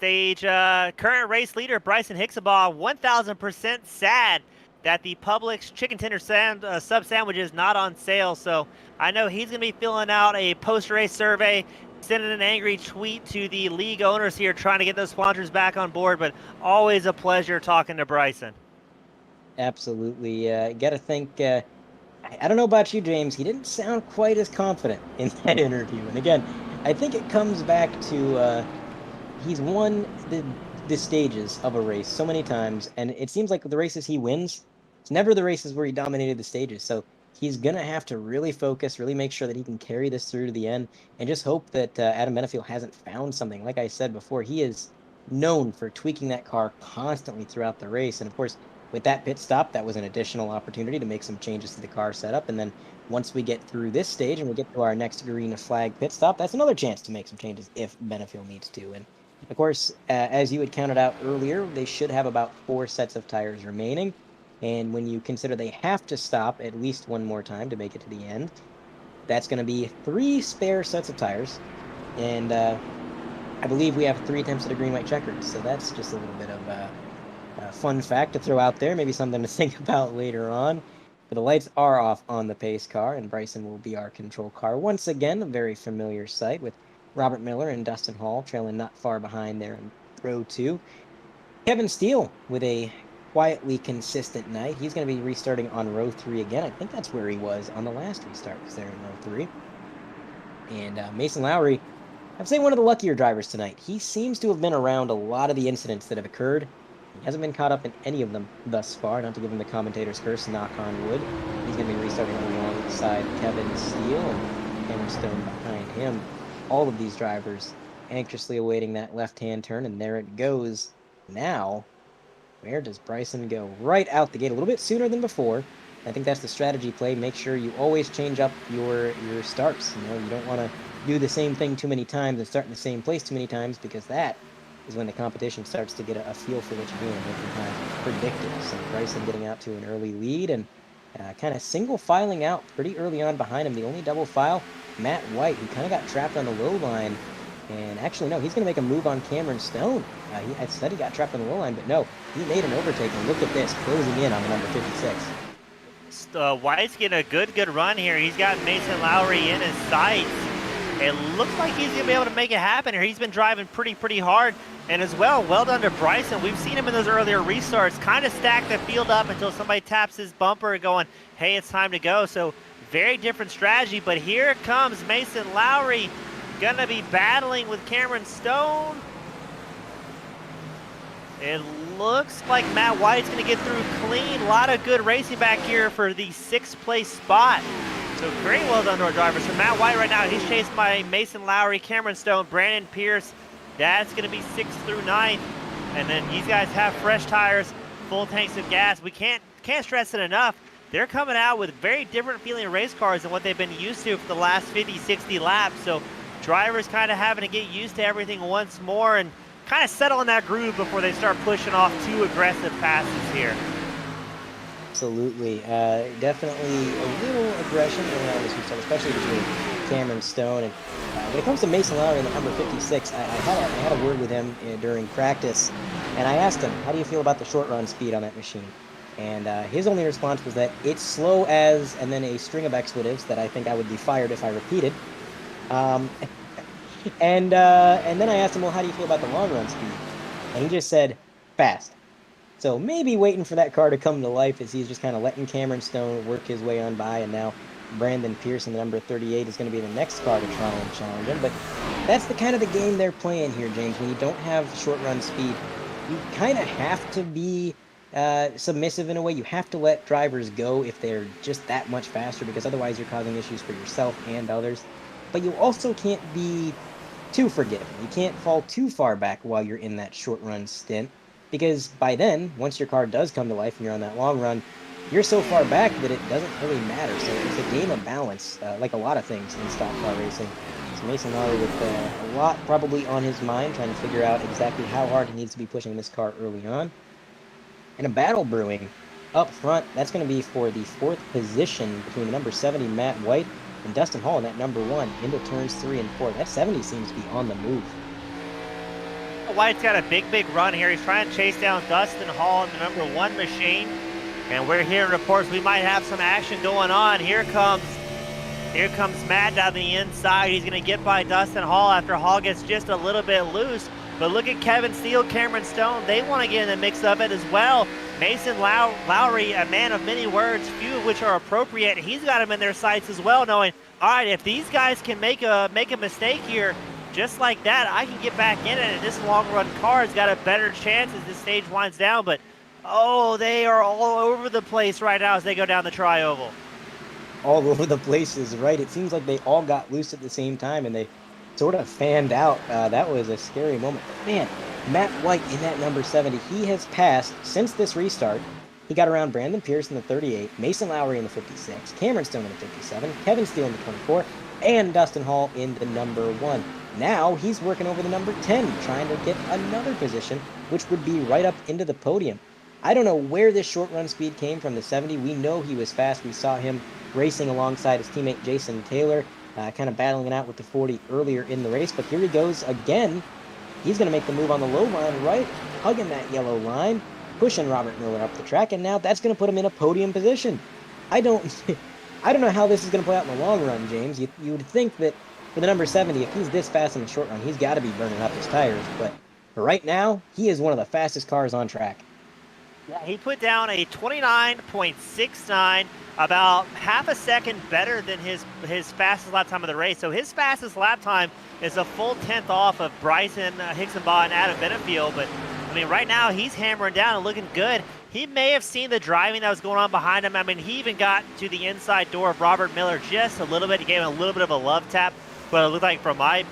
race leader Bryson Hicksabaugh. 1,000% sad that the Publix chicken tender sub sandwich is not on sale. So I know he's going to be filling out a post-race survey, sending an angry tweet to the league owners here, trying to get those sponsors back on board. But always a pleasure talking to Bryson. Absolutely. Got to think. I don't know about you, James. He didn't sound quite as confident in that interview. And again, I think it comes back to he's won the stages of a race so many times, and it seems like the races he wins, it's never the races where he dominated the stages. So he's going to have to really focus, really make sure that he can carry this through to the end, and just hope that Adam Benefield hasn't found something. Like I said before, he is known for tweaking that car constantly throughout the race. And of course, with that pit stop, that was an additional opportunity to make some changes to the car setup. And then once we get through this stage and we get to our next green flag pit stop, that's another chance to make some changes if Benefield needs to. And of course, as you had counted out earlier, they should have about 4 sets of tires remaining. And when you consider they have to stop at least one more time to make it to the end, that's going to be 3 spare sets of tires. And I believe we have 3 attempts at a green-white checkered. So that's just a little bit of a fun fact to throw out there, maybe something to think about later on. But the lights are off on the pace car, and Bryson will be our control car. Once again, a very familiar sight with Robert Miller and Dustin Hall trailing not far behind there in row 2. Kevin Steele with a quietly consistent night. He's going to be restarting on row 3 again. I think that's where he was on the last restart, was there in row 3. And Mason Lowry, I'd say one of the luckier drivers tonight. He seems to have been around a lot of the incidents that have occurred. He hasn't been caught up in any of them thus far, not to give him the commentator's curse, knock on wood. He's going to be restarting alongside Kevin Steele and Cameron Stone behind him. All of these drivers anxiously awaiting that left-hand turn, and there it goes. Now, where does Bryson go? Right out the gate, a little bit sooner than before. I think that's the strategy play. Make sure you always change up your starts. You know, you don't want to do the same thing too many times and start in the same place too many times, because that is when the competition starts to get a feel for what you're doing and oftentimes predictive. So Bryson getting out to an early lead and kind of single filing out pretty early on behind him. The only double file, Matt White, who kind of got trapped on the low line. And actually, no, he's going to make a move on Cameron Stone. I said he got trapped on the low line, but no, he made an overtake. And look at this, closing in on the number 56. White's getting a good run here. He's got Mason Lowry in his sights. It looks like he's going to be able to make it happen here. He's been driving pretty hard. And as well done to Bryson. We've seen him in those earlier restarts kind of stack the field up until somebody taps his bumper going, hey, it's time to go. So very different strategy. But here comes Mason Lowry. Going to be battling with Cameron Stone. It looks like Matt White's going to get through clean. A lot of good racing back here for the 6th place spot. So very well done to our drivers. So Matt White right now, he's chased by Mason Lowry, Cameron Stone, Brandon Pierce, That's going to be 6th through 9th. And then these guys have fresh tires, full tanks of gas. We can't stress it enough. They're coming out with very different feeling race cars than what they've been used to for the last 50, 60 laps. So drivers kind of having to get used to everything once more and kind of settle in that groove before they start pushing off too aggressive passes here. Absolutely. Definitely a little aggression around this restart, especially between Cameron Stone. And when it comes to Mason Lowry in the number 56, I had a word with him during practice, and I asked him, how do you feel about the short run speed on that machine? And his only response was that it's slow as, and then a string of expletives that I think I would be fired if I repeated. And then I asked him, well, how do you feel about the long run speed? And he just said, fast. So maybe waiting for that car to come to life as he's just kind of letting Cameron Stone work his way on by, and now Brandon Pearson, the number 38, is going to be the next car to try and challenge him. But that's the kind of the game they're playing here, James. When you don't have short run speed, you kind of have to be submissive in a way. You have to let drivers go if they're just that much faster, because otherwise you're causing issues for yourself and others. But you also can't be too forgiving. You can't fall too far back while you're in that short run stint, because by then, once your car does come to life and you're on that long run, you're so far back that it doesn't really matter. So it's a game of balance, like a lot of things in stock car racing. So Mason Lowry with a lot probably on his mind, trying to figure out exactly how hard he needs to be pushing this car early on. And a battle brewing up front. That's going to be for the 4th position between the number 70, Matt White, and Dustin Hall in that number 1 into turns 3 and 4. That 70 seems to be on the move. White's got a big run here. He's trying to chase down Dustin Hall in the number 1 machine. And we're hearing reports we might have some action going on. Here comes Matt down the inside. He's going to get by Dustin Hall after Hall gets just a little bit loose. But look at Kevin Steele, Cameron Stone. They want to get in the mix of it as well. Mason Lowry, a man of many words, few of which are appropriate. He's got him in their sights as well, knowing, all right, if these guys can make a mistake here, just like that, I can get back in it, and this long-run car has got a better chance as this stage winds down. But, oh, they are all over the place right now as they go down the tri-oval. All over the place is right. It seems like they all got loose at the same time, and they sort of fanned out. That was a scary moment. But, man, Matt White in that number 70, he has passed, since this restart, he got around Brandon Pearson in the 38, Mason Lowry in the 56, Cameron Stone in the 57, Kevin Steele in the 24, and Dustin Hall in the number 1. Now he's working over the number 10, trying to get another position, which would be right up into the podium. I don't know where this short run speed came from, the 70. We know he was fast. We saw him racing alongside his teammate Jason Taylor, kind of battling it out with the 40 earlier in the race. But here he goes again. He's going to make the move on the low line, right, hugging that yellow line, pushing Robert Miller up the track, and now that's going to put him in a podium position. I don't know how this is going to play out in the long run, James. You would think that for the number 70, if he's this fast in the short run, he's got to be burning up his tires. But for right now, he is one of the fastest cars on track. Yeah, he put down a 29.69, about half a second better than his fastest lap time of the race. So his fastest lap time is a full 10th off of Bryson Hicksonbaugh and Adam Benefield. But, I mean, right now he's hammering down and looking good. He may have seen the driving that was going on behind him. I mean, he even got to the inside door of Robert Miller just a little bit. He gave him a little bit of a love tap, what it looked like from my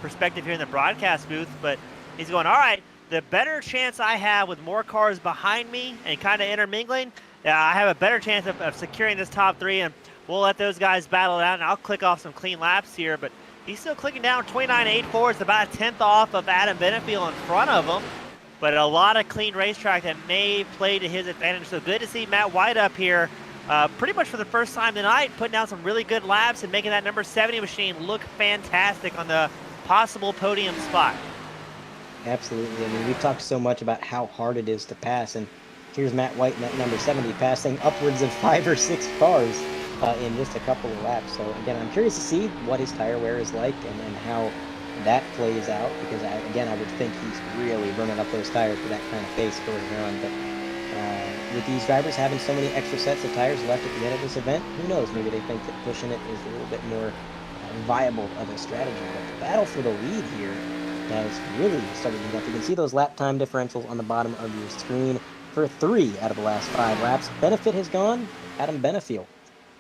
perspective here in the broadcast booth. But he's going, all right, the better chance I have with more cars behind me and kind of intermingling, I have a better chance of securing this top 3, and we'll let those guys battle it out, and I'll click off some clean laps here. But he's still clicking down 29.84. It's about a 10th off of Adam Benefield in front of him. But a lot of clean racetrack that may play to his advantage. So good to see Matt White up here pretty much for the first time tonight, putting down some really good laps and making that number 70 machine look fantastic on the possible podium spot. Absolutely. I mean, we've talked so much about how hard it is to pass, and here's Matt White in that number 70 passing upwards of 5 or 6 cars in just a couple of laps. So again, I'm curious to see what his tire wear is like and how that plays out, because I would think he's really running up those tires for that kind of pace going on. But with these drivers having so many extra sets of tires left at the end of this event, who knows? Maybe they think that pushing it is a little bit more viable of a strategy. But the battle for the lead here has really started to go up. You can see those lap time differentials on the bottom of your screen. For 3 out of the last 5 laps, benefit has gone Adam Benefield,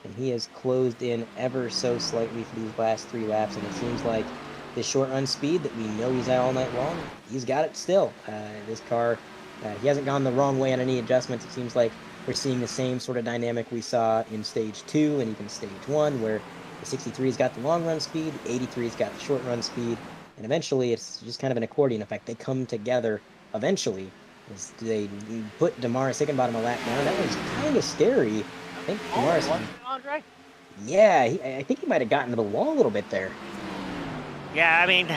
and he has closed in ever so slightly for these last 3 laps, and it seems like this short run speed that we know he's at all night long, he's got it still. This car, he hasn't gone the wrong way on any adjustments. It seems like we're seeing the same sort of dynamic we saw in stage 2 and even stage 1, where the 63's got the long run speed, the 83's got the short run speed, and eventually it's just kind of an accordion effect. They come together eventually. As they put Damaris Hickenbottom a lap down. That was kind of scary. I think Damaris. Was it, Andre? Yeah, I think he might have gotten to the wall a little bit there. Yeah, I mean,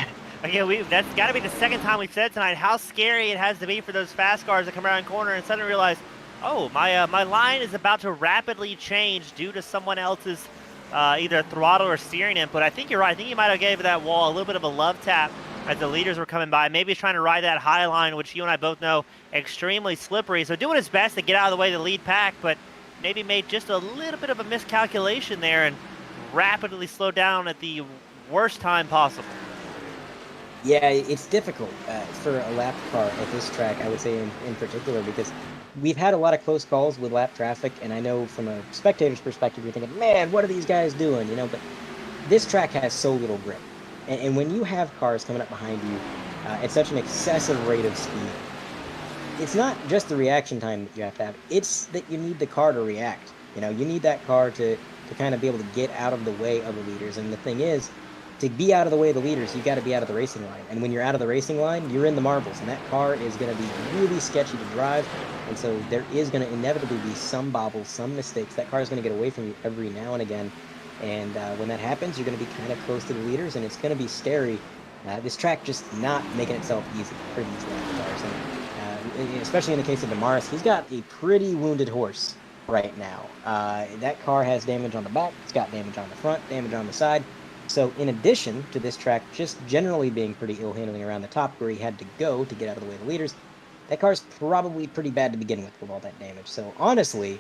again, that's got to be the second time we've said tonight how scary it has to be for those fast cars to come around the corner and suddenly realize, oh, my line is about to rapidly change due to someone else's either throttle or steering input. I think you're right. I think he might have gave that wall a little bit of a love tap as the leaders were coming by. Maybe he's trying to ride that high line, which you and I both know extremely slippery. So doing his best to get out of the way of the lead pack, but maybe made just a little bit of a miscalculation there and rapidly slowed down at the worst time possible. Yeah, it's difficult for a lap car at this track, I would say in particular, because we've had a lot of close calls with lap traffic, and I know from a spectator's perspective, you're thinking, man, what are these guys doing? But this track has so little grip. And when you have cars coming up behind you at such an excessive rate of speed, it's not just the reaction time that you have to have. It's that you need the car to react. You need that car to kind of be able to get out of the way of the leaders. And the thing is, to be out of the way of the leaders, you've got to be out of the racing line. And when you're out of the racing line, you're in the marbles. And that car is going to be really sketchy to drive. And so there is going to inevitably be some bobbles, some mistakes. That car is going to get away from you every now and again. And when that happens, you're going to be kind of close to the leaders, and it's going to be scary. This track just not making itself easy for these lap cars. And, especially in the case of Damaris, he's got a pretty wounded horse right now. That car has damage on the back, it's got damage on the front, damage on the side. So in addition to this track just generally being pretty ill-handling around the top where he had to go to get out of the way of the leaders, that car's probably pretty bad to begin with all that damage. So honestly,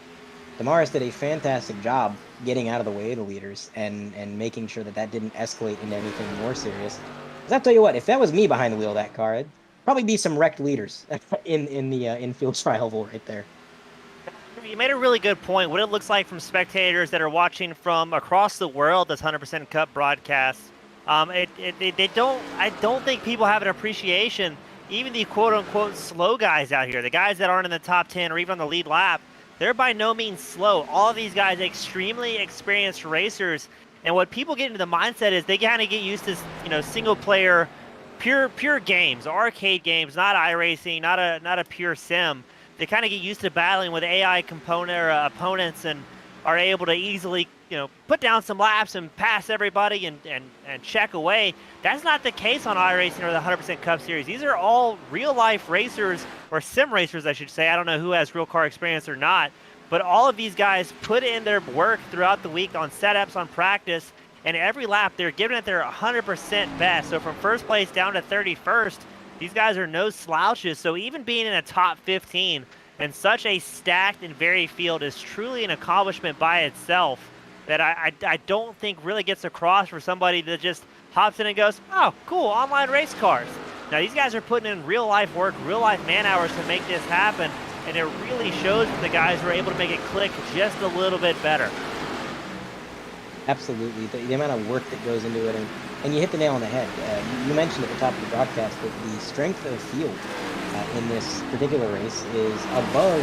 Damaris did a fantastic job getting out of the way of the leaders and making sure that didn't escalate into anything more serious. Because I'll tell you what, if that was me behind the wheel of that car, it'd probably be some wrecked leaders in the infield trial right there. You made a really good point. What it looks like from spectators that are watching from across the world, this 100% Cup broadcast, I don't think people have an appreciation, even the quote-unquote slow guys out here, the guys that aren't in the top 10 or even on the lead lap, they're by no means slow. All of these guys are extremely experienced racers, and what people get into the mindset is they kind of get used to, single-player, pure games, arcade games, not iRacing, not a pure sim. They kind of get used to battling with AI opponents and are able to easily, put down some laps and pass everybody and check away. That's not the case on iRacing or the 100% Cup Series. These are all real-life racers, or sim racers, I should say. I don't know who has real car experience or not, but all of these guys put in their work throughout the week on setups, on practice, and every lap they're giving it their 100% best. So from first place down to 31st, these guys are no slouches. So even being in a top 15 in such a stacked and varied field is truly an accomplishment by itself that I don't think really gets across for somebody that just hops in and goes, oh, cool, online race cars. Now, these guys are putting in real-life work, real-life man-hours to make this happen, and it really shows that the guys were able to make it click just a little bit better. Absolutely. The amount of work that goes into it, and you hit the nail on the head. You mentioned at the top of the broadcast that the strength of field in this particular race is above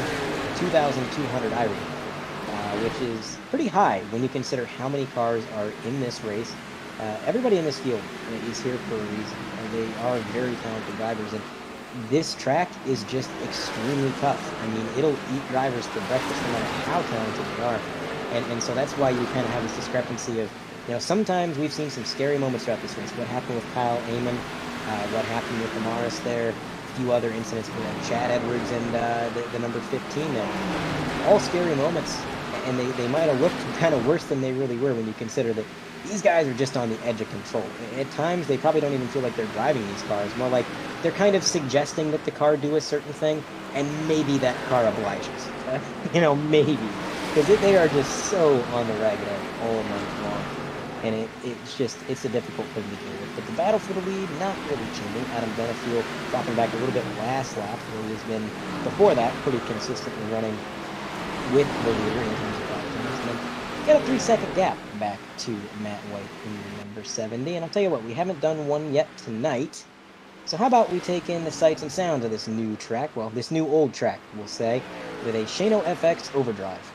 2,200 iRacing, which is pretty high when you consider how many cars are in this race. Everybody in this field is here for a reason. They are very talented drivers, and this track is just extremely tough. I mean, it'll eat drivers for breakfast no matter how talented they are. And so that's why you kind of have this discrepancy of, sometimes we've seen some scary moments throughout this race. What happened with Kyle Amon, what happened with Damaris there, a few other incidents with Chad Edwards and the number 15 there. All scary moments, and they might have looked kind of worse than they really were when you consider that these guys are just on the edge of control. At times, they probably don't even feel like they're driving these cars. More like they're kind of suggesting that the car do a certain thing, and maybe that car obliges. Maybe. Because they are just so on the ragged edge all month long. And it's a difficult thing to deal with. But the battle for the lead, not really changing. Adam Benefield dropping back a little bit last lap, where he's been, before that, pretty consistently running with the leader in terms of lap times. And then got a 3-second gap back to Matt White in number 70. And I'll tell you what, we haven't done one yet tonight. So how about we take in the sights and sounds of this new track, well, this new old track, we'll say, with a Shano FX Overdrive.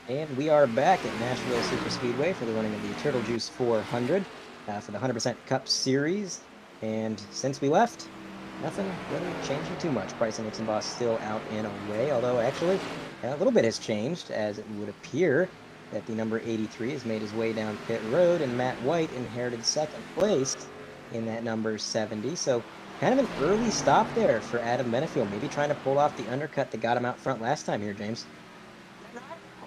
And we are back at Nashville Superspeedway for the running of the Turtle Juice 400 for the 100% Cup Series. And since we left, nothing really changing too much. Price and Nixon Boss still out and away, although actually a little bit has changed, as it would appear that the number 83 has made his way down pit road, and Matt White inherited second place in that number 70. So kind of an early stop there for Adam Benefield, maybe trying to pull off the undercut that got him out front last time here, James.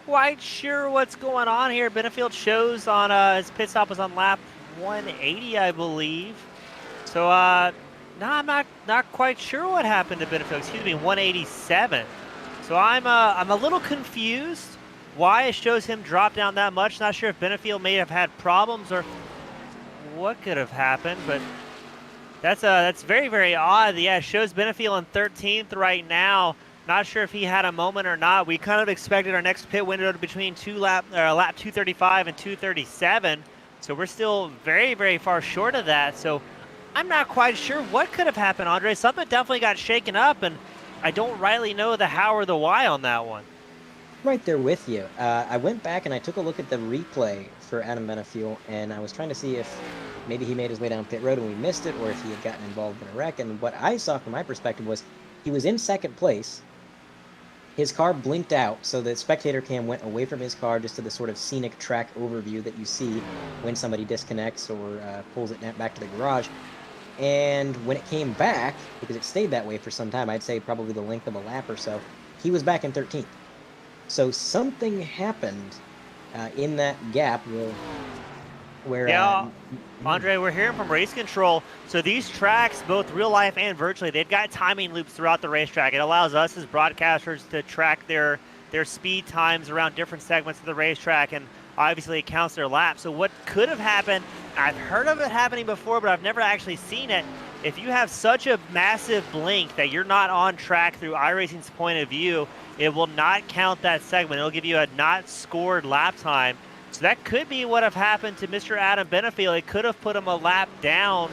Quite sure what's going on here. Benefield shows on his pit stop was on lap 180, I believe. So no, I'm not quite sure what happened to Benefield. Excuse me, 187. So I'm a little confused why it shows him drop down that much. Not sure if Benefield may have had problems or what could have happened, but that's very, very odd. Yeah, it shows Benefield in 13th right now. Not sure if he had a moment or not. We kind of expected our next pit window to between lap 235 and 237. So we're still very, very far short of that. So I'm not quite sure what could have happened, Andre. Something definitely got shaken up, and I don't rightly know the how or the why on that one. Right there with you. I went back and I took a look at the replay for Adam Benefield, and I was trying to see if maybe he made his way down pit road and we missed it, or if he had gotten involved in a wreck. And what I saw from my perspective was he was in second place. His car blinked out, so the spectator cam went away from his car just to the sort of scenic track overview that you see when somebody disconnects or pulls it back to the garage. And when it came back, because it stayed that way for some time, I'd say probably the length of a lap or so, he was back in 13th. So something happened in that gap where yeah, Andre, we're hearing from race control. So these tracks, both real life and virtually, they've got timing loops throughout the racetrack. It allows us as broadcasters to track their speed times around different segments of the racetrack, and obviously it counts their laps. So what could have happened, I've heard of it happening before, but I've never actually seen it. If you have such a massive blink that you're not on track through iRacing's point of view, it will not count that segment. It'll give you a not scored lap time. So that could be what have happened to Mr. Adam Benefield. It could have put him a lap down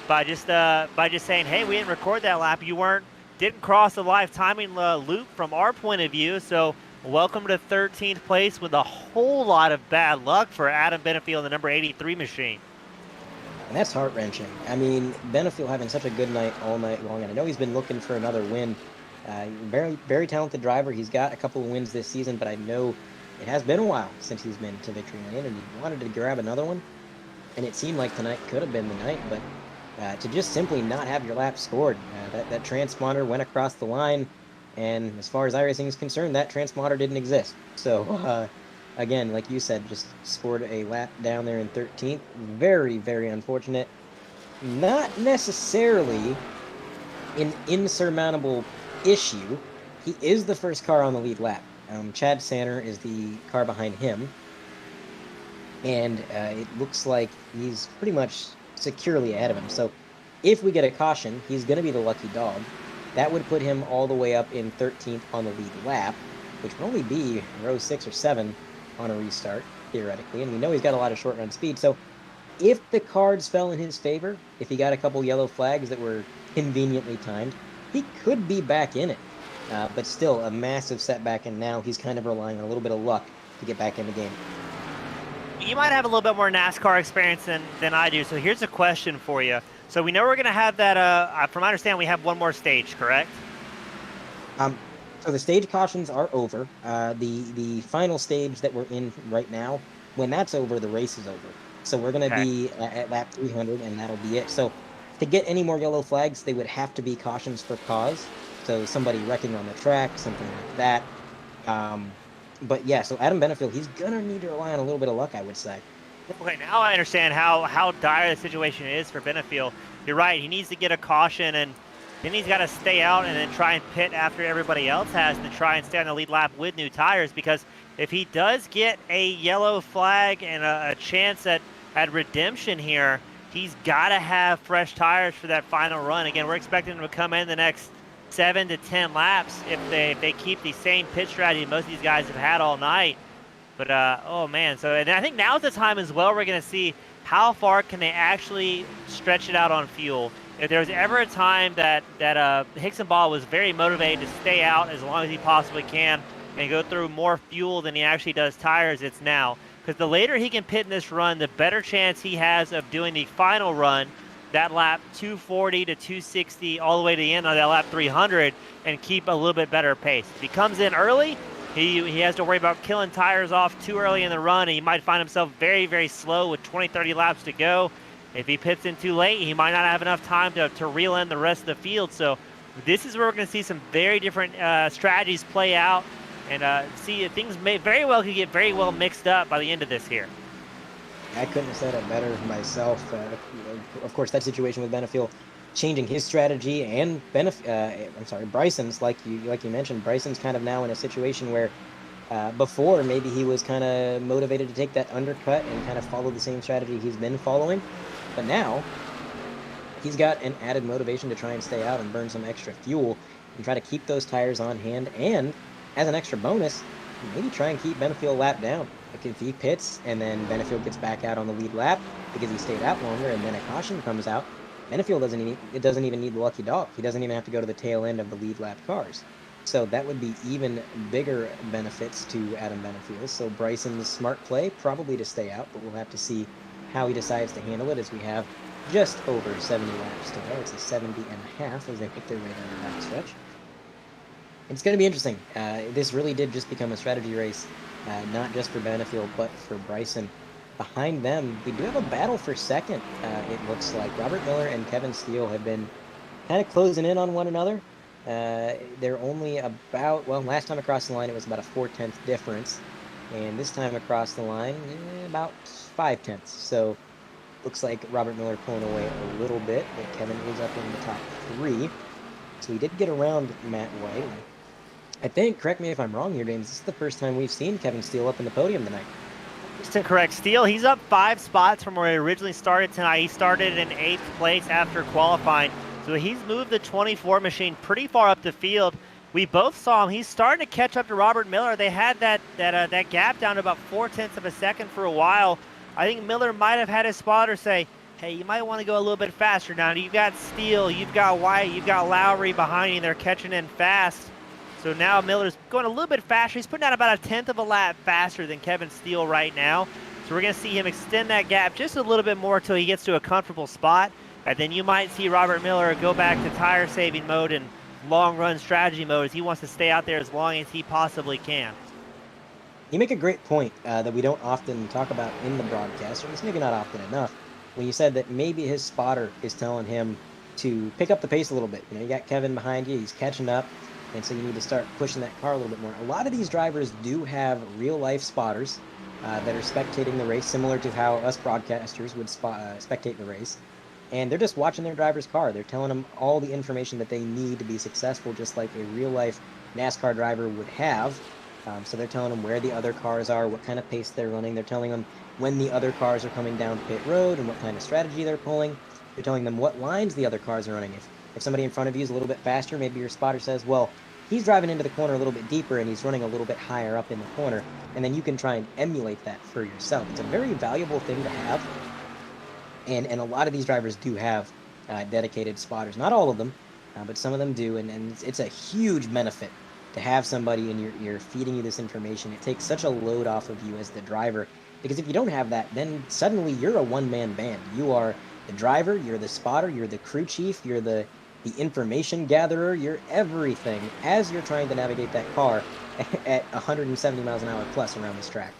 by just saying, hey, we didn't record that lap. You didn't cross the live timing loop from our point of view. So welcome to 13th place with a whole lot of bad luck for Adam Benefield, the number 83 machine. And that's heart-wrenching. I mean, Benefield having such a good night all night long, and I know he's been looking for another win. Very, very talented driver. He's got a couple of wins this season, but I know it has been a while since he's been to victory lane, and he wanted to grab another one. And it seemed like tonight could have been the night, but to just simply not have your lap scored, that transponder went across the line, and as far as iRacing is concerned, that transponder didn't exist. So, again, like you said, just scored a lap down there in 13th. Very, very unfortunate. Not necessarily an insurmountable issue. He is the first car on the lead lap. Chad Sanner is the car behind him. And it looks like he's pretty much securely ahead of him. So if we get a caution, he's going to be the lucky dog. That would put him all the way up in 13th on the lead lap, which would only be row 6 or 7 on a restart, theoretically. And we know he's got a lot of short run speed. So if the cards fell in his favor, if he got a couple yellow flags that were conveniently timed, he could be back in it. But still a massive setback, and now he's kind of relying on a little bit of luck to get back in the game. You might have a little bit more NASCAR experience than I do, so here's a question for you. So we know we're going to have that, from my understanding, we have one more stage, correct? So the stage cautions are over. The final stage that we're in right now, when that's over, the race is over. So we're going to be at lap 300, and that'll be it. So to get any more yellow flags, they would have to be cautions for cause. So somebody wrecking on the track, something like that. But yeah, so Adam Benefield, he's going to need to rely on a little bit of luck, I would say. Okay, now I understand how dire the situation is for Benefield. You're right, he needs to get a caution, and then he's got to stay out and then try and pit after everybody else has to try and stay on the lead lap with new tires, because if he does get a yellow flag and a chance at redemption here, he's got to have fresh tires for that final run. Again, we're expecting him to come in the next 7 to 10 laps if they keep the same pit strategy most of these guys have had all night. But, oh, man. So and I think now's the time as well we're going to see how far can they actually stretch it out on fuel. If there was ever a time that Hicksonball was very motivated to stay out as long as he possibly can and go through more fuel than he actually does tires, it's now. Because the later he can pit in this run, the better chance he has of doing the final run, that lap 240 to 260 all the way to the end on that lap 300, and keep a little bit better pace. If he comes in early, he has to worry about killing tires off too early in the run, and he might find himself very, very slow with 20, 30 laps to go. If he pits in too late, he might not have enough time to reel in the rest of the field. So this is where we're going to see some very different strategies play out, and see things very well could get very well mixed up by the end of this here. I couldn't have said it better myself. Of course, that situation with Benefield changing his strategy, and Bryson's, like you mentioned, Bryson's kind of now in a situation where before maybe he was kind of motivated to take that undercut and kind of follow the same strategy he's been following, but now he's got an added motivation to try and stay out and burn some extra fuel and try to keep those tires on hand, and as an extra bonus, maybe try and keep Benefield lap down. Like if he pits and then Benefield gets back out on the lead lap because he stayed out longer, and then a caution comes out, Benefield doesn't even need the lucky dog. He doesn't even have to go to the tail end of the lead lap cars. So that would be even bigger benefits to Adam Benefield. So Bryson's smart play, probably to stay out, but we'll have to see how he decides to handle it, as we have just over 70 laps to go. It's a 70 and a half as they pick their way down the back stretch. It's going to be interesting. This really did just become a strategy race, not just for Benefield, but for Bryson. Behind them, we do have a battle for second, it looks like. Robert Miller and Kevin Steele have been kind of closing in on one another. They're only about, well, last time across the line, it was about a 4/10 difference. And this time across the line, about 5/10. So looks like Robert Miller pulling away a little bit, but Kevin is up in the top 3. So he did get around Matt White. I think, correct me if I'm wrong here, James, this is the first time we've seen Kevin Steele up in the podium tonight. To correct Steele, he's up 5 spots from where he originally started tonight. He started in 8th place after qualifying. So he's moved the 24 machine pretty far up the field. We both saw him. He's starting to catch up to Robert Miller. They had that gap down to about 4/10 of a second for a while. I think Miller might have had his spotter say, hey, you might want to go a little bit faster now. You've got Steele, you've got White, you've got Lowry behind you. They're catching in fast. So now Miller's going a little bit faster. He's putting out about a 1/10 of a lap faster than Kevin Steele right now. So we're going to see him extend that gap just a little bit more until he gets to a comfortable spot. And then you might see Robert Miller go back to tire saving mode and long run strategy mode as he wants to stay out there as long as he possibly can. You make a great point that we don't often talk about in the broadcast, or at least maybe not often enough, when you said that maybe his spotter is telling him to pick up the pace a little bit. You know, you got Kevin behind you, he's catching up, and so you need to start pushing that car a little bit more. A lot of these drivers do have real-life spotters that are spectating the race, similar to how us broadcasters would spectate the race. And they're just watching their driver's car. They're telling them all the information that they need to be successful, just like a real-life NASCAR driver would have. So they're telling them where the other cars are, what kind of pace they're running. They're telling them when the other cars are coming down pit road and what kind of strategy they're pulling. They're telling them what lines the other cars are running. If somebody in front of you is a little bit faster, maybe your spotter says, well, he's driving into the corner a little bit deeper and he's running a little bit higher up in the corner. And then you can try and emulate that for yourself. It's a very valuable thing to have. And a lot of these drivers do have dedicated spotters. Not all of them, but some of them do. And it's a huge benefit to have somebody in your ear feeding you this information. It takes such a load off of you as the driver, because if you don't have that, then suddenly you're a one-man band. You are the driver, you're the spotter, you're the crew chief, you're the information gatherer, you're everything as you're trying to navigate that car at 170 miles an hour plus around this track.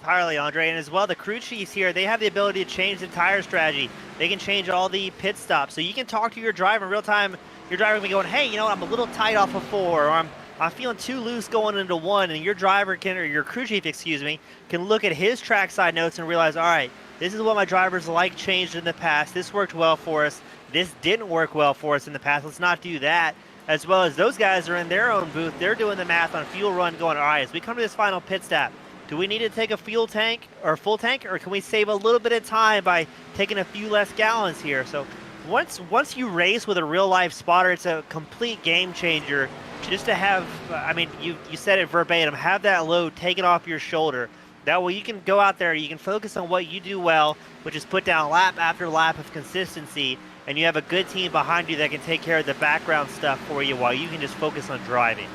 Entirely, Andre, and as well, the crew chiefs here, they have the ability to change the tire strategy. They can change all the pit stops, so you can talk to your driver in real time. Your driver can be going, hey, you know what, I'm a little tight off of 4, or I'm feeling too loose going into 1, and your driver can, or your crew chief, excuse me, can look at his trackside notes and realize, all right, this is what my drivers like changed in the past. This worked well for us. This didn't work well for us in the past. Let's not do that. As well as those guys are in their own booth. They're doing the math on fuel run, going, all right, as we come to this final pit stop, do we need to take a fuel tank or full tank, or can we save a little bit of time by taking a few less gallons here? So once you race with a real-life spotter, it's a complete game changer. Just to have, I mean, you said it verbatim, have that load taken off your shoulder. That way you can go out there, you can focus on what you do well, which is put down lap after lap of consistency, and you have a good team behind you that can take care of the background stuff for you while you can just focus on driving.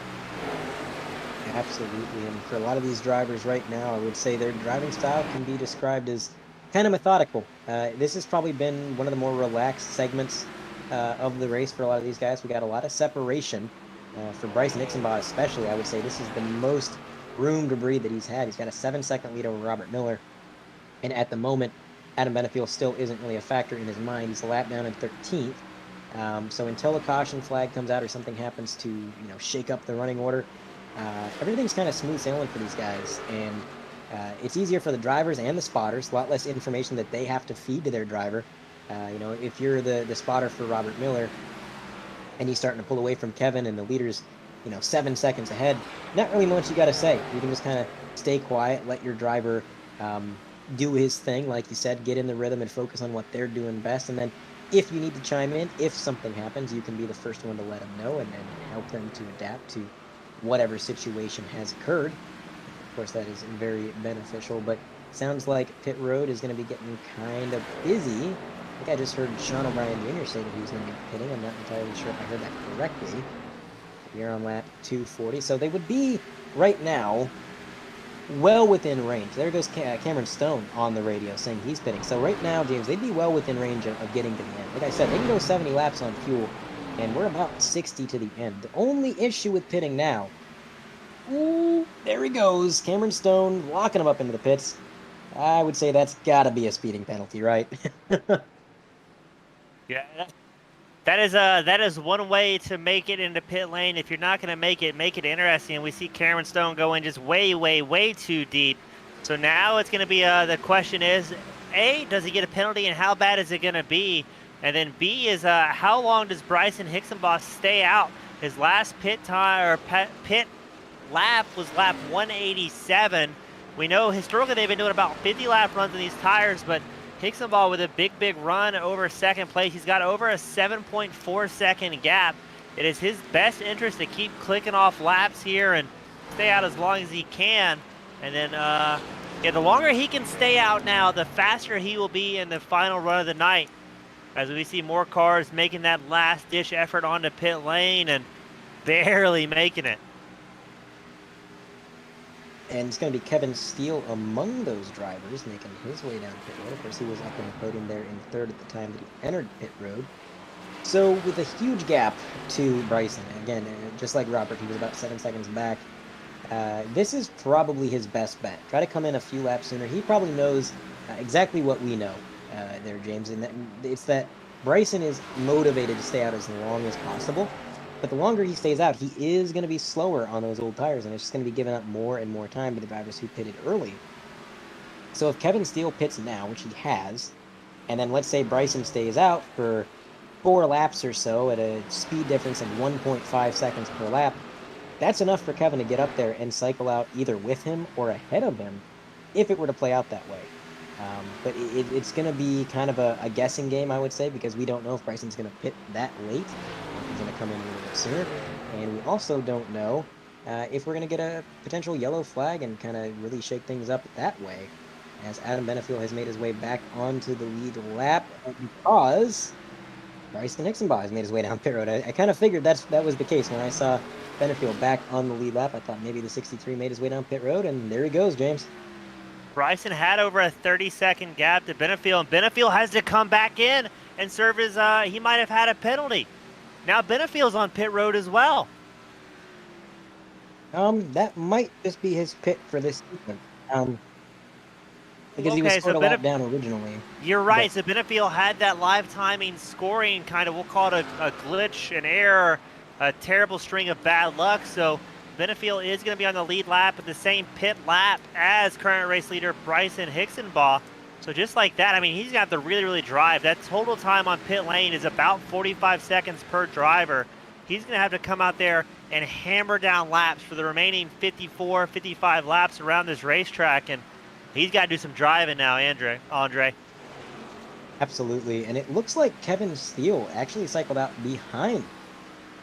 Absolutely, and for a lot of these drivers right now, I would say their driving style can be described as kind of methodical. This has probably been one of the more relaxed segments of the race for a lot of these guys. We got a lot of separation. For Bryce Nixonbaugh especially, I would say this is the most room to breathe that he's had. He's got a 7-second lead over Robert Miller, and at the moment, Adam Benefiel still isn't really a factor in his mind. He's a lap down in 13th. So until a caution flag comes out or something happens to shake up the running order, everything's kind of smooth sailing for these guys, and it's easier for the drivers and the spotters. A lot less information that they have to feed to their driver. If you're the spotter for Robert Miller and he's starting to pull away from Kevin and the leader's 7 seconds ahead, not really much you got to say. You can just kind of stay quiet, let your driver do his thing, like you said, get in the rhythm and focus on what they're doing best. And then if you need to chime in, if something happens, you can be the first one to let them know and help them to adapt to whatever situation has occurred. Of course, that is very beneficial, but sounds like pit road is going to be getting kind of busy. I think I just heard Sean O'Brien Jr. say that he was going to be pitting. I'm not entirely sure if I heard that correctly. We're on lap 240, so they would be right now well within range. There goes Cameron Stone on the radio saying he's pitting. So right now, James, they'd be well within range of getting to the end. Like I said, they can go 70 laps on fuel, and we're about 60 to the end. The only issue with pitting now, there he goes, Cameron Stone locking him up into the pits. I would say that's got to be a speeding penalty, right? Yeah, that is one way to make it into pit lane. If you're not going to make it interesting. We see Cameron Stone going just way, way, way too deep. So now it's going to be the question is, A, does he get a penalty, and how bad is it going to be? And then B is how long does Bryson Hixenboss stay out? His last pit time or pit lap was lap 187. We know historically they've been doing about 50 lap runs in these tires, but Hixenbaugh with a big run over second place. He's got over a 7.4 second gap. It is his best interest to keep clicking off laps here and stay out as long as he can. And then Yeah, the longer he can stay out now, the faster he will be in the final run of the night. As we see more cars making that last-ditch effort onto pit lane and barely making it. And it's going to be Kevin Steele among those drivers making his way down pit road. Of course, he was up in the podium there in third at the time that he entered pit road. So with a huge gap to Bryson, again, just like Robert, he was about 7 seconds back. This is probably his best bet. Try to come in a few laps sooner. He probably knows exactly what we know there, James, and it's that Bryson is motivated to stay out as long as possible. But the longer he stays out, he is going to be slower on those old tires, and it's just going to be giving up more and more time to the drivers who pitted early. So if Kevin Steele pits now, which he has, and then let's say Bryson stays out for 4 laps or so at a speed difference of 1.5 seconds per lap, that's enough for Kevin to get up there and cycle out either with him or ahead of him if it were to play out that way. But it's going to be kind of a guessing game, I would say, because we don't know if Bryson's going to pit that late, or if he's going to come in a little bit sooner. And we also don't know if we're going to get a potential yellow flag and kind of really shake things up that way, as Adam Benefiel has made his way back onto the lead lap because Bryson Hixenbaugh has made his way down pit road. I kind of figured that was the case when I saw Benefiel back on the lead lap. I thought maybe the 63 made his way down pit road, and there he goes, James. Bryson had over a 30-second gap to Benefiel, and Benefiel has to come back in and serve as he might have had a penalty. Now Benefiel's on pit road as well. That might just be his pit for this season. Because he was scored a lap down originally. You're right. So Benefiel had that live timing scoring kind of, we'll call it a glitch, an error, a terrible string of bad luck. So Benefiel is going to be on the lead lap at the same pit lap as current race leader Bryson Hixenbaugh. So just like that, I mean, he's got to really, really drive. That total time on pit lane is about 45 seconds per driver. He's going to have to come out there and hammer down laps for the remaining 54, 55 laps around this racetrack. And he's got to do some driving now, Andre. Absolutely. And it looks like Kevin Steele actually cycled out behind.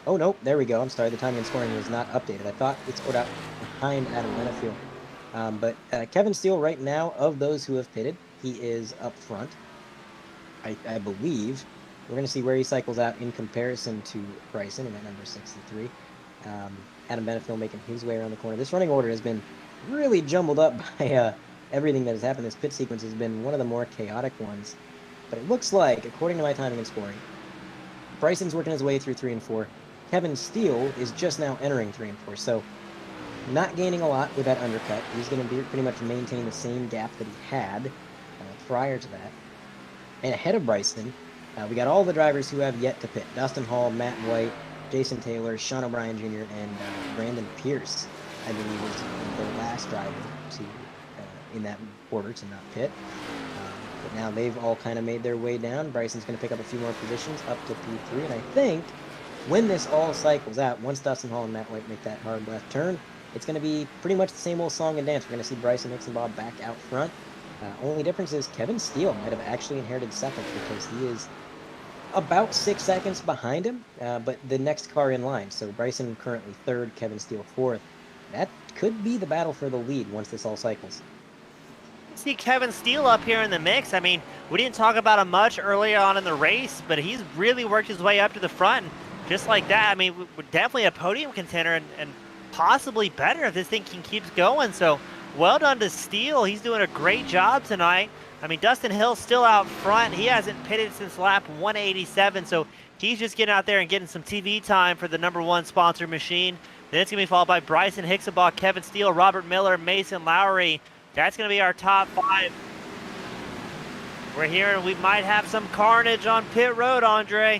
Oh, nope. There we go. I'm sorry. The timing and scoring was not updated. I thought it scored out behind Adam Benefiel. But Kevin Steele right now, of those who have pitted, he is up front, I believe. We're going to see where he cycles out in comparison to Bryson in that number 63. Adam Benefiel making his way around the corner. This running order has been really jumbled up by everything that has happened. This pit sequence has been one of the more chaotic ones. But it looks like, according to my timing and scoring, Bryson's working his way through 3 and 4. Kevin Steele is just now entering 3 and 4. So not gaining a lot with that undercut. He's going to be pretty much maintaining the same gap that he had prior to that. And ahead of Bryson, we got all the drivers who have yet to pit. Dustin Hall, Matt White, Jason Taylor, Sean O'Brien Jr., and Brandon Pierce, I believe, was the last driver to in that order to not pit. But now they've all kind of made their way down. Bryson's going to pick up a few more positions up to P3. And I think when this all cycles out, once Dustin Hall and Matt White make that hard left turn, it's going to be pretty much the same old song and dance. We're going to see Bryson Hixenbaugh back out front. Only difference is Kevin Steele might have actually inherited second because he is about 6 seconds behind him, but the next car in line. So Bryson currently third, Kevin Steele fourth. That could be the battle for the lead once this all cycles. See Kevin Steele up here in the mix. I mean, we didn't talk about him much earlier on in the race, but he's really worked his way up to the front. And just like that, I mean, we're definitely a podium contender and possibly better if this thing keeps going. So well done to Steele. He's doing a great job tonight. I mean, Dustin Hill's still out front. He hasn't pitted since lap 187, so he's just getting out there and getting some TV time for the #1 sponsor machine. Then it's going to be followed by Bryson Hixenbaugh, Kevin Steele, Robert Miller, Mason Lowry. That's going to be our top 5. We're hearing we might have some carnage on pit road, Andre.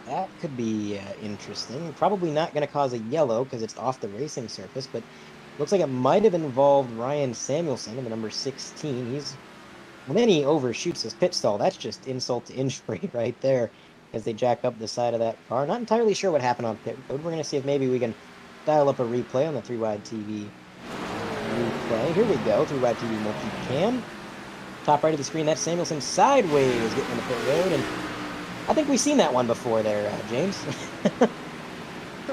That could be interesting. Probably not going to cause a yellow because it's off the racing surface, but looks like it might have involved Ryan Samuelson in the number 16. When then he overshoots his pit stall. That's just insult to injury right there as they jack up the side of that car. Not entirely sure what happened on pit road. We're going to see if maybe we can dial up a replay on the 3-Wide TV replay. Here we go, 3-Wide TV multi-cam. Top right of the screen, that's Samuelson sideways getting in the pit road, and I think we've seen that one before there, James.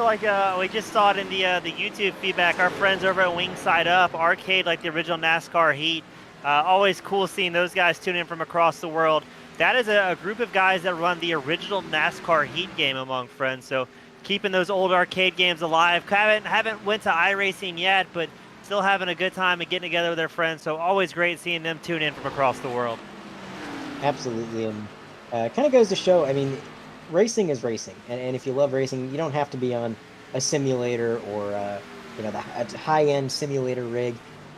So like we just saw it in the YouTube feedback. Our friends over at Wing Side Up Arcade, like the original NASCAR Heat. Always cool seeing those guys tune in from across the world. That is a group of guys that run the original NASCAR Heat game among friends. So keeping those old arcade games alive. Haven't went to iRacing yet, but still having a good time and getting together with their friends. So always great seeing them tune in from across the world. Absolutely, and kind of goes to show. I mean, racing is racing, and if you love racing, you don't have to be on a simulator or a high-end simulator rig.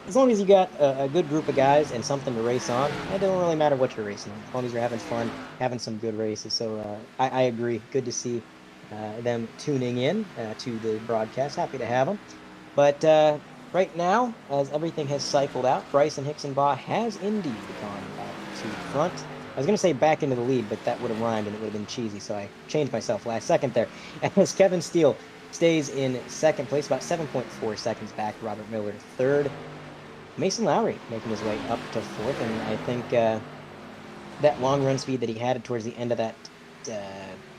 As long as you got a good group of guys and something to race on, it doesn't really matter what you're racing on. As long as you're having fun, having some good races. So I agree. Good to see them tuning in to the broadcast. Happy to have them. But right now, as everything has cycled out, Bryson Hixenbaugh has indeed gone back to front. I was going to say back into the lead, but that would have rhymed and it would have been cheesy, so I changed myself last second there. As Kevin Steele stays in second place, about 7.4 seconds back. Robert Miller third. Mason Lowry making his way up to fourth, and I think that long run speed that he had towards the end of that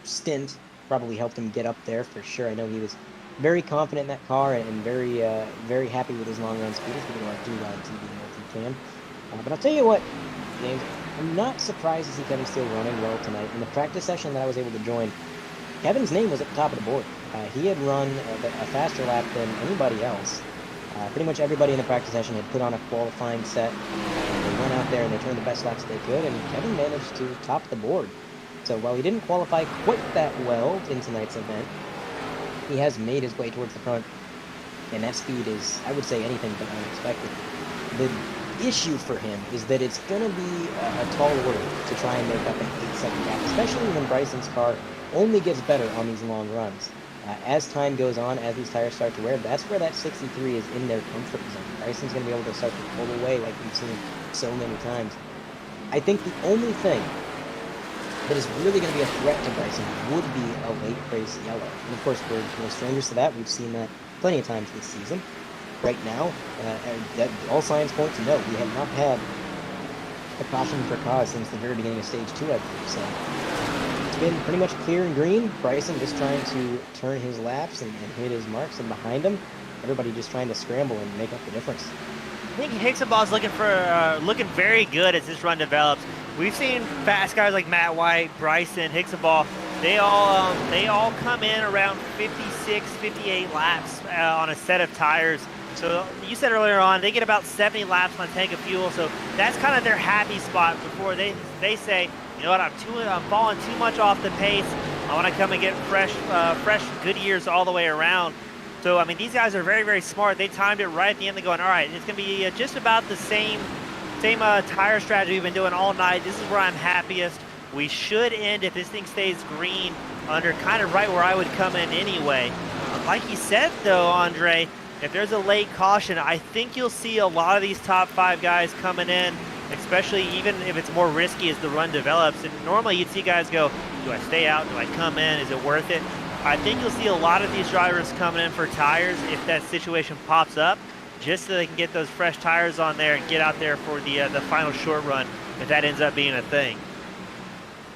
stint probably helped him get up there for sure. I know he was very confident in that car and very happy with his long run speed. He's going to do on TV if he can. But I'll tell you what, James, I'm not surprised to see Kevin Steele running well tonight. In the practice session that I was able to join, Kevin's name was at the top of the board. He had run a faster lap than anybody else. Pretty much everybody in the practice session had put on a qualifying set. And they went out there and they turned the best laps they could, and Kevin managed to top the board. So while he didn't qualify quite that well in tonight's event, he has made his way towards the front, and that speed is, I would say, anything but unexpected. The issue for him is that it's going to be a tall order to try and make up an 8-second gap, especially when Bryson's car only gets better on these long runs. As time goes on, as these tires start to wear, that's where that 63 is in their comfort zone. Bryson's going to be able to start to pull away like we've seen so many times. I think the only thing that is really going to be a threat to Bryson would be a late race yellow. And of course, we're no strangers to that. We've seen that plenty of times this season. Right now, all signs point to no. We have not had a caution for cause since the very beginning of stage 2, I believe. So it's been pretty much clear and green. Bryson just trying to turn his laps and hit his marks, and behind him, everybody just trying to scramble and make up the difference. I think Hixenbaugh's looking very good as this run develops. We've seen fast guys like Matt White, Bryson, Hixenbaugh. They all come in around 56, 58 laps on a set of tires. So you said earlier on, they get about 70 laps on a tank of fuel. So that's kind of their happy spot before they say, you know what, I'm falling too much off the pace. I want to come and get fresh good years all the way around. So, I mean, these guys are very, very smart. They timed it right at the end. They're going, all right, it's going to be just about the same tire strategy we've been doing all night. This is where I'm happiest. We should end, if this thing stays green, under kind of right where I would come in anyway. Like you said, though, Andre, if there's a late caution, I think you'll see a lot of these top 5 guys coming in, especially even if it's more risky as the run develops. And normally you'd see guys go, do I stay out? Do I come in? Is it worth it? I think you'll see a lot of these drivers coming in for tires if that situation pops up, just so they can get those fresh tires on there and get out there for the final short run if that ends up being a thing.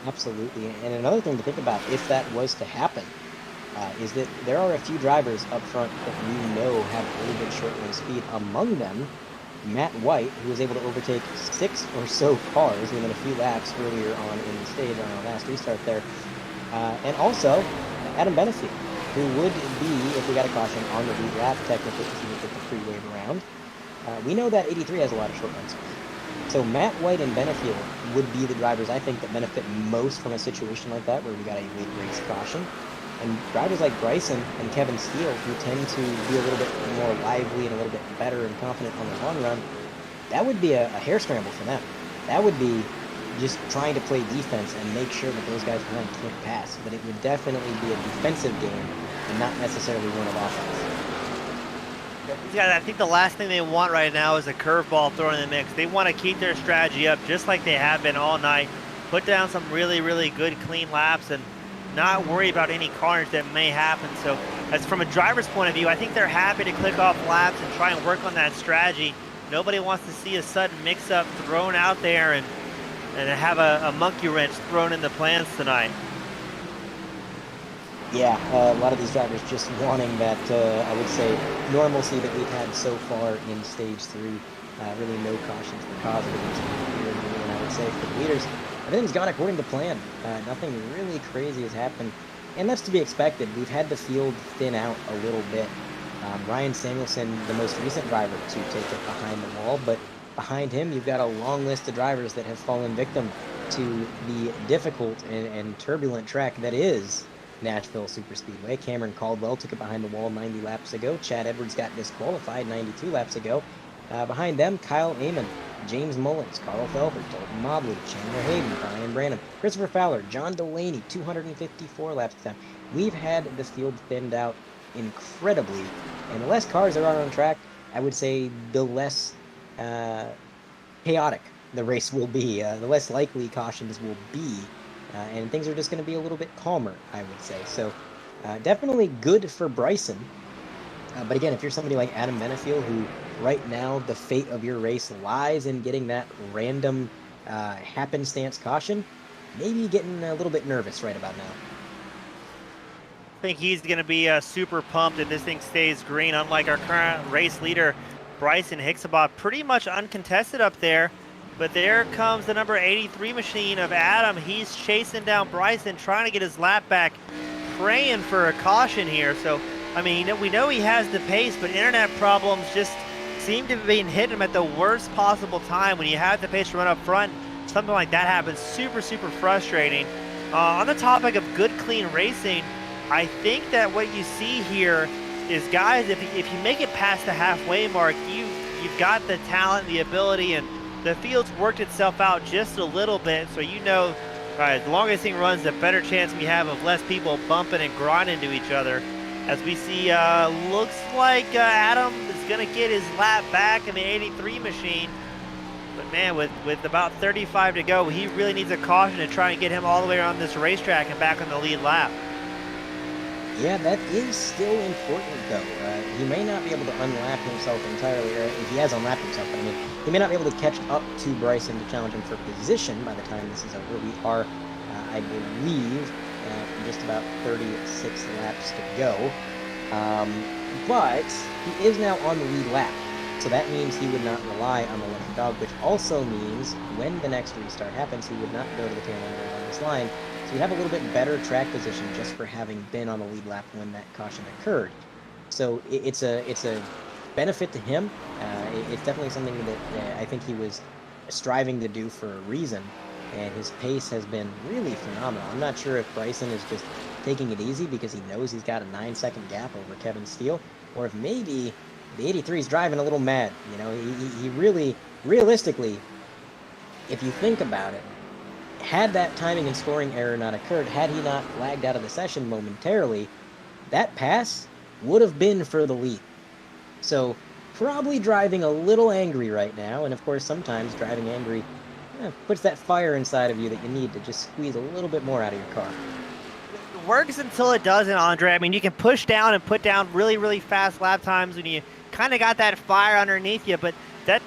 Absolutely. And another thing to think about, if that was to happen, is that there are a few drivers up front that we know have really good short run speed. Among them, Matt White, who was able to overtake 6 or so cars within a few laps earlier on in the stage on our last restart there. And also, Adam Benefield, who would be, if we got a caution, on the lead lap technically if you look at the free wave around. We know that 83 has a lot of short run speed. So Matt White and Benefield would be the drivers I think that benefit most from a situation like that where we got a late race caution. And drivers like Bryson and Kevin Steele, who tend to be a little bit more lively and a little bit better and confident on the long run, that would be a hair scramble for them. That would be just trying to play defense and make sure that those guys behind can't pass. But it would definitely be a defensive game and not necessarily one of offense. Yeah, I think the last thing they want right now is a curveball thrown in the mix. They want to keep their strategy up just like they have been all night. Put down some really, really good, clean laps and not worry about any carnage that may happen. So as from a driver's point of view, I think they're happy to click off laps and try and work on that strategy. Nobody wants to see a sudden mix-up thrown out there and have a monkey wrench thrown in the plans tonight. Yeah, a lot of these drivers just wanting that, I would say, normalcy that we've had so far in Stage 3. Really no cautions for positive in Stage 3, and I would say for the leaders, everything's gone according to plan. Nothing really crazy has happened, and that's to be expected. We've had the field thin out a little bit. Ryan Samuelson, the most recent driver to take it behind the wall, but behind him, you've got a long list of drivers that have fallen victim to the difficult and turbulent track that is Nashville Superspeedway. Cameron Caldwell took it behind the wall 90 laps ago. Chad Edwards got disqualified 92 laps ago. Behind them, Kyle Amon, James Mullins, Carl Felber, Dalton Mobley, Chandler Hayden, Brian Branham, Christopher Fowler, John Delaney, 254 laps of time. We've had the field thinned out incredibly, and the less cars there are on track, I would say the less chaotic the race will be, the less likely cautions will be, and things are just going to be a little bit calmer, I would say. So definitely good for Bryson. But again, if you're somebody like Adam Benefield, who right now the fate of your race lies in getting that random happenstance caution, maybe getting a little bit nervous right about now. I think he's going to be super pumped if this thing stays green, unlike our current race leader, Bryson Hicksabah, pretty much uncontested up there. But there comes the number 83 machine of Adam. He's chasing down Bryson, trying to get his lap back, praying for a caution here. So, I mean, we know he has the pace, but internet problems just seem to be hitting him at the worst possible time. When you have the pace to run up front, something like that happens. Super, super frustrating. On the topic of good, clean racing, I think that what you see here is, guys, if you make it past the halfway mark, you've got the talent, the ability, and the field's worked itself out just a little bit. So you know, the longer this thing runs, the better chance we have of less people bumping and grinding into each other. As we see, looks like Adam is going to get his lap back in the 83 machine. But man, with about 35 to go, he really needs a caution to try and get him all the way around this racetrack and back on the lead lap. Yeah, that is still important, though. He may not be able to unlap himself entirely, or if he has unlapped himself, I mean, he may not be able to catch up to Bryson to challenge him for position by the time this is over. We are, I believe, just about 36 laps to go. But he is now on the lead lap, so that means he would not rely on the lucky dog, which also means when the next restart happens, he would not go to the tail end on this line. So you have a little bit better track position just for having been on the lead lap when that caution occurred. So it's a benefit to him. It's definitely something that I think he was striving to do for a reason, and his pace has been really phenomenal. I'm not sure if Bryson is just taking it easy because he knows he's got a 9-second gap over Kevin Steele, or if maybe the 83 is driving a little mad. You know, he really, realistically, if you think about it, had that timing and scoring error not occurred, had he not lagged out of the session momentarily, that pass would have been for the lead. So probably driving a little angry right now, and of course sometimes driving angry puts that fire inside of you that you need to just squeeze a little bit more out of your car. It works until it doesn't, Andre. I mean, you can push down and put down really, really fast lap times when you kind of got that fire underneath you, but that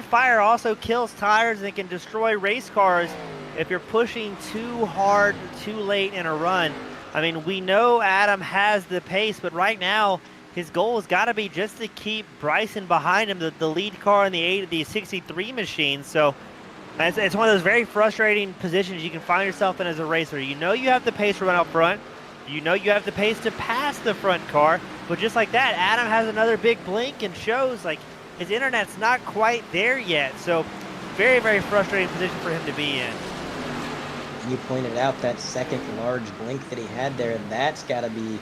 fire also kills tires and can destroy race cars if you're pushing too hard, too late in a run. I mean, we know Adam has the pace, but right now his goal has got to be just to keep Bryson behind him, the lead car in the 63 machine. So it's one of those very frustrating positions you can find yourself in as a racer. You know you have the pace to run out front. You know you have the pace to pass the front car. But just like that, Adam has another big blink and shows like his internet's not quite there yet. So very, very frustrating position for him to be in. You pointed out that second large blink that he had there. That's got to be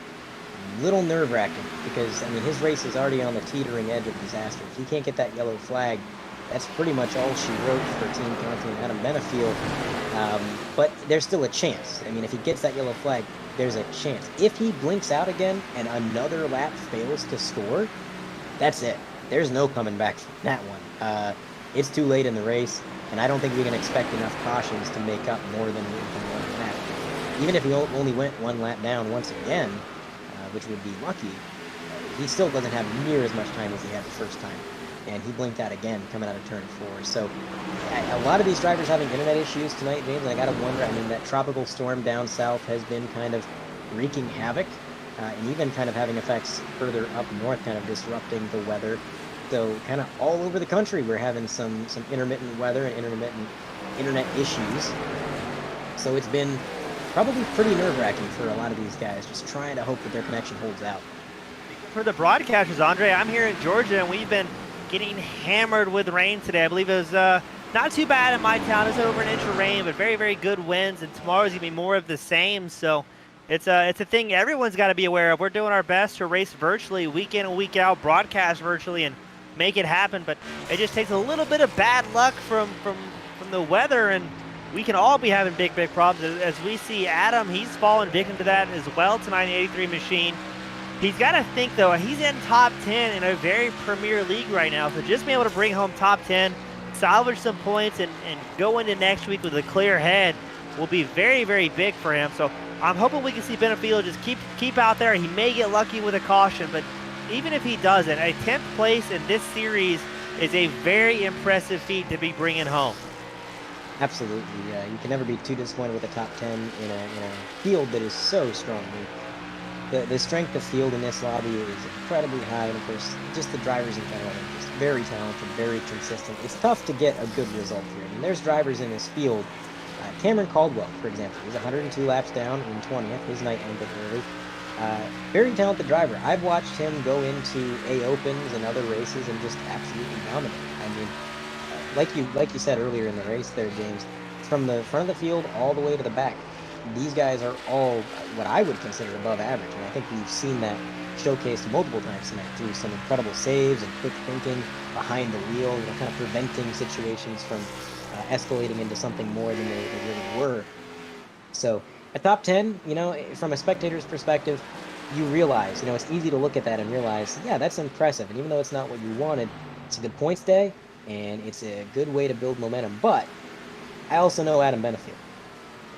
a little nerve-wracking because, I mean, his race is already on the teetering edge of disaster. If he can't get that yellow flag, that's pretty much all she wrote for Team Conti and Adam Benefield. But there's still a chance. I mean, if he gets that yellow flag, there's a chance. If he blinks out again and another lap fails to score, that's it. There's no coming back from that one. It's too late in the race, and I don't think we can expect enough cautions to make up more than one lap. Even if we only went one lap down once again, which would be lucky, he still doesn't have near as much time as he had the first time. And he blinked out again coming out of turn 4. So a lot of these drivers having internet issues tonight, James, and I got to wonder, I mean, that tropical storm down south has been kind of wreaking havoc, and even kind of having effects further up north, kind of disrupting the weather. So kind of all over the country, we're having some intermittent weather and intermittent internet issues. So it's been probably pretty nerve-wracking for a lot of these guys, just trying to hope that their connection holds out. For the broadcasters, Andre, I'm here in Georgia, and we've been getting hammered with rain today. I believe it was not too bad in my town. It's over an inch of rain, but very, very good winds, and tomorrow's going to be more of the same. So it's a thing everyone's got to be aware of. We're doing our best to race virtually, week in and week out, broadcast virtually, and make it happen. But it just takes a little bit of bad luck from the weather, and we can all be having big problems. As we see Adam, he's fallen victim to that as well tonight in the 83 machine. He's got to think, though, he's in top 10 in a very premier league right now. So just being able to bring home top 10, salvage some points, and go into next week with a clear head will be very, very big for him. So I'm hoping we can see Benefiel just keep out there. He may get lucky with a caution, but even if he doesn't, a 10th place in this series is a very impressive feat to be bringing home. Absolutely. You can never be too disappointed with a top 10 in a field that is so strong. I mean, the strength of field in this lobby is incredibly high, and of course, just the drivers in general are just very talented, very consistent. It's tough to get a good result here. I mean, there's drivers in this field. Cameron Caldwell, for example, he's 102 laps down in 20th. His night ended early. Very talented driver. I've watched him go into A Opens and other races and just absolutely dominate. I mean, like you said earlier in the race there, James, from the front of the field all the way to the back, these guys are all what I would consider above average, and I think we've seen that showcased multiple times tonight through some incredible saves and quick thinking behind the wheel, kind of preventing situations from escalating into something more than they really were. So a top 10, from a spectator's perspective, you realize, it's easy to look at that and realize, yeah, that's impressive. And even though it's not what you wanted, it's a good points day, and it's a good way to build momentum. But I also know Adam Benefiel.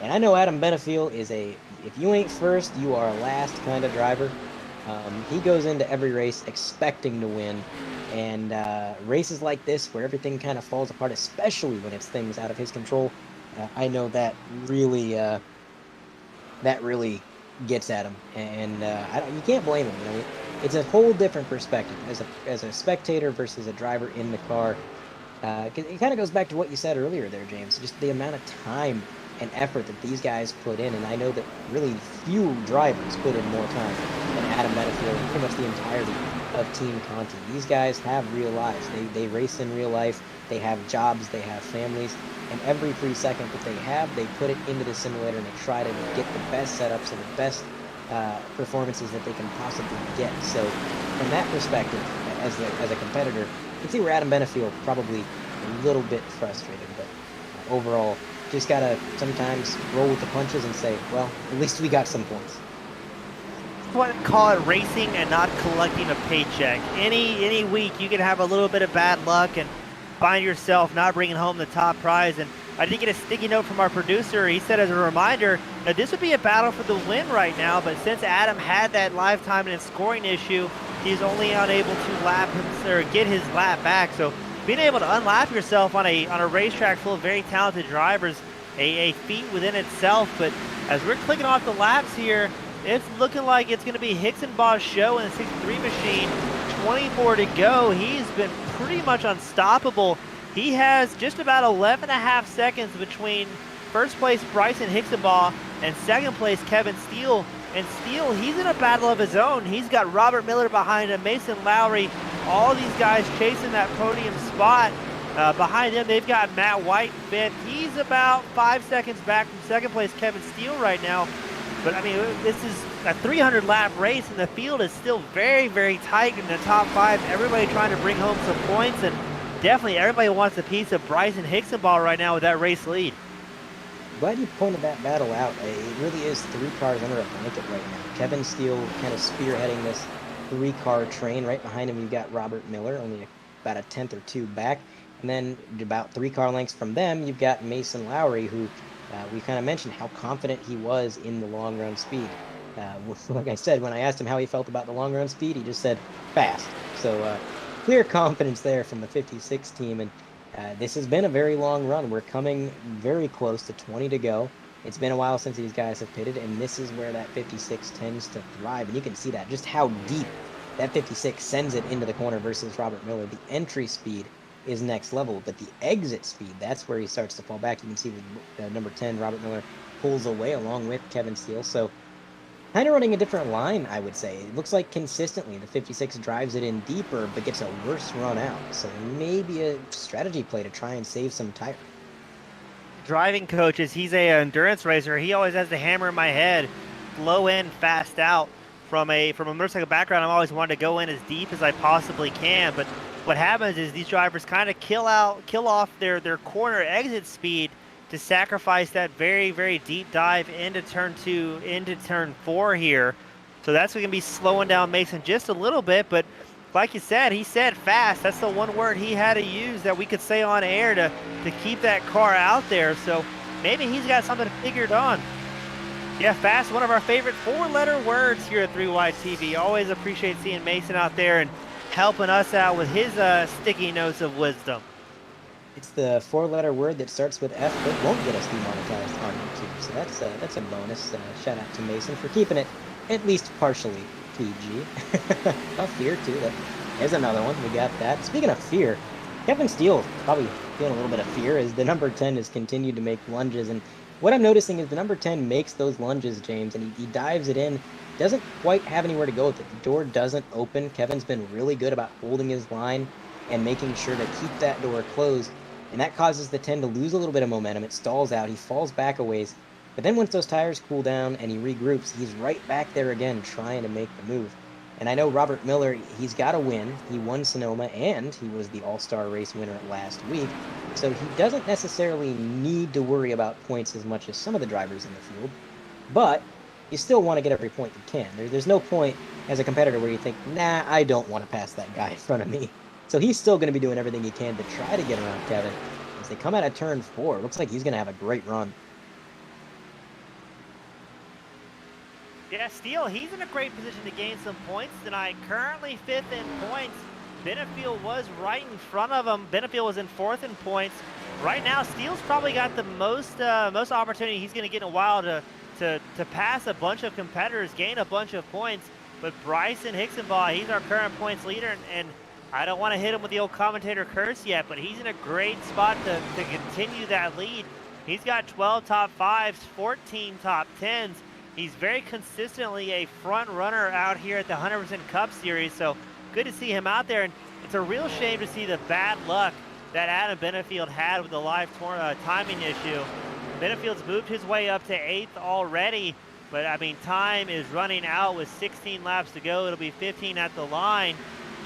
And I know Adam Benefiel is if you ain't first, you are last kind of driver. He goes into every race expecting to win. And races like this, where everything kind of falls apart, especially when it's things out of his control, I know that really gets at him. And you can't blame him. It's a whole different perspective as a spectator versus a driver in the car. It kind of goes back to what you said earlier there, James, just the amount of time and effort that these guys put in, and I know that really few drivers put in more time than Adam Benefiel and pretty much the entirety of Team Conti. These guys have real lives. They race in real life. They have jobs. They have families. And every free second that they have, they put it into the simulator and they try to get the best setups and the best performances that they can possibly get. So from that perspective, as a competitor, you can see where Adam Benefiel probably a little bit frustrated, but overall, just gotta sometimes roll with the punches and say, well, at least we got some points. I want to call it racing and not collecting a paycheck. Any week you can have a little bit of bad luck and find yourself not bringing home the top prize. And I did get a sticky note from our producer. He said, as a reminder, that this would be a battle for the win right now, but since Adam had that live time and scoring issue, he's only unable to get his lap back. So being able to unlap yourself on a racetrack full of very talented drivers, a feat within itself. But as we're clicking off the laps here, it's looking like it's going to be Hickson-Baugh's show in the 63 machine. 24 to go. He's been pretty much unstoppable. He has just about 11.5 seconds between first place Bryson Hickson-Baugh and second place Kevin Steele. And Steele, he's in a battle of his own. He's got Robert Miller behind him, Mason Lowry, all these guys chasing that podium spot. Behind him, they've got Matt White in fifth. He's about 5 seconds back from second place Kevin Steele right now. But, I mean, this is a 300-lap race, and the field is still very, very tight in the top 5. Everybody trying to bring home some points, and definitely everybody wants a piece of Bryson Hickson-Ball right now with that race lead. Glad you pointed that battle out. It really is 3 cars under a blanket right now. Kevin Steele kind of spearheading this 3-car train. Right behind him, you've got Robert Miller, only about a tenth or 2 back. And then about 3 car lengths from them, you've got Mason Lowry, who we kind of mentioned how confident he was in the long run speed. Like I said, when I asked him how he felt about the long run speed, he just said fast. So clear confidence there from the 56 team. And this has been a very long run. We're coming very close to 20 to go. It's been a while since these guys have pitted, and this is where that 56 tends to thrive. And you can see that, just how deep that 56 sends it into the corner versus Robert Miller. The entry speed is next level, but the exit speed, that's where he starts to fall back. You can see with number 10, Robert Miller pulls away along with Kevin Steele. So kind of running a different line, I would say. It looks like consistently the 56 drives it in deeper, but gets a worse run out. So maybe a strategy play to try and save some tire. Driving coaches, he's a endurance racer. He always has the hammer in my head, low in, fast out. From a motorcycle background, I'm always wanted to go in as deep as I possibly can. But what happens is these drivers kind of kill off their corner exit speed to sacrifice that very, very deep dive into turn 2, into turn 4 here. So that's going to be slowing down Mason just a little bit. But like you said, he said fast. That's the one word he had to use that we could say on air to keep that car out there. So maybe he's got something figured on. Yeah, fast, one of our favorite 4-letter words here at 3Wide TV. Always appreciate seeing Mason out there and helping us out with his sticky notes of wisdom. It's the 4-letter word that starts with F but won't get us demonetized on YouTube. So that's a bonus. Shout out to Mason for keeping it at least partially PG. Oh, fear too. There's another one. We got that. Speaking of fear, Kevin Steele probably feeling a little bit of fear as the number 10 has continued to make lunges. And what I'm noticing is the number 10 makes those lunges, James, and he dives it in. Doesn't quite have anywhere to go with it. The door doesn't open. Kevin's been really good about holding his line and making sure to keep that door closed. And that causes the 10 to lose a little bit of momentum. It stalls out. He falls back a ways. But then once those tires cool down and he regroups, he's right back there again trying to make the move. And I know Robert Miller, he's got a win. He won Sonoma, and he was the All-Star race winner last week. So he doesn't necessarily need to worry about points as much as some of the drivers in the field. But you still want to get every point you can. There's no point as a competitor where you think, nah, I don't want to pass that guy in front of me. So he's still going to be doing everything he can to try to get around Kevin. As they come out of turn 4, it looks like he's going to have a great run. Yeah, Steele, he's in a great position to gain some points tonight. Currently 5th in points. Benefield was right in front of him. Benefield was in 4th in points. Right now, Steele's probably got the most opportunity he's going to get in a while to pass a bunch of competitors, gain a bunch of points. But Bryson Hicksonbaugh, he's our current points leader, and I don't want to hit him with the old commentator curse yet, but he's in a great spot to continue that lead. He's got 12 top 5s, 14 top 10s. He's very consistently a front runner out here at the 100% Cup Series, so good to see him out there. And it's a real shame to see the bad luck that Adam Benefield had with the live timing issue. Benefield's moved his way up to 8th already, but I mean, time is running out with 16 laps to go. It'll be 15 at the line.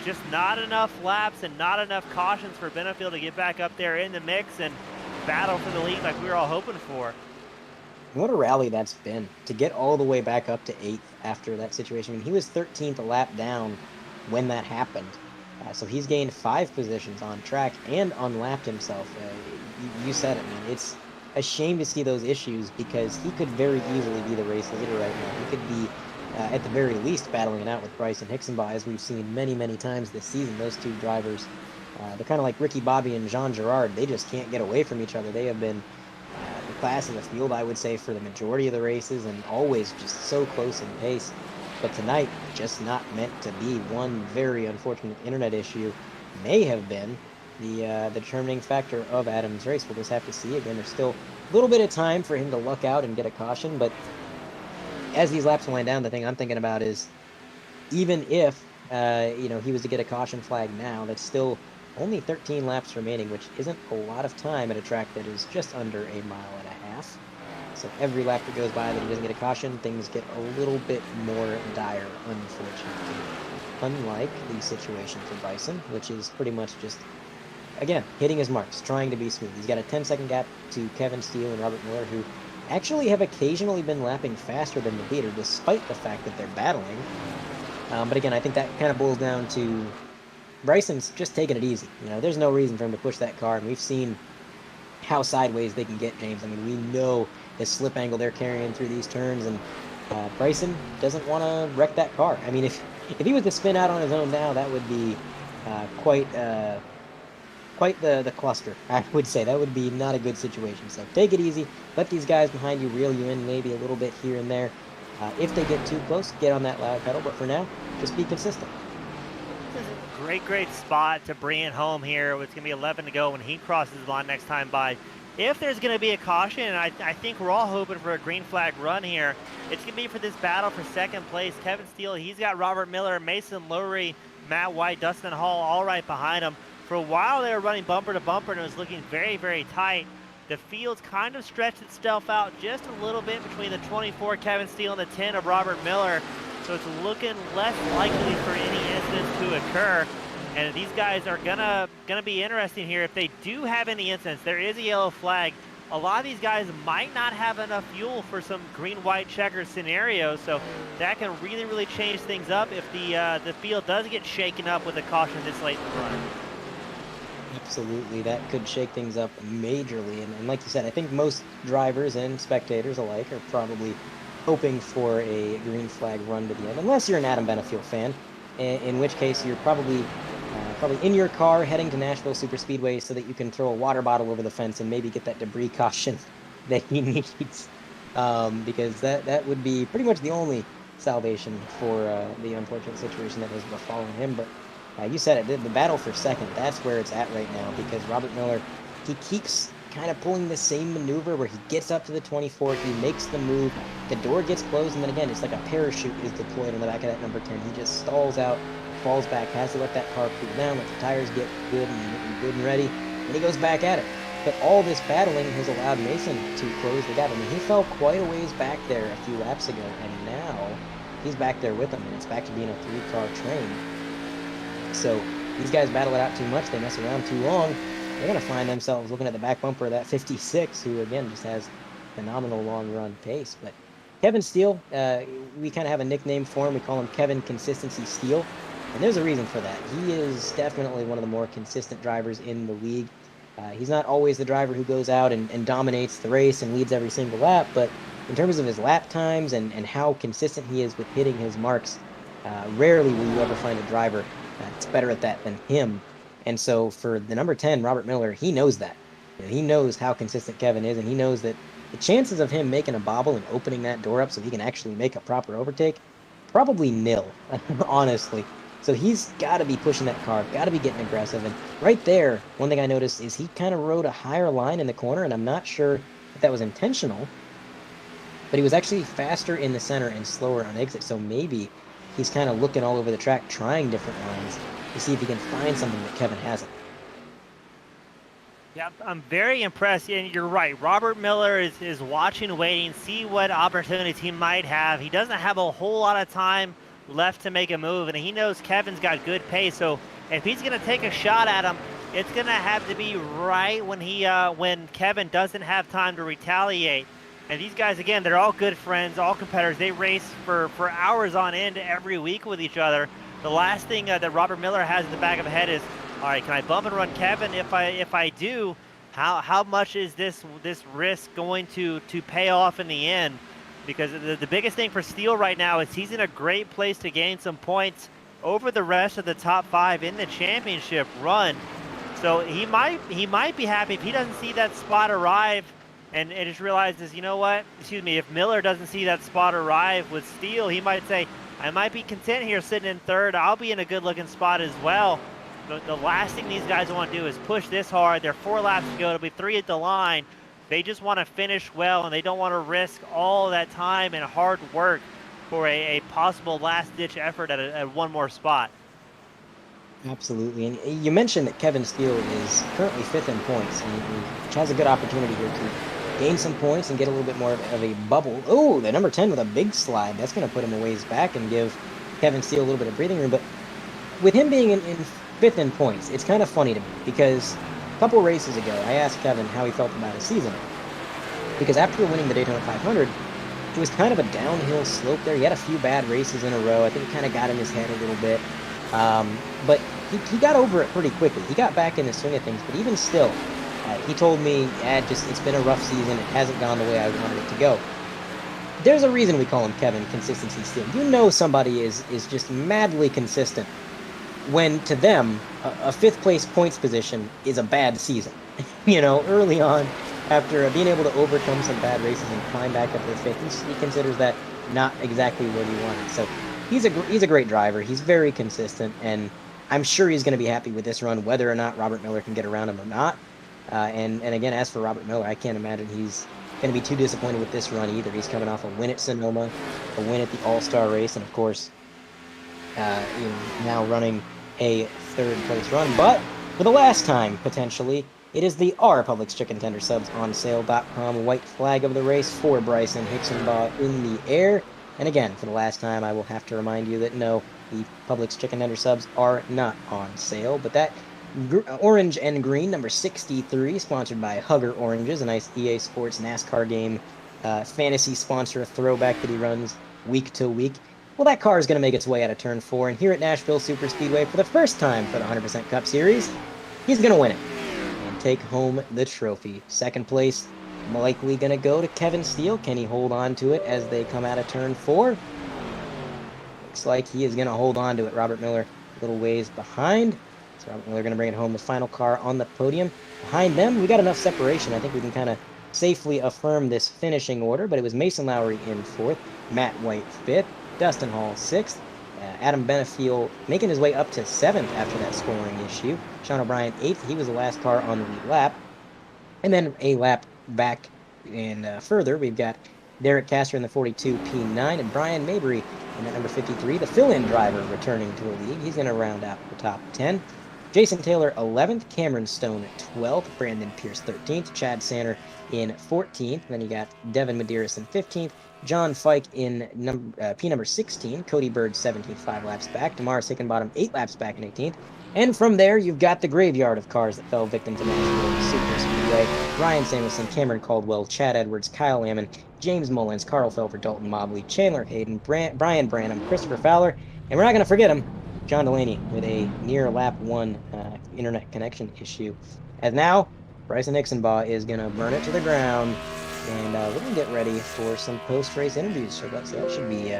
Just not enough laps and not enough cautions for Benefield to get back up there in the mix and battle for the lead like we were all hoping for. What a rally that's been to get all the way back up to 8th after that situation. I mean, he was 13th a lap down when that happened. So he's gained 5 positions on track and unlapped himself. You said it, man. It's a shame to see those issues because he could very easily be the race leader right now. He could be, at the very least, battling it out with Bryson Hicksonbaugh, as we've seen many, many times this season. Those two drivers, they're kind of like Ricky Bobby and Jean Girard. They just can't get away from each other. They have been the class in the field, I would say, for the majority of the races, and always just so close in pace. But tonight, just not meant to be. One very unfortunate internet issue may have been the determining factor of Adam's race. We'll just have to see. Again, there's still a little bit of time for him to luck out and get a caution, but as these laps wind down, the thing I'm thinking about is even if he was to get a caution flag now, that's still only 13 laps remaining, which isn't a lot of time at a track that is just under a mile and a half. So every lap that goes by that he doesn't get a caution, things get a little bit more dire, unfortunately. Unlike the situation for Bryson, which is pretty much just, again, hitting his marks, trying to be smooth. He's got a 10-second gap to Kevin Steele and Robert Miller, who actually have occasionally been lapping faster than the leader, despite the fact that they're battling. But again, I think that kind of boils down to Bryson's just taking it easy. There's no reason for him to push that car, and we've seen how sideways they can get, James. I mean, we know the slip angle they're carrying through these turns, and Bryson doesn't want to wreck that car. I mean, if he was to spin out on his own now, that would be quite quite the cluster, I would say. That would be not a good situation. So take it easy. Let these guys behind you reel you in maybe a little bit here and there. If they get too close, get on that loud pedal. But for now, just be consistent. This is a great spot to bring it home here. It's going to be 11 to go when he crosses the line next time by. If there's going to be a caution, and I think we're all hoping for a green flag run here, it's going to be for this battle for second place. Kevin Steele, he's got Robert Miller, Mason Lowry, Matt White, Dustin Hall all right behind him. For a while they were running bumper to bumper and it was looking very tight. The field's kind of stretched itself out just a little bit between the 24 Kevin Steele and the 10 of Robert Miller. So it's looking less likely for any incidents to occur. And these guys are gonna be interesting here. If they do have any incidents, there is a yellow flag. A lot of these guys might not have enough fuel for some green-white checker scenarios, so that can really change things up if the field does get shaken up with a caution this late in the run. Absolutely, that could shake things up majorly. And like you said, I think most drivers and spectators alike are probably hoping for a green flag run to the end, unless you're an Adam Benefield fan, in which case you're probably in your car heading to Nashville Superspeedway so that you can throw a water bottle over the fence and maybe get that debris caution that he needs, because that would be pretty much the only salvation for the unfortunate situation that has befallen him. But you said it, the battle for second, that's where it's at right now, because Robert Miller, he keeps kind of pulling the same maneuver where he gets up to the 24, he makes the move, the door gets closed, and then again, it's like a parachute is deployed on the back of that number 10. He just stalls out, falls back, has to let that car cool down, let the tires get good and ready, and he goes back at it. But all this battling has allowed Mason to close the gap. I mean, he fell quite a ways back there a few laps ago, and now he's back there with him, and it's back to being a 3-car train. So these guys battle it out too much, they mess around too long, they're going to find themselves looking at the back bumper of that 56, who again just has phenomenal long run pace. But Kevin Steele, we kind of have a nickname for him. We call him Kevin Consistency Steele, and there's a reason for that. He is definitely one of the more consistent drivers in the league. He's not always the driver who goes out and dominates the race and leads every single lap, but in terms of his lap times and how consistent he is with hitting his marks, rarely will you ever find a driver that's better at that than him. And so for the number 10, Robert Miller, he knows that. You know, he knows how consistent Kevin is, and he knows that the chances of him making a bobble and opening that door up so he can actually make a proper overtake, probably nil, honestly. So he's got to be pushing that car, got to be getting aggressive. And right there, one thing I noticed is he kind of rode a higher line in the corner, and I'm not sure if that was intentional, but he was actually faster in the center and slower on exit. So maybe he's kind of looking all over the track, trying different lines to see if he can find something that Kevin hasn't. Yeah, I'm very impressed, and you're right. Robert Miller is watching, waiting, see what opportunities he might have. He doesn't have a whole lot of time left to make a move, and he knows Kevin's got good pace, so if he's going to take a shot at him, it's going to have to be right when Kevin doesn't have time to retaliate. And these guys, again, they're all good friends, all competitors. They race for hours on end every week with each other. The last thing that Robert Miller has in the back of his head is, all right, can I bump and run Kevin? If I do, how much is this risk going to pay off in the end? Because the biggest thing for Steele right now is he's in a great place to gain some points over the rest of the top 5 in the championship run. So he might be happy if he doesn't see that spot arrive and just realizes, you know what, if Miller doesn't see that spot arrive with Steele, he might say, I might be content here sitting in third. I'll be in a good looking spot as well. But the last thing these guys want to do is push this hard. They're 4 laps to go. It'll be 3 at the line. They just want to finish well, and they don't want to risk all that time and hard work for a possible last-ditch effort at one more spot. Absolutely. And you mentioned that Kevin Steele is currently 5th in points, and he has a good opportunity here to gain some points and get a little bit more of a bubble. Oh, the number 10 with a big slide. That's going to put him a ways back and give Kevin Steele a little bit of breathing room. But with him being in 5th in points, it's kind of funny to me, because a couple races ago, I asked Kevin how he felt about his season. Because after winning the Daytona 500, it was kind of a downhill slope there. He had a few bad races in a row. I think it kind of got in his head a little bit. But he got over it pretty quickly. He got back in the swing of things. But even still, he told me, it's been a rough season. It hasn't gone the way I wanted it to go. There's a reason we call him Kevin Consistency Steele. You know somebody is just madly consistent when to them, a fifth place points position is a bad season. Early on, after being able to overcome some bad races and climb back up to the fifth, he considers that not exactly what he wanted. So he's a great driver. He's very consistent, and I'm sure he's going to be happy with this run, whether or not Robert Miller can get around him or not. And again, as for Robert Miller, I can't imagine he's going to be too disappointed with this run either. He's coming off a win at Sonoma, a win at the All-Star race, and of course, now running a third place run. But for the last time, potentially, it is the R Publix Chicken Tender Subs on sale.com white flag of the race for Bryson Hixenbaugh in the air. And again, for the last time, I will have to remind you that no, the Publix Chicken Tender Subs are not on sale, but that orange and green, number 63, sponsored by Hugger Oranges, a nice EA Sports NASCAR game, fantasy sponsor throwback that he runs week to week. Well, that car is going to make its way out of turn 4, and here at Nashville Super Speedway, for the first time for the 100% Cup Series, he's going to win it and take home the trophy. Second place, likely going to go to Kevin Steele. Can he hold on to it as they come out of turn 4? Looks like he is going to hold on to it. Robert Miller a little ways behind. So Robert Miller going to bring it home, the final car on the podium. Behind them, we got enough separation. I think we can kind of safely affirm this finishing order, but it was Mason Lowry in 4th, Matt White 5th, Dustin Hall 6th, Adam Benefiel making his way up to 7th after that scoring issue. Sean O'Brien 8th. He was the last car on the lead lap. And then a lap back and further, we've got Derek Castor in the 42 P9 and Brian Mabry in that number 53, the fill-in driver returning to the lead. He's going to round out the top 10. Jason Taylor 11th, Cameron Stone 12th, Brandon Pierce 13th, Chad Sanner in 14th. Then you got Devin Medeiros in 15th, John Fike in P number 16, Cody Bird 17th, 5 laps back, Damaris Hickenbottom 8 laps back in 18th. And from there, you've got the graveyard of cars that fell victim to Nashville Super Speedway. Ryan Samuelson, Cameron Caldwell, Chad Edwards, Kyle Ammon, James Mullins, Carl Felper, Dalton Mobley, Chandler Hayden, Brian Branham, Christopher Fowler, and we're not going to forget him, John Delaney, with a near lap 1 internet connection issue. As now, Bryson Hixenbaugh is going to burn it to the ground, and we're going to get ready for some post-race interviews. So that should be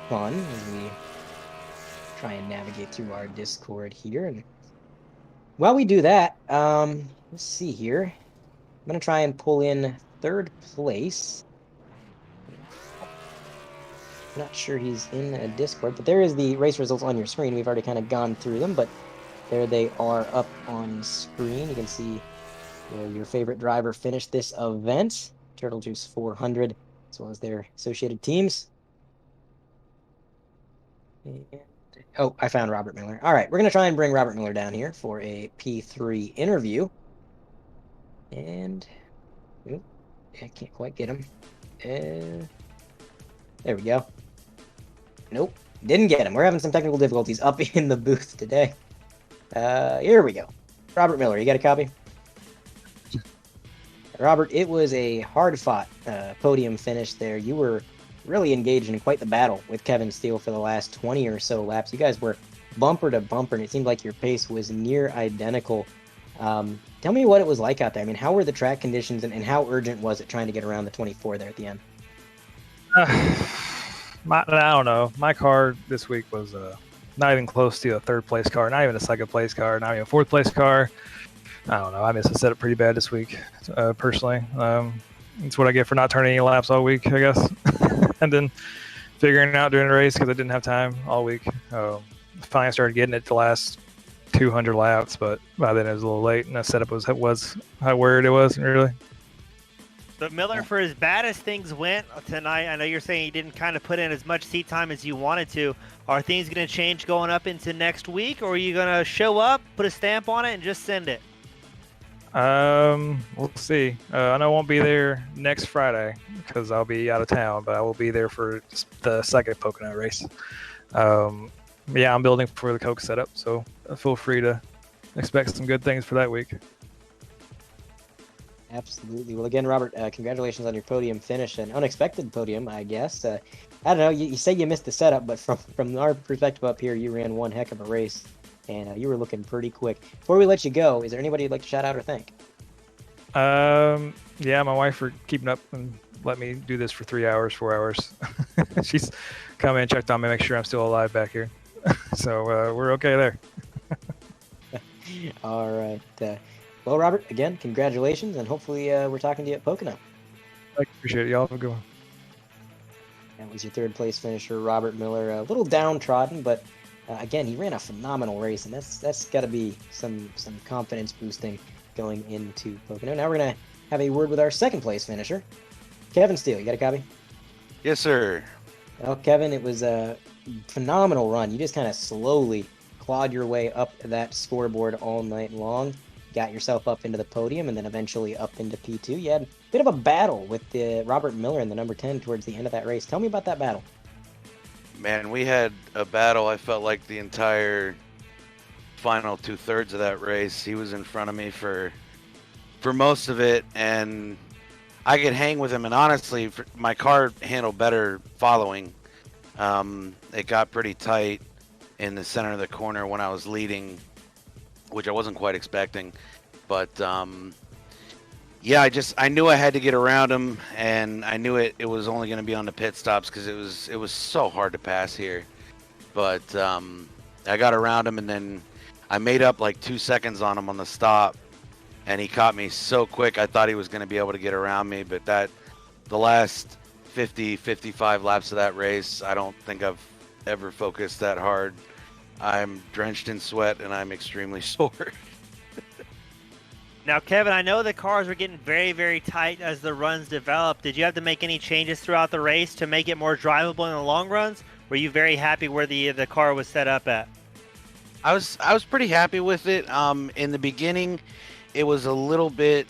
fun as we try and navigate through our Discord here. And while we do that, let's see here. I'm going to try and pull in third place. I'm not sure he's in a Discord, but there is the race results on your screen. We've already kind of gone through them, but there they are up on screen. You can see where your favorite driver finished this event, Turtle Juice 400, as well as their associated teams. And, oh, I found Robert Miller. All right, we're going to try and bring Robert Miller down here for a P3 interview. And I can't quite get him. There we go. Nope, didn't get him. We're having some technical difficulties up in the booth today. Here we go. Robert Miller, you got a copy? Robert, it was a hard-fought podium finish there. You were really engaged in quite the battle with Kevin Steele for the last 20 or so laps. You guys were bumper to bumper, and it seemed like your pace was near identical. Tell me what it was like out there. I mean, how were the track conditions, and how urgent was it trying to get around the 24 there at the end? I don't know. My car this week was not even close to a third place car, not even a second place car, not even a fourth place car. I don't know. I missed the setup pretty bad this week, personally. It's what I get for not turning any laps all week, I guess. And then figuring it out during the race because I didn't have time all week. Finally, I started getting it the last 200 laps, but by then it was a little late, and the setup was how weird it was, really. But Miller, for as bad as things went tonight, I know you're saying you didn't kind of put in as much seat time as you wanted to. Are things going to change going up into next week, or are you going to show up, put a stamp on it, and just send it? We'll see. I know I won't be there next Friday because I'll be out of town, but I will be there for the second Pocono race. Yeah, I'm building for the Coke setup, so feel free to expect some good things for that week. Absolutely. Well, again, Robert, congratulations on your podium finish, an unexpected podium, I guess. I don't know, you say you missed the setup, but from our perspective up here, you ran one heck of a race, and you were looking pretty quick. Before we let you go, is there anybody you'd like to shout out or thank? Yeah, my wife for keeping up and let me do this for 3 hours, 4 hours. She's come in and checked on me, make sure I'm still alive back here. So we're okay there. All right. Well, Robert, again, congratulations, and hopefully we're talking to you at Pocono. I appreciate it. Y'all have a good one. That was your third place finisher, Robert Miller. A little downtrodden, but again, he ran a phenomenal race, and that's got to be some confidence boosting going into Pocono. Now we're gonna have a word with our second place finisher, Kevin Steele. You got a copy? Yes, sir. Well, Kevin, it was a phenomenal run. You just kind of slowly clawed your way up that scoreboard all night long, got yourself up into the podium, and then eventually up into P2. You had a bit of a battle with Robert Miller in the number 10 towards the end of that race. Tell me about that battle. Man, we had a battle. I felt like the entire final 2/3 of that race. He was in front of me for most of it, and I could hang with him. And honestly, my car handled better following. It got pretty tight in the center of the corner when I was leading, which I wasn't quite expecting. But yeah, I knew I had to get around him, and I knew it was only going to be on the pit stops because it was so hard to pass here. But I got around him, and then I made up like 2 seconds on him on the stop, and he caught me so quick I thought he was going to be able to get around me. But the last 55 laps of that race, I don't think I've ever focused that hard. I'm drenched in sweat, and I'm extremely sore. Now, Kevin, I know the cars were getting very, very tight as the runs developed. Did you have to make any changes throughout the race to make it more drivable in the long runs? Were you very happy where the car was set up at? I was pretty happy with it. In the beginning, it was a little bit.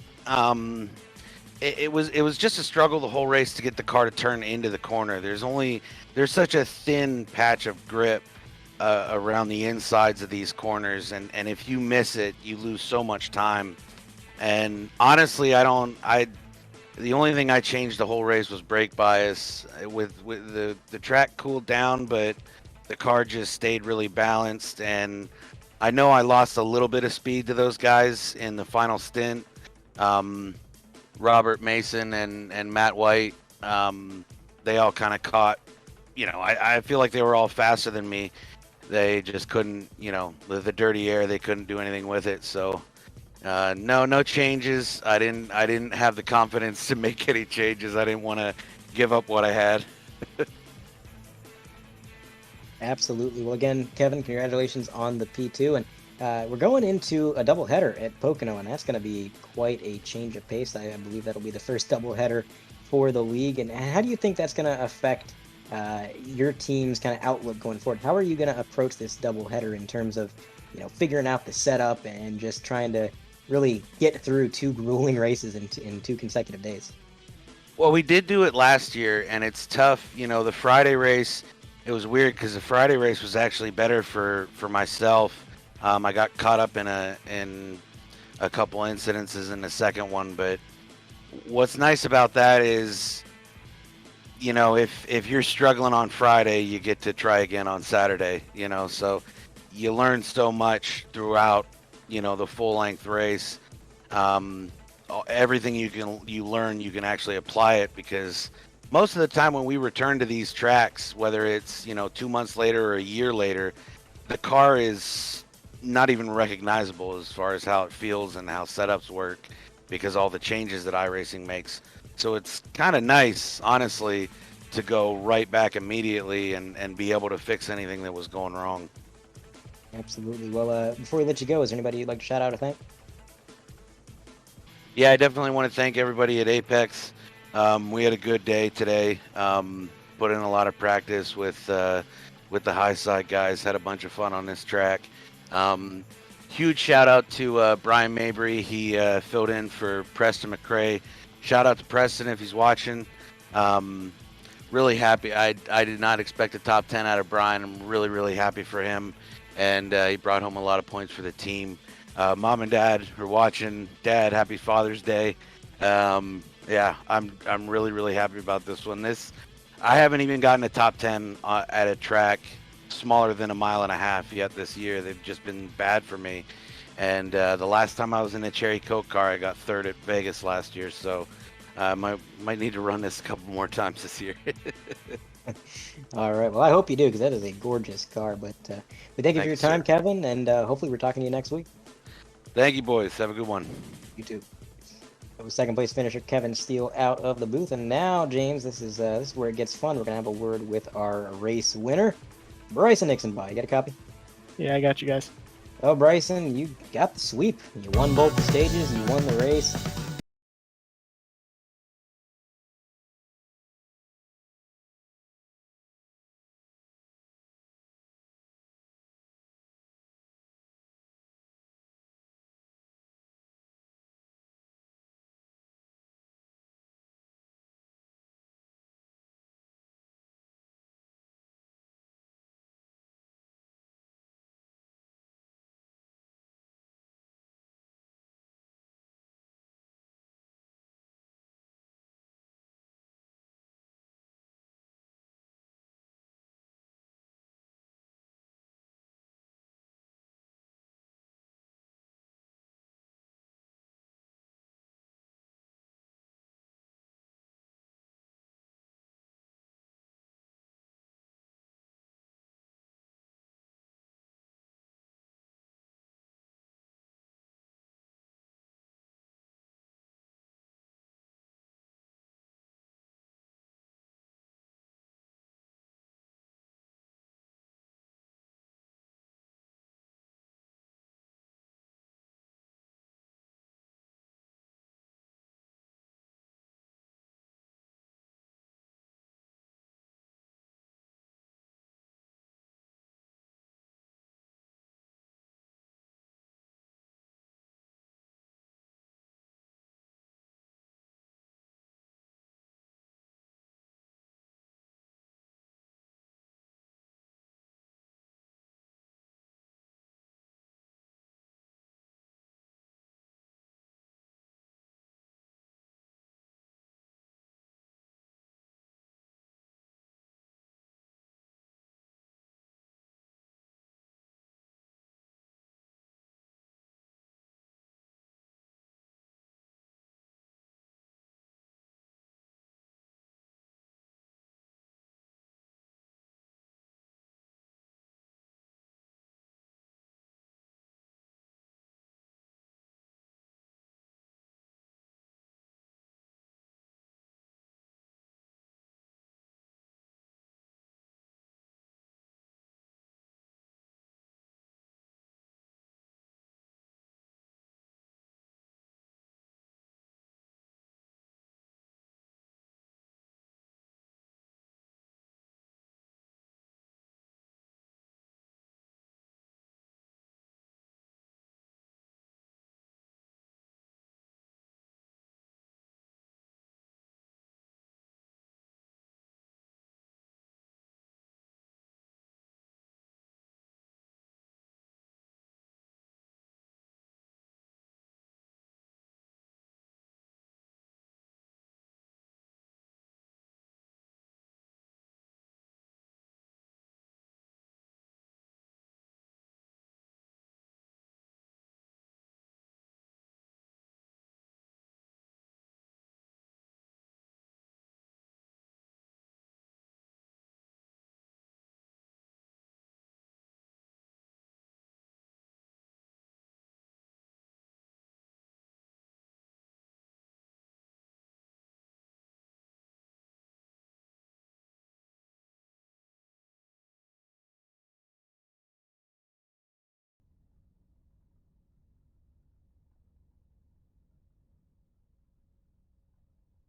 It was just a struggle the whole race to get the car to turn into the corner. There's such a thin patch of grip around the insides of these corners, and if you miss it, you lose so much time. And honestly, the only thing I changed the whole race was brake bias. With the track cooled down, but the car just stayed really balanced. And I know I lost a little bit of speed to those guys in the final stint. Robert Mason and Matt White, they all kind of caught. I feel like they were all faster than me. They just couldn't, the dirty air. They couldn't do anything with it. So. No changes. I didn't have the confidence to make any changes. I didn't want to give up what I had. Absolutely. Well, again, Kevin, congratulations on the P2. And we're going into a doubleheader at Pocono, and that's going to be quite a change of pace. I believe that'll be the first doubleheader for the league. And how do you think that's going to affect your team's kind of outlook going forward? How are you going to approach this doubleheader in terms of, figuring out the setup and just trying to really get through 2 grueling races in 2 consecutive days? Well, we did do it last year, and it's tough. The Friday race, it was weird because the Friday race was actually better for myself. I got caught up in a couple incidences in the second one, but what's nice about that is, if you're struggling on Friday, you get to try again on Saturday. So you learn so much throughout, the full length race. Everything you learn, you can actually apply it, because most of the time when we return to these tracks, whether it's, 2 months later or a year later, the car is not even recognizable as far as how it feels and how setups work, because all the changes that iRacing makes. So it's kind of nice, honestly, to go right back immediately and be able to fix anything that was going wrong. Absolutely. Well, before we let you go, is there anybody you'd like to shout out or thank? Yeah, I definitely want to thank everybody at Apex. We had a good day today. Put in a lot of practice with the high side guys. Had a bunch of fun on this track. Huge shout out to Brian Mabry. He filled in for Preston McRae. Shout out to Preston if he's watching. Really happy. I did not expect a top 10 out of Brian. I'm really, really happy for him. And he brought home a lot of points for the team. Mom and Dad are watching. Dad, happy Father's Day. Yeah, I'm really, really happy about this one. I haven't even gotten a top 10 at a track smaller than 1.5 miles yet this year. They've just been bad for me. And the last time I was in a Cherry Coke car, I got 3rd at Vegas last year. So might need to run this a couple more times this year. All right. Well, I hope you do, because that is a gorgeous car. But we thank you for your Thanks, sir. time, Kevin, and hopefully we're talking to you next week. Thank you, boys. Have a good one. You too. That was second place finisher Kevin Steele out of the booth, and now James, this is where it gets fun. We're gonna have a word with our race winner, Bryson Nixon. You got a copy? Yeah, I got you guys. Oh, Bryson, you got the sweep. You won both the stages. You won the race.